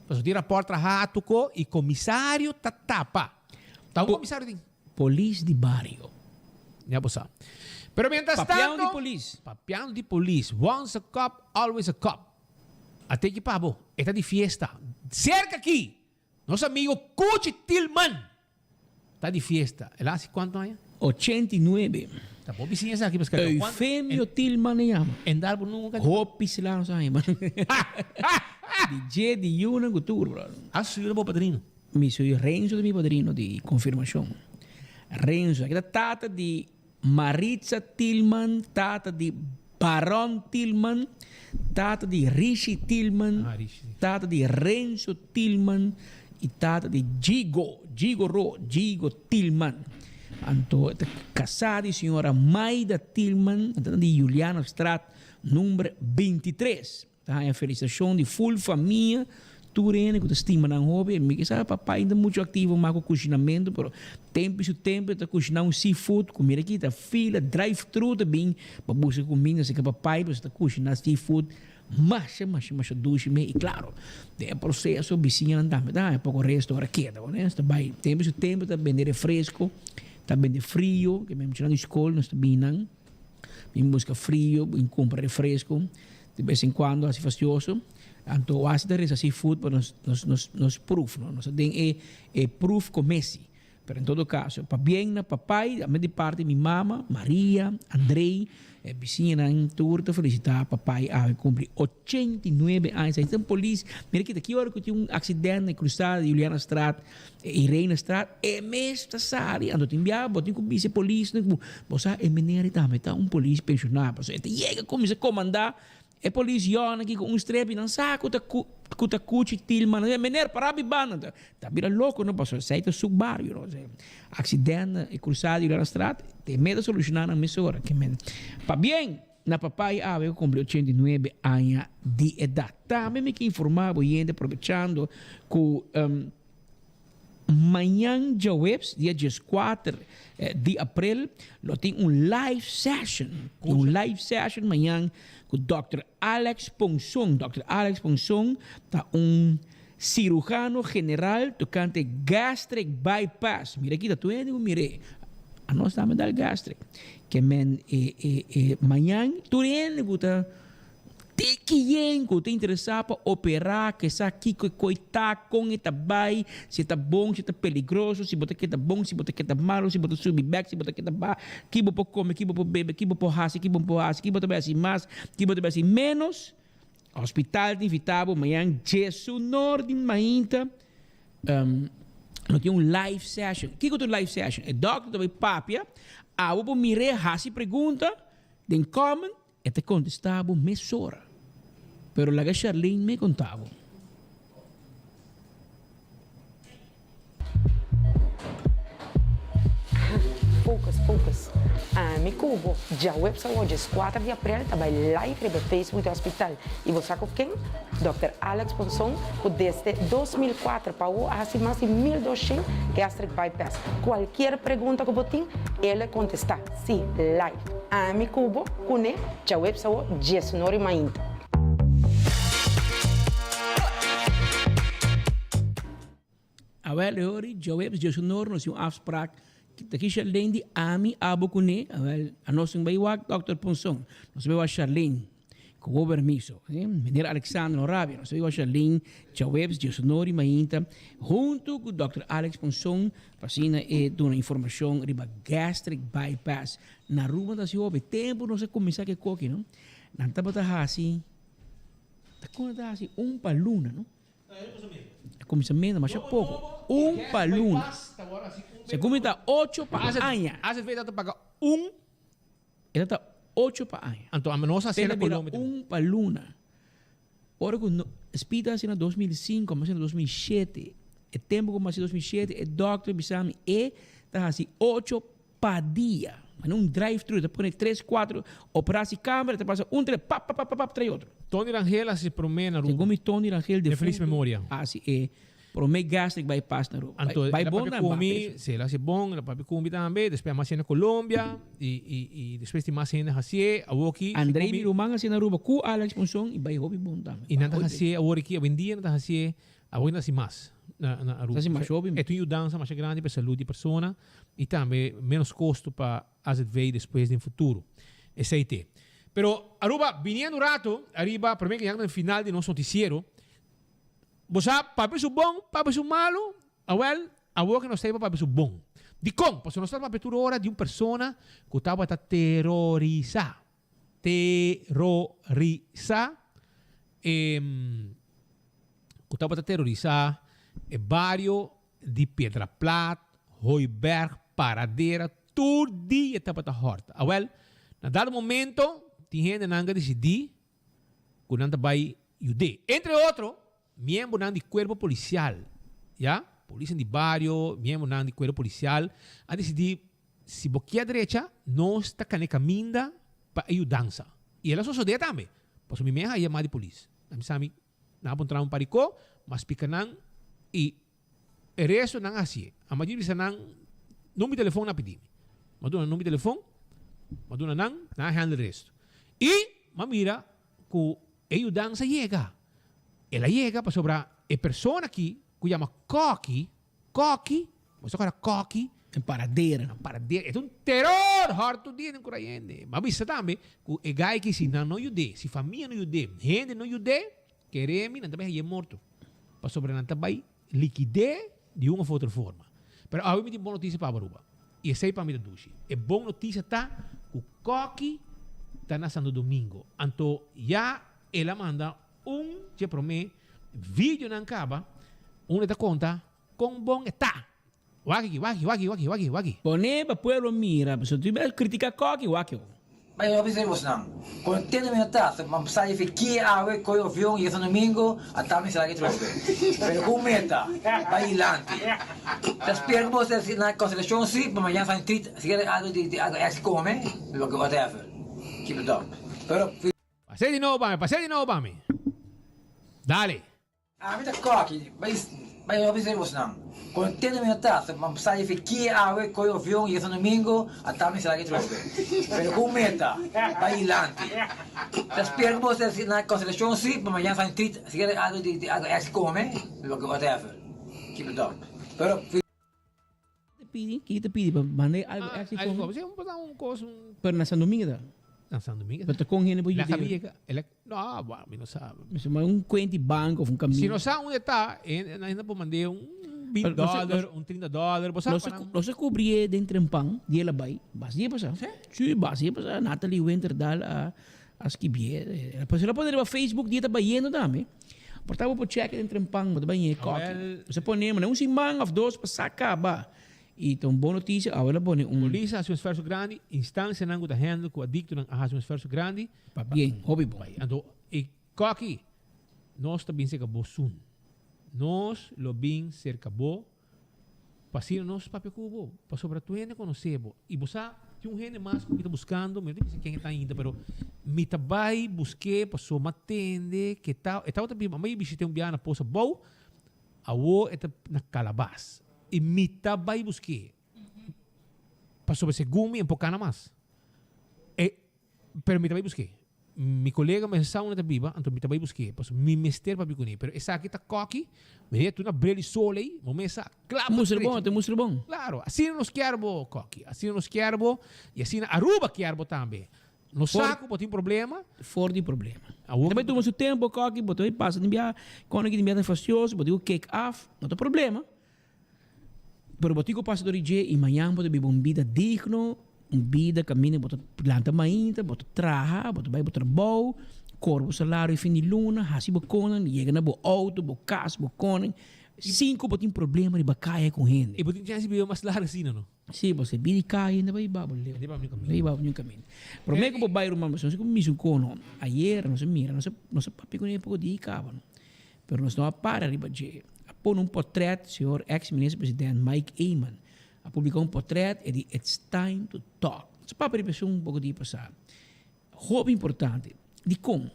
Você tira a porta rato co e comissário ta tapa. Tá um comissário tem. Polícia de barrio. Já bossa. Pero mientras Papião tanto, de polícia. Papião de polícia. Once a cop, always a cop. Até que pabo, está de fiesta. Cerca aqui, nosso amigo Cuchi Tillman. Está de fiesta. Ele hace quanto anos? 89. Tá bom, vizinhas aqui, mas Eufemio Tillman ne llama. En Darbo nunca. Hopis lá, não sabe, mano. DJ de Yuna Gutur, bro. Ah, sou eu, meu padrinho. Me sou Renzo de meu padrinho de confirmação. Renzo, aqui é tata de Maritza Tillman, tata de Baron Tillman, tata de Rishi Tillman, tata de Renzo Tillman e tata de Gigo Tillman. Anto, casada e senhora Maida Tillman, de Juliana Straat, número 23. Tá? A felicitação de full família, turene, que estima na hobby. Me sabe, papai ainda muito ativo, mas com cozinhamento, pero tempo e tempo, está cozinhando seafood, comida aqui, tá fila, drive-thru também, para buscar comida, assim que papai, você está cozinhando seafood, mas duche, e claro, tem processo, vizinha não dá, é pouco resto, hora queda, né? Está bem, tempo e tempo, está vender fresco, está vender frio, que mesmo tirando escola, nós está bem, busca frio, compra refresco, de vez em quando, assim fastioso. Então, o ácido é seafood para nos proof, não? Nós temos proof com Messi. Mas, em todo caso, para bem na papai, a minha parte, minha mama, Maria, Andrei, vizinha em turno, felicitar papai, cumpre 89 anos. Então, polícia, mira que hora que tinha acidente na cruzada de Juliana Straat e Reina Straat, mesmo sária, ando tem enviado, botem com vice polícia, você é menino também, tá polícia pensionado, você chega, começa a comandar. É polícia aqui com strep não saco tá Cuchi Tillman é menino para bibana tá vira louco não passou aceita subário não acidente e cruzado e na estrada tem medo solucionar na mesura que men pa bem na papai eu cumpri 89 anos de idade também me que informar boiende aproveitando com amanhã dia webs dia 4 de abril tem live session amanhã com o Dr. Alex Ponsong. Dr. Alex Ponsong está cirurgião general tocante gastric bypass. Mira aqui, tu mire. A nós também dá gastric. Que amanhã, tu está quem está interessado para operar, que está aqui, que está com está bem, se está bom, se está perigoso, se você está bom, se você está malo, se você subir back, se você está baixo, que você come, que você bebe, que você hace, que você hace, que você bebe assim mais, que você bebe assim menos. Hospital de Invitabo, amanhã, Jesus Norte, Mainta, não tem live session. O que é o live session? O doctor também papia, vou mirar, hace pergunta, den comment, e te contestava mesora. Pero la que Charlene me contava. Focus. Mi cubo, já o website hoje, 4 de abril, também live no Facebook do hospital. E você sabe quem? Dr. Alex Ponsong, desde 2004 para o há mais de 1.200 gastric bypass. Qualquer pergunta que você tem, ele contesta. Sim, live. Mi cubo, cune, já o website hoje, Jesus Mainta. Awel hori, Joëbs, Jesonor, nos yung afspraak. Taki Charlene di ami abo kune, awel, anos yung baywag, Dr. Ponsong. Nos baywag Charlene. com permisso. Meneer Alexander Arabia, nós vamos a link, já webs, de sonori, mainta, junto com o Dr. Alex Ponson, fazendo uma informação riba gastric bypass. Na rua da cidade, tempo não se começa a coque, não? Não tá botando assim, tá com assim, paluna, não? Começamento, mas é pouco. Paluna. Se começa 8 para aña. Às vezes tu paga Ela está 8 para aña. Então, a nossa cena quilômetro. Paluna. Ora, quando espita assim na 2005, mas em 2007, o tempo como assim 2007, o doctor Bisami tá assim 8 para dia. Mas não drive-thru, tá põe 3, 4, operação câmera, tá passa 3, traz outro. Tony Rangel se promete na rua. Segundo Tony Rangel de feliz memória. Assim é. Promete gastric bypass na rua. Vai bom na comi, se ela se bom, ela pode comer também, depois mais na Colômbia e depois tem mais na Hasie, a Woki. Andrei Mirumang assim na rua, com Alex Ponson e vai hobby bom também. E na Hasie, a Woki, a vendia na Hasie, a Woki assim mais na rua. Assim mais hobby. É tu dança mais grande para saúde de pessoa e também menos custo para as ver depois no futuro. Esse aí tem. Pero Aruba, viniendo um rato, arriba, para mim que já no final de nosso noticiero, você papi su bom, papi su malo, a que nós temos papi su bom. De como? Porque nós estamos a hora de uma pessoa que estava a terrorizar. Que estava a terrorizar o bairro de Pedra Plata, Hooiberg, Paradeira, todo dia estava a horta. Na dado momento, tinha gente que decidir que não vai ajudar. Entre outros, miembro de cuerpo policial, ¿ya? Policía de barrio, miembro de cuerpo policial, a decidir si boquia derecha no está caminda para ayudanza. Y ela sucede también. Pues mi meja llamada de policía. A mí na apuntar un paricó, mas picanan y el resto nang así. A mayoría se nang número de teléfono na pedir. Maduna número de teléfono, maduna nang na handle el resto. Y mira que ayudanza llega. Ela llega para sobre a persona aqui que chama Coqui, você agora Coqui, em paradeira. É um terror, harto dia em Coraiende. Mas isso também, que o gai que se não ajude, se família não ajude, gente não ajude, queremos, não também é morto. Para sobre não também liquidez de uma ou outra forma. Mas a mim tem boa notícia para a Baruba. E essa é para mim da Dushi. É boa notícia tá que o Coqui está nascendo domingo. Então, já ela manda já promete vídeo na caba, da conta com bom está. Waki. Pone para pueblo mira, se tu vai criticar waki. Mas eu avisei você não. Quando tem no meu tato, mas sai fiquei a ver com o avião e esse domingo, a também será que troca. Mas com meta, vai ilante. Espero que você na consideração sim, para amanhã sai trit, se quer algo de come, whatever. Keep it up. Pero Passei de novo, Bami. Dale. A mim tá coque, mas eu avisei você não. Quando tem no meu tato, mas sai fiquei a ver com o avião e esse domingo, a também será que troca. Mas com meta, vai ilante. Espero que você na consideração sim, para amanhã sai trit, se quer algo de come, whatever. Keep it up. Pero te pedi para mandar algo Você vai botar um coisa. Pero na San Domingo da. Na San Domingo. Pero com ele La cabia, não, não sabe. Mas conta de banco, caminho. Se não sabe onde está, ainda pode mandar $20, $30. Você cobria dentro de pão, e ela vai. Basia passar. Sim, basia passar. Natalie Winterdal, as que vier. Depois ela pode ir para Facebook, dia tá baiano também. Portava para check dentro de pão, mas bem é Você põe, mas um simão ou dois para sacar, E então, boa notícia, agora põe Polícia faz um esforço grande, instância não está handle com adicto faz um esforço grande. Bem, hobby boy. Então, e aqui, nós também se acabou soon. Nós lo bem se acabou. Passando nós papel cubo, para sobre tu gente conhecer. E você tem gente mais que está buscando, não sei quem está ainda, mas me vai buscar para só me atender, que tal, e tal também, mas visitei dia na poça boa, a o está na calabaz. E me vai buscar para sobre esse gumi um pouco mais. Pero me vai buscar. Mi colega me sa una viva, então me vai buscar, para me mester para bicuni. Pero essa aqui tá coque, me tu na brele sole, mo mesa claro. Musro bom. Claro, assim nos querbo coque, assim nos querbo e assim Aruba querbo também. No saco, botou um problema. Fora de problema. Também toma seu tempo, coque, botou aí, passa de enviar, quando que enviar é facioso, botou o cake off, não tem problema. Pero botou que passa do dia e amanhã botou beber uma vida digno, uma vida caminha, botou planta mainta, botou traha, botou vai botar bom, corpo salário fim de luna, hasi boconan, chega na bo auto, bo casa, boconan. 5 botou um problema de bacaia com gente. E botou chance de beber mais largo assim, não? Sim, você bidi cai ainda vai babol. Vai babol no caminho. Pero me que bairro mama, não sei como miso cono. Ayer não se mira, não se papi com nem pouco de cava. Pero nós não para riba de. Apon portrait senhor ex-ministro presidente Mike Eamon. A publicou portrait e di It's Time to Talk. Se papi riba pouco de passar. Roubo importante. De como?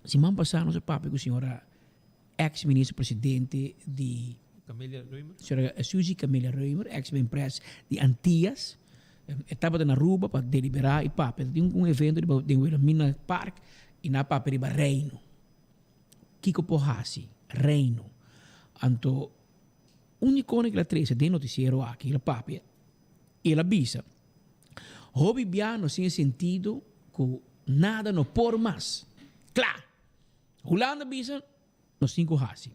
Se man passar não se papi com a senhora ex-ministro presidente de Camélia Reumer. Senhora Suzy Camélia Reumer, ex-ministra de Antillas, estava na Aruba para deliberar e papi. Tinha um evento de Wilhelmina Park e na papi riba Reino. Kiko Pohasi, Reino. Anto, único que la trece de noticiero aqui, la papi, e la bisa. Hobby biano sem sentido que nada no por mais. Claro. Holanda bisa, nos 5 hasi.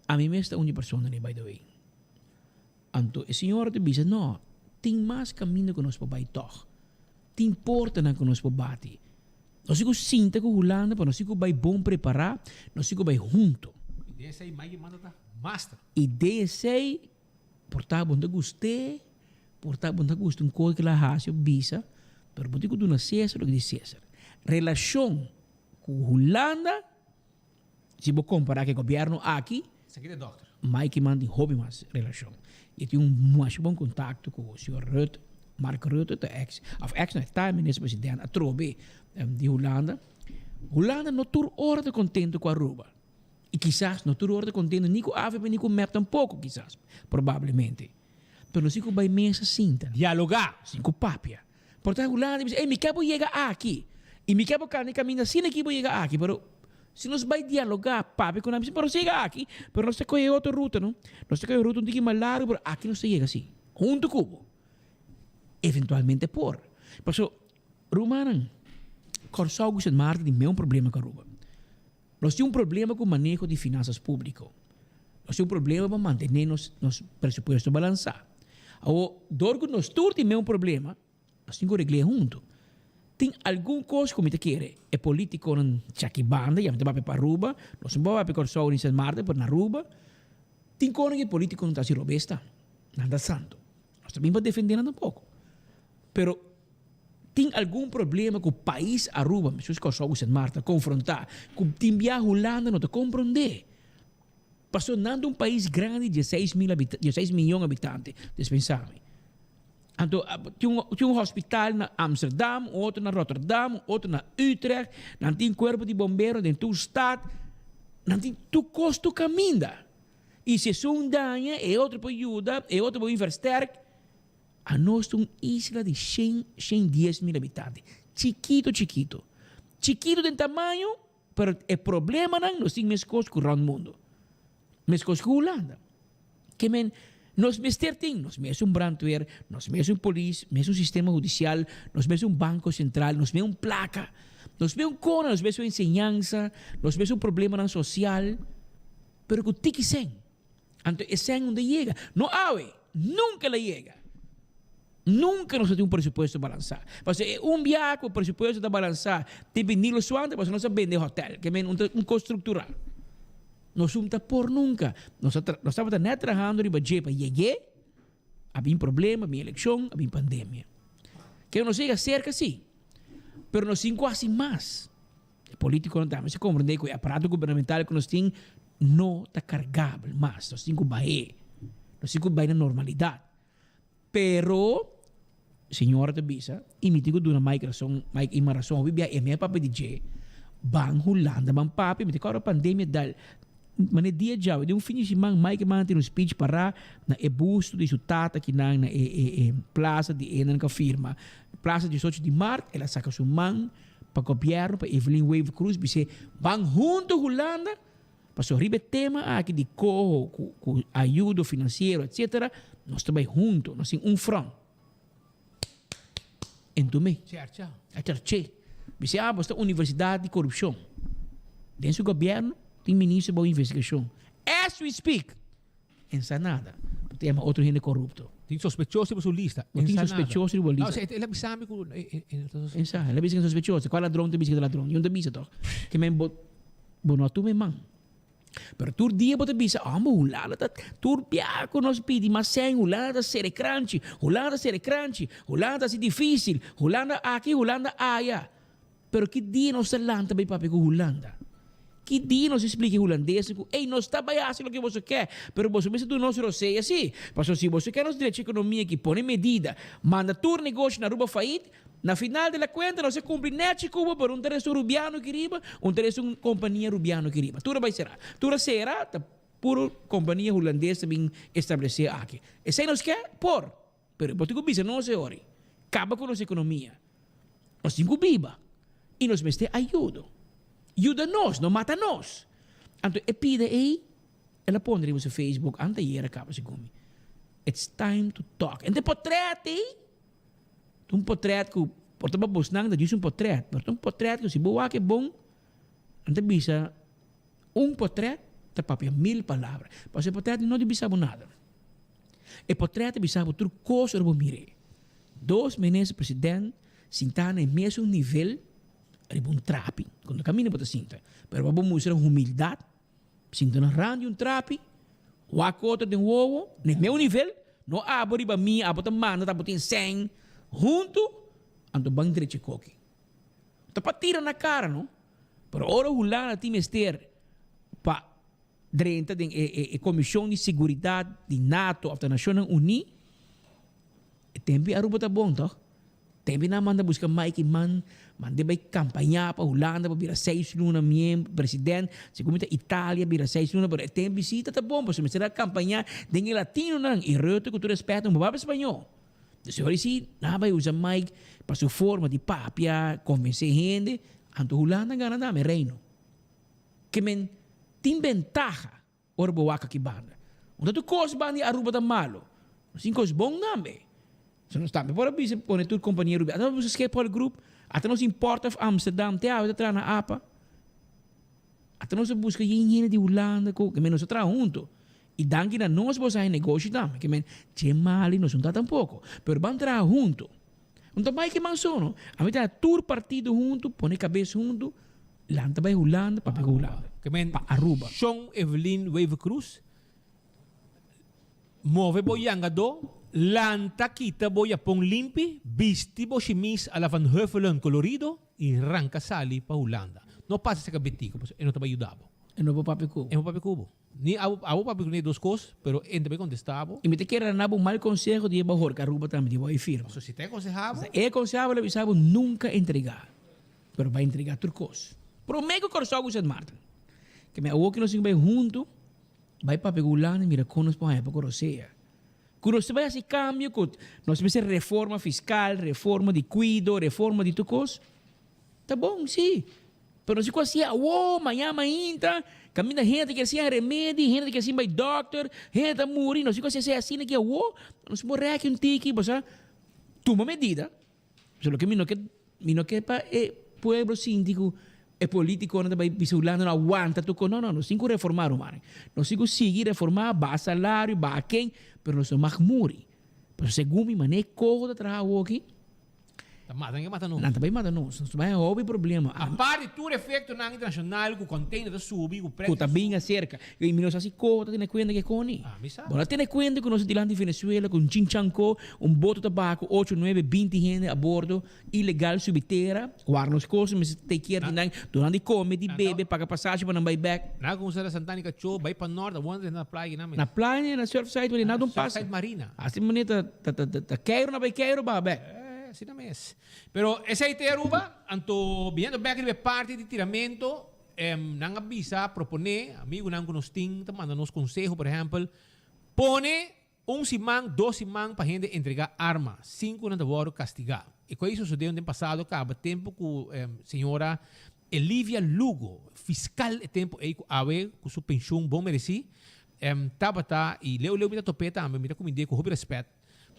A mim esta uma pessoa by the way. Anto, o senhor te bisa, no, tem mais caminho que nós papai toch. Tem porta na que nós babati. Nós fico sinta que Holanda, para nós fico bem bom preparar, nós fico bem junto. Ideia sei mais que manda tá master. Ideia sei portar bom de gostei, portar bom de gosto um coisa que lá hace bisa, pero bom digo do na César o que de César. Relação com Holanda, se vou comparar com o governo aqui, isso aqui é doctor. Mike manda hobby mais relação. E tem muito bom contato com o senhor Rutte, Mark Rutte, ex ministro-presidente, a trobe de Holanda. Holanda não tem ordem contente com a Aruba. E quizás não tem ordem contente nem com a AFP, nem com o MEP tampouco, quizás, provavelmente. Pero se vai mesa cinta. Dialogar. Cinco papia. Portanto, Holanda diz, me quero chegar aqui. E me quero caminhar assim, que vou chegar aqui. Pero se nós vai dialogar, papi, com a gente, pero chega aqui. Pero nós temos outra ruta, não? Nós temos outra ruta mais larga, pero aqui não se chega assim. Junto cubo. Eventualmente por. Por isso, Rumanan, Corsaugo e Marte tem mesmo problema com a Aruba. Nós temos problema com o manejo de finanças públicas. Nós temos problema para manter nos pressupostos balançados. Agora, dorgo nós todos temos um problema, nós temos que regler junto. Tem algum coisa que me quer, é político não chaquibanda, já me vai para Aruba, nós não vamos para Corsaugo e Marte, para na Aruba. Tem coisa que político não está se robesta, nada santo. Nós também vamos defender nada um pouco. Pero tem algum problema com o país Aruba, mesmo que Corsaugo e Marte, confrontar, com tem via Holanda não te compreender. Passou nando um país grande de 6 milhões de habitantes, dispensame. Então, tinha um hospital na Amsterdam, outro na Rotterdam, outro na Utrecht, não tem corpo de bombeiro dentro do estado, não tem tu custo caminha. E se isso um dano, é outro para ajuda, é outro para versterk. A nós tem uma isla de 110 mil habitantes. Chiquito. Chiquito de tamanho, mas é problema não, nós temos coisas com o mundo. Mas coisas com a Holanda. Que men, nós mesmo nós mesmo brandweer, nós mesmo polícia, mesmo sistema judicial, nós mesmo banco central, nós mesmo placa, nós mesmo cona, nós mesmo enseñança, nós mesmo problema social, pero com tiki sen. Então, é sen onde chega. Não ave, nunca le chega. Nunca nós temos um pressuposto balançar. Porque um viaco, o pressuposto da balançar, tem vinilo suante, mas nós vende hotel, que é um construtural. Nós não estamos por nunca. Nós estamos trabalhando em budget para chegar, havia problema, havia eleição, havia pandemia. Que não chega cerca, sim. Mas nós temos quase mais. O político não está, mas você compreende que o aparato governamental que nós temos não está carregável mais. Nós temos que baixar. Nós temos que baixar na normalidade. Pero, senhora de Bisa, imitigo de uma Mike Imaração, bibia é minha papi DJ, bang Holanda, bang papi, me agora a pandemia dal, mas dia já, de um fim de semana, Mike mantém um speech para na busto de sua tata que na plaza de Enan que firma, plaza 18 de março, ela saca sua mão para o governo, para Evelyn Wave Cruz, dice, bang junto Holanda, para sobre o tema aqui de corro, com ajuda financeira, etc., nós estamos juntos, nós temos um front. En Tomé. Certo. A Cherche. Você abre esta universidade de corrupção. Dentro do governo, tem ministro de investigação. As we speak, em nada. Tem outro gente corrupto. Tem sospechoso por sua lista. Não tem sospechoso por lista. Ele avisava que... Exato, ele avisa que é sospechoso. Qual ladrão te avisa que é ladrão? Eu não te avisa, toch? Que me bono tu me man. Pero tur dia bota bisa, mo hulala ta tur piar ko nos pidi maseng hulala sere crunchy, hulala si difícil, hulala aqui, hulala aya. Pero que dia nos lanta bai papi ko hulanda. Que dia nos explique holandês, ei, nós trabalhamos o que você quer, pero você pensa do nosso roceia assim. Mas se você quer nos direito de economia que põe medida, manda tur negócio na ruba faid, na final da conta, nós cumpre net Cuba por interesse rubiano que riba, interesse companhia rubiano que riba. Tudo vai ser. Tudo será, puro companhia holandesa bem estabelecer aqui. E se nós quer, por. Pero você bisa não se ori. Acaba com nossa economia. Nós temos biba. E nós mestre ajuda. Ajuda-nos, não mata-nos. Então, e pide aí, ela põe no seu Facebook, anta aí, acaba se come. It's time to talk. E de portrait aí, um portrait que, portanto, você não diz um portrait, mas um portrait que se boa que é bom, anta bisa, portrait, tá papel 1000 palavras. Mas o portrait não te bisa nada. E portrait bisa outro coisa do mire. 2 meses presidente, sentando em mesmo nível, riba un trapi, quando cammina pota sinta. Pero vamos mostrar humildade, sinta na randi un trapi, o a cota de uovo, no meu nível, no abo riba mi, abo ta manda, abo tem 100, junto, ando bang direito coque. Tá pa tira na cara, não? Pero ora hulana ti mester pa drenta de Comissão de Seguridade de NATO of the Nations Unidas, tempi aruba ta bom, toch? Tempi na manda busca Mike man, manda vai campanha para Holanda para virar 6 luna presidente, se comita Itália virar 6 luna, pero tempi visita tá bom, porque será campanha de latino não, e reto que tu respeita um babá espanhol. Então se sim, na vai usar Mike para sua forma de papia, convencer gente, anto Holanda gana dame reino. Que men tem ventaja ora boa que banda. Onde tu cos bandi aruba da malo. Assim cos bom nome. Se não está, por isso põe tudo companhia rubi. Até você esquece para o grupo, até não se importa de Amsterdam, até a outra na APA. Até não se busca gente de Holanda, que menos se traz junto. E danke na nós você em negócio também, que men che mali não está tampouco, pero van entrar junto. Então vai que mansono, a mim tá tur partido junto, põe cabeça junto, lanta vai Holanda, para pegar Holanda. Que men pa Aruba. Sean Evelyn Wave Cruz. Move boyanga do lanta kita boya pong limpi, bisti bo chimis ala Van Huffelen colorido e ranca sali pa Holanda. No passa sa kabitico, e non tayo ayudabo. E non po papi cubo. E non papi cubo. Ni abo papi cubo ni dos cos, pero ente me contestabo. E me te quer nabo mal consejo de bahor Aruba também de boy firma. So si te aconsejabo, e aconsejabo le avisabo nunca entregar. Pero vai entregar turcos. Pro mego corsogo San Martin. Que me awo que nos vai junto, vai papi Holanda, mira conos pa época roseia. Quando você vai esse cambio, nós vamos reforma fiscal, reforma de cuido, reforma de tucos, tá bom, sim. Pero se quase amanhã ainda, caminha gente que assim remédio, gente que assim vai doctor, gente a morrer, nós se quase assim que nós morrer aqui um tique, você toma medida. Só que mino que para pueblo síndico é político não vai bisulando não aguanta tuco, não, nós cinco reformar mano. Nós cinco seguir reformar, ba salário, ba quem, pero nós mais muri. Pero segundo me mané corro da trabalho aqui. Mata que mata não. Não também mata não. Não vai houve problema. A parte do efeito na internacional, o container da subir, o preço. Tá bem acerca. E nós assim corta tem conta que coni. Bora tem conta que nós dilante de Venezuela com chinchanco, boto tabaco, 8, 9, 20 gente a bordo, ilegal subterra, guarda os coisas, mas tem que ir durante come de bebe, paga passagem para não vai back. Na com Santa Santana Show, vai para norte, onde na praia na. Na praia, na surf site, nada passa. Surf site marina. Assim maneira tá queiro na vai queiro ba back. Assim na mes. Pero essa aí Aruba, anto viendo back de parte de tiramento, nang avisa propone, amigo nang conosting, manda nos consejo, por exemplo, pone 1 simang, 2 simang para gente entregar arma, 5 na devoro castigar. E com isso sucedeu no passado, acaba tempo com senhora Elívia Lugo, fiscal de tempo aí com ave com sua pensão bom mereci, tabata e leu me topeta, me comida com respeito.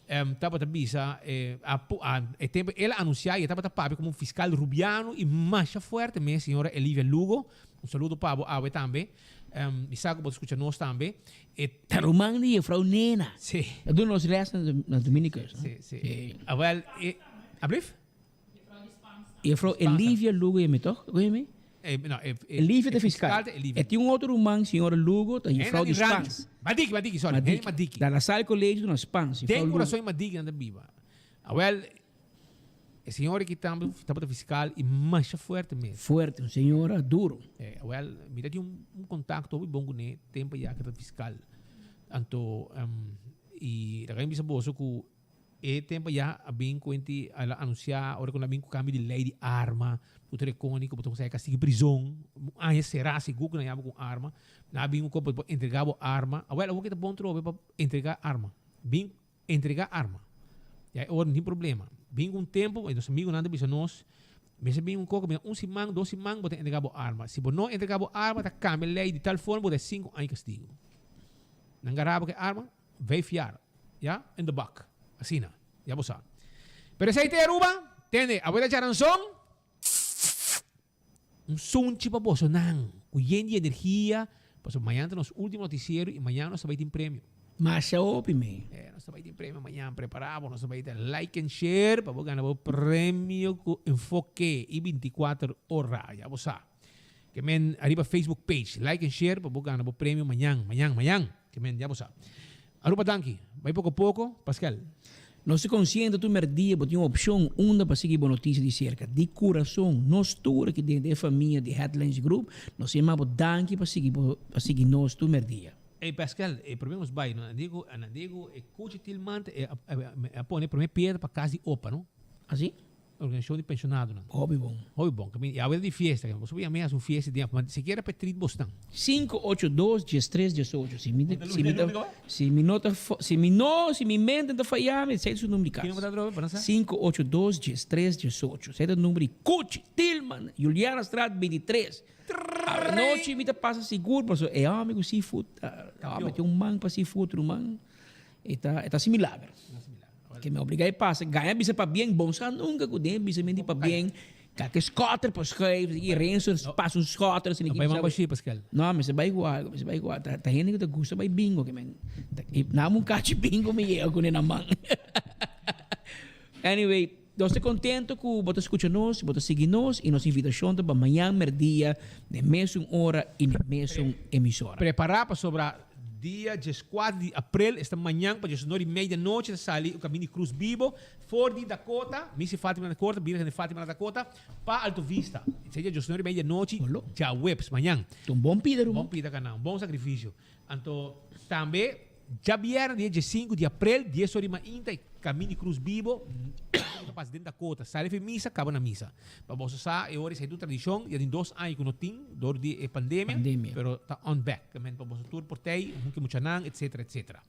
Estava a bisa, tempo ela anunciava, estava a papi como fiscal rubiano e mais forte, minha senhora Elívia Lugo. Saludo para a Awe também. Isago pode escutar nós também. Romang e Frau Nena. Sim. Eu dou nos restos nas Dominicas. Sim. Well, abrief? E Frau Elívia Lugo e me toch? Goeie Elívia de fiscal. E tinha outro romang, senhora Lugo, e Frau de Spans. Madiki, sorry. Madiki. Da La Salle College do Spans. Tem coração Madiki na Biba. Well, a senhora que estava fiscal e mais forte mesmo. Forte, uma senhora duro. Well, me dá contato muito bom com ele, tempo já que era fiscal. Então, e daí me saboso que e tempo já bem quando ela anunciar ora quando bem com cambio de lei de arma, o telecônico, botou você castigo prisão, aí será seguro na com arma, na bem com entregar a arma. Well, o que tá bom trobe para entregar arma. Bem entregar arma. Já ora não tem problema. Bem com tempo, e os amigos nada bisa nós, mas bem coco, simang, 2 simang, botar entregar a arma. Se não entregar a arma, tá cambia lei de tal forma, botar 5 anos castigo. Nangaraba que arma, vai fiar, já, in the back. Assim, já você sabe. Pero essa ideia Aruba, tende, a boa charanzón, sunchi para você, não, cuidando de energia, para amanhã nos últimos noticiero e amanhã nós vai ter prêmio. Mas é óbvio, nós vai ter prêmio amanhã, preparado, nós vai ter like and share, para ganhar o prêmio com enfoque e 24 horas, já você sabe. Que men arriba Facebook page, like and share, para ganhar o prêmio amanhã, que men já você sabe. Aruba danke, vai pouco a pouco, Pascal. Não se consciente tu merdia, porque tem uma opção para seguir boa notícia de cerca. De coração, nós todos que dentro da família de Headlines Group, nós chamamos danke para seguir nós tu merdia. Pascal, o problema é que não digo, coach Tilman, põe a primeira pedra para casa de opa, não? Assim? Organização de pensionado, não? Hobby bom. E a hora de festa, você vai ameaçar uma festa de mas se quer para Trit Boston. 582-1318. Se me mente da falhar, sei o número de casa. 582-1318. Sei o número de Coach Tillman, Juliana Strat 23. A noite me passa seguro, porque é amigo seafood. Tem man para seafood, man. Está similar. Que me obriga a passar. Ganha bisa para bem, bom, sa nunca que dem bisa mendi para bem. Que scotter para escrever, e renso passa scotter assim. Vai mais baixo, Pascal. Não, mas vai igual. Tá gente que gosta vai bingo que men. Na um cate bingo me eu com na mão. Anyway, eu estou contente que você escuta nós, você seguir nós e nos invitação para amanhã, merdia, de mesma hora e de mesma emissora. Preparar para sobrar dia 4 de abril, esta manhã, para as 9:30 da noite, sali o caminho de Cruz Vivo, for de Dakota, Missy Fátima na Dakota, Birra de Fátima na Dakota, para Alto Vista. Seja às 9:30 da noite, já webs, manhã. Um bom pida, bom pida, canal, um bom sacrifício. Então, também, já vieram dia 5 de abril, 10 horas e caminho de Cruz Vivo, para dentro da Dakota, sai de missa, acaba na missa. Para você saber, é hora de sair tradição, já tem 2 anos que não tem, dor de pandemia, pero está on back. Para você tour por aí, que mucha nang, etc.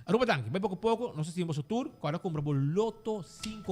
Aruba danke, vai pouco a pouco, nós temos o tour, agora compra o loto 5